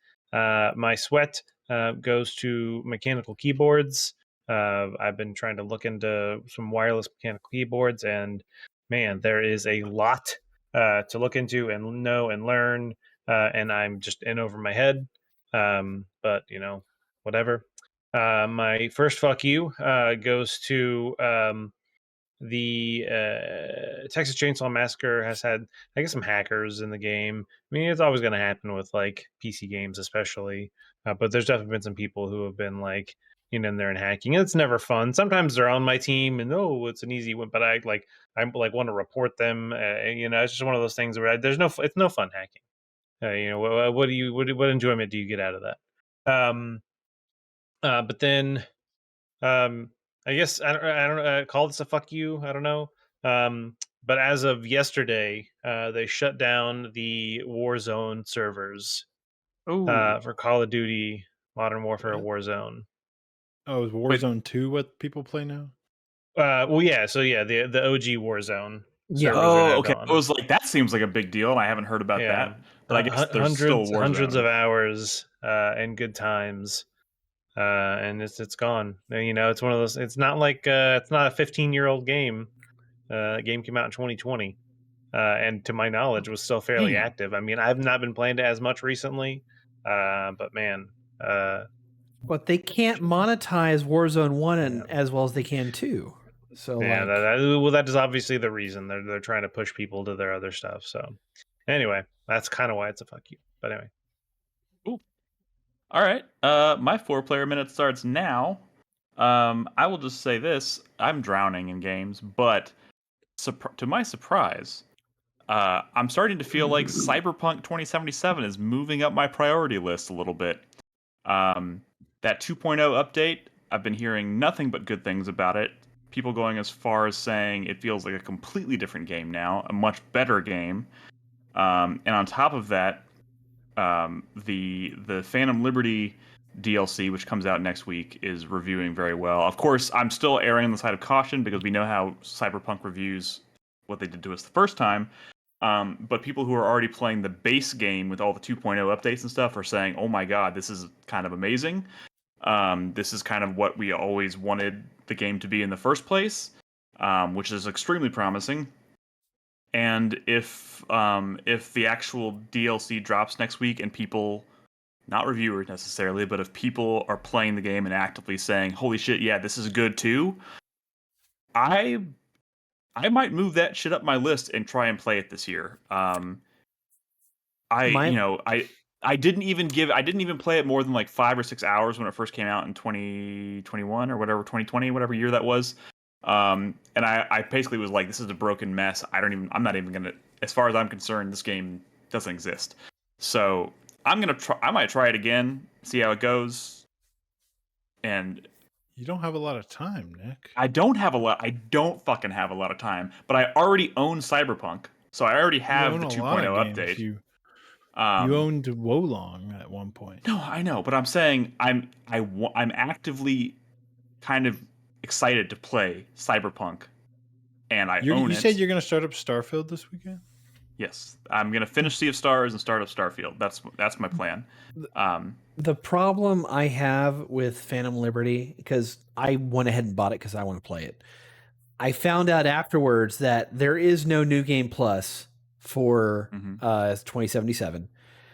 My sweat goes to mechanical keyboards. I've been trying to look into some wireless mechanical keyboards, and man, there is a lot to look into and know and learn, and I'm just in over my head. But whatever. My first fuck you goes to the Texas Chainsaw Massacre has had, I guess, some hackers in the game. I mean, it's always going to happen with like PC games, especially. But there's definitely been some people who have been like in there and hacking. It's never fun. Sometimes they're on my team, and it's an easy one. But I want to report them. It's just one of those things where it's no fun hacking. What enjoyment do you get out of that? But then, I guess I don't call this a fuck you. I don't know. But as of yesterday, they shut down the Warzone servers for Call of Duty Modern Warfare Warzone. Oh, is Warzone 2 what people play now? Well, yeah. So yeah, the OG Warzone. Yeah. Oh, okay. Gone. I was like, that seems like a big deal, and I haven't heard about that. But I guess there's hundreds of hours and good times. And it's gone. It's one of those. It's not like it's not a 15-year-old game. Game came out in 2020. and to my knowledge, was still fairly active. I mean, I've not been playing it as much recently, but man. But they can't monetize Warzone 1 as well as they can 2. So yeah, that is obviously the reason they're trying to push people to their other stuff. So anyway, that's kind of why it's a fuck you. But anyway. Ooh. All right. My 4-player minute starts now. I will just say this: I'm drowning in games, but to my surprise, I'm starting to feel like Cyberpunk 2077 is moving up my priority list a little bit. That 2.0 update, I've been hearing nothing but good things about it. People going as far as saying it feels like a completely different game now, a much better game. And on top of that, the Phantom Liberty DLC, which comes out next week, is reviewing very well. Of course, I'm still erring on the side of caution because we know how Cyberpunk reviews what they did to us the first time. But people who are already playing the base game with all the 2.0 updates and stuff are saying, oh my god, this is kind of amazing. This is kind of what we always wanted the game to be in the first place, which is extremely promising. And if the actual DLC drops next week and people, not reviewers necessarily, but if people are playing the game and actively saying, holy shit, yeah, this is good too, I might move that shit up my list and try and play it this year. I didn't even play it more than like 5 or 6 hours when it first came out in 2021 or whatever, 2020, whatever year that was. And I basically was like, this is a broken mess. I'm not even gonna, as far as I'm concerned, this game doesn't exist. So I might try it again, see how it goes. And you don't have a lot of time, Nick. I don't fucking have a lot of time, but I already own Cyberpunk, so I already have the 2.0 update. You owned Wolong at one point. No, I know, but I'm saying I'm actively kind of excited to play Cyberpunk, and I own it. You said you're going to start up Starfield this weekend? Yes, I'm going to finish Sea of Stars and start up Starfield. That's my plan. The problem I have with Phantom Liberty, because I went ahead and bought it because I want to play it, I found out afterwards that there is no New Game Plus for 2077.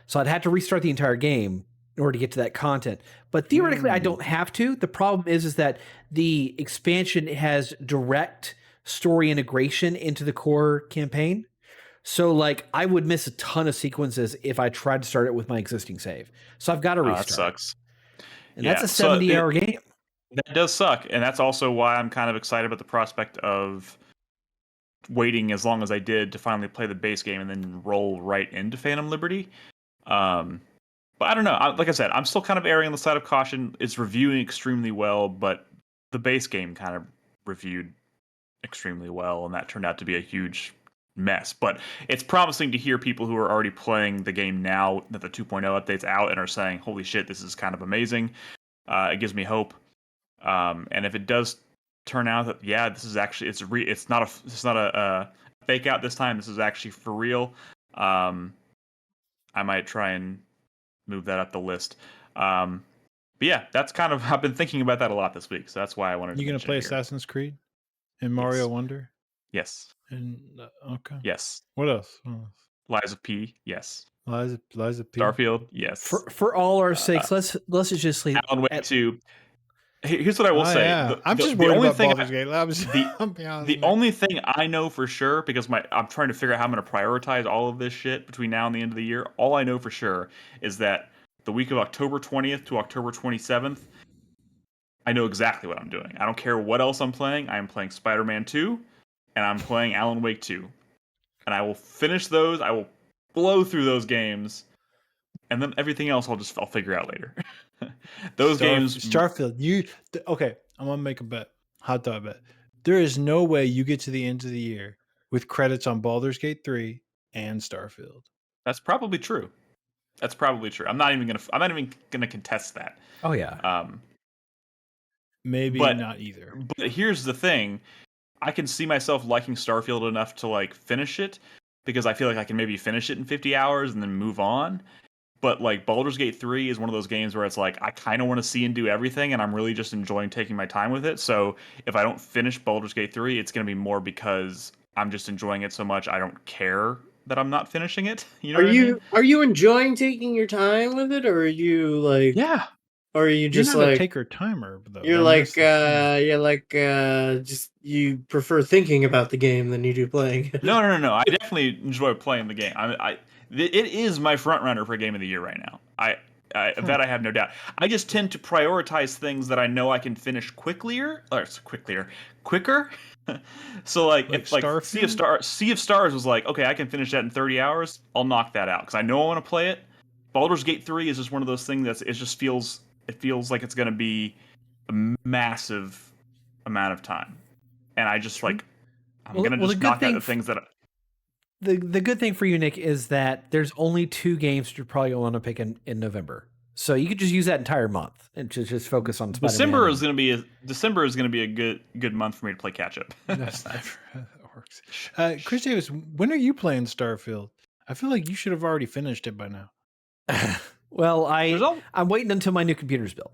So I'd have to restart the entire game in order to get to that content. But theoretically, I don't have to. The problem is that the expansion has direct story integration into the core campaign. So, like, I would miss a ton of sequences if I tried to start it with my existing save. So I've got to restart. That sucks. And that's a 70-hour game. That does suck. And that's also why I'm kind of excited about the prospect of waiting as long as I did to finally play the base game and then roll right into Phantom Liberty. But I don't know. Like I said, I'm still kind of erring on the side of caution. It's reviewing extremely well, but the base game kind of reviewed extremely well, and that turned out to be a huge mess. But it's promising to hear people who are already playing the game now that the 2.0 update's out and are saying, holy shit, this is kind of amazing. It gives me hope. And if it does turn out that, yeah, this is actually, it's not a fake out this time, this is actually for real, I might try and move that up the list. But yeah, that's kind of, I've been thinking about that a lot this week, so that's why I wanted to. You gonna play Assassin's Creed and Mario Wonder? Yes. And okay. Yes. What else? Lies of P. Yes. Lies of P. Starfield. Yes. For all our sakes, let's just leave. Alan Wake 2. Here's what I will say. Yeah. I'm just the worried only about thing Baldur's Gate. The only thing I know for sure, because I'm trying to figure out how I'm going to prioritize all of this shit between now and the end of the year. All I know for sure is that the week of October 20th to October 27th, I know exactly what I'm doing. I don't care what else I'm playing. I am playing Spider-Man 2, and I'm playing Alan Wake 2. And I will finish those. I will blow through those games, and then everything else I'll figure out later. Those games. Starfield. Okay, I'm gonna make a bet. Hot dog bet. There is no way you get to the end of the year with credits on Baldur's Gate 3 and Starfield. That's probably true. I'm not even gonna contest that. Oh yeah. Maybe not either. But here's the thing. I can see myself liking Starfield enough to like finish it, because I feel like I can maybe finish it in 50 hours and then move on. But like Baldur's Gate 3 is one of those games where it's like I kind of want to see and do everything, and I'm really just enjoying taking my time with it. So if I don't finish Baldur's Gate 3, it's going to be more because I'm just enjoying it so much I don't care that I'm not finishing it. You know what I mean? Are you enjoying taking your time with it, or are you like? Yeah. Or are you just You're not like a taker timer though? you're like just you prefer thinking about the game than you do playing it? No. I definitely enjoy playing the game. It is my front runner for Game of the Year right now. That I have no doubt. I just tend to prioritize things that I know I can finish quicker. So like if like Sea of Stars was like, okay, I can finish that in 30 hours. I'll knock that out because I know I want to play it. Baldur's Gate 3 is just one of those things that it feels like it's going to be a massive amount of time, and I just like I'm going to just knock out the things that. The good thing for you, Nick, is that there's only 2 games that you're probably want to pick in November, so you could just use that entire month and just focus on Spider-Man. December is going to be a good month for me to play catch up. That's never how that works. Chris Davis, when are you playing Starfield? I feel like you should have already finished it by now. Well, I'm waiting until my new computer's built.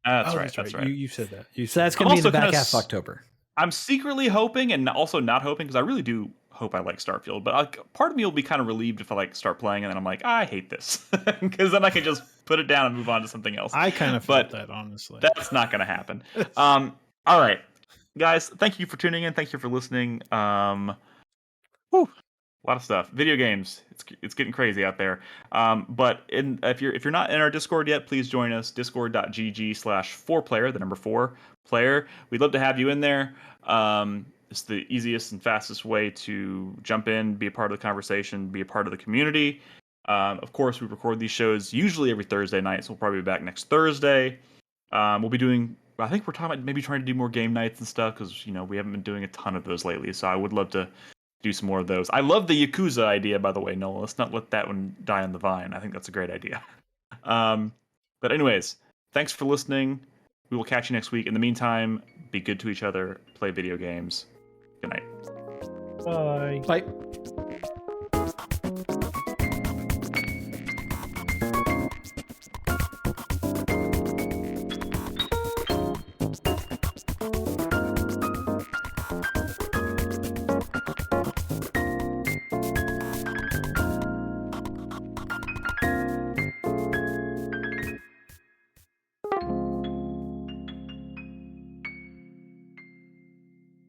That's right. You said that. So that's going to be in the back half of October. I'm secretly hoping, and also not hoping, because I really do hope I like Starfield. But part of me will be kind of relieved if I start playing, and then I'm like, I hate this, because then I can just put it down and move on to something else. I kind of felt that, honestly. That's not going to happen. All right, guys, thank you for tuning in. Thank you for listening. A lot of stuff. Video games. It's getting crazy out there. But if you're not in our Discord yet, please join us. Discord.gg/4Player, the number 4 player. We'd love to have you in there. It's the easiest and fastest way to jump in, be a part of the conversation, be a part of the community. Of course, we record these shows usually every Thursday night, so we'll probably be back next Thursday. We'll be doing. I think we're talking about maybe trying to do more game nights and stuff because we haven't been doing a ton of those lately. So I would love to do some more of those. I love the Yakuza idea, by the way, Noah. Let's not let that one die on the vine. I think that's a great idea. But anyways, thanks for listening. We will catch you next week. In the meantime, be good to each other, play video games. Good night. Bye. Bye.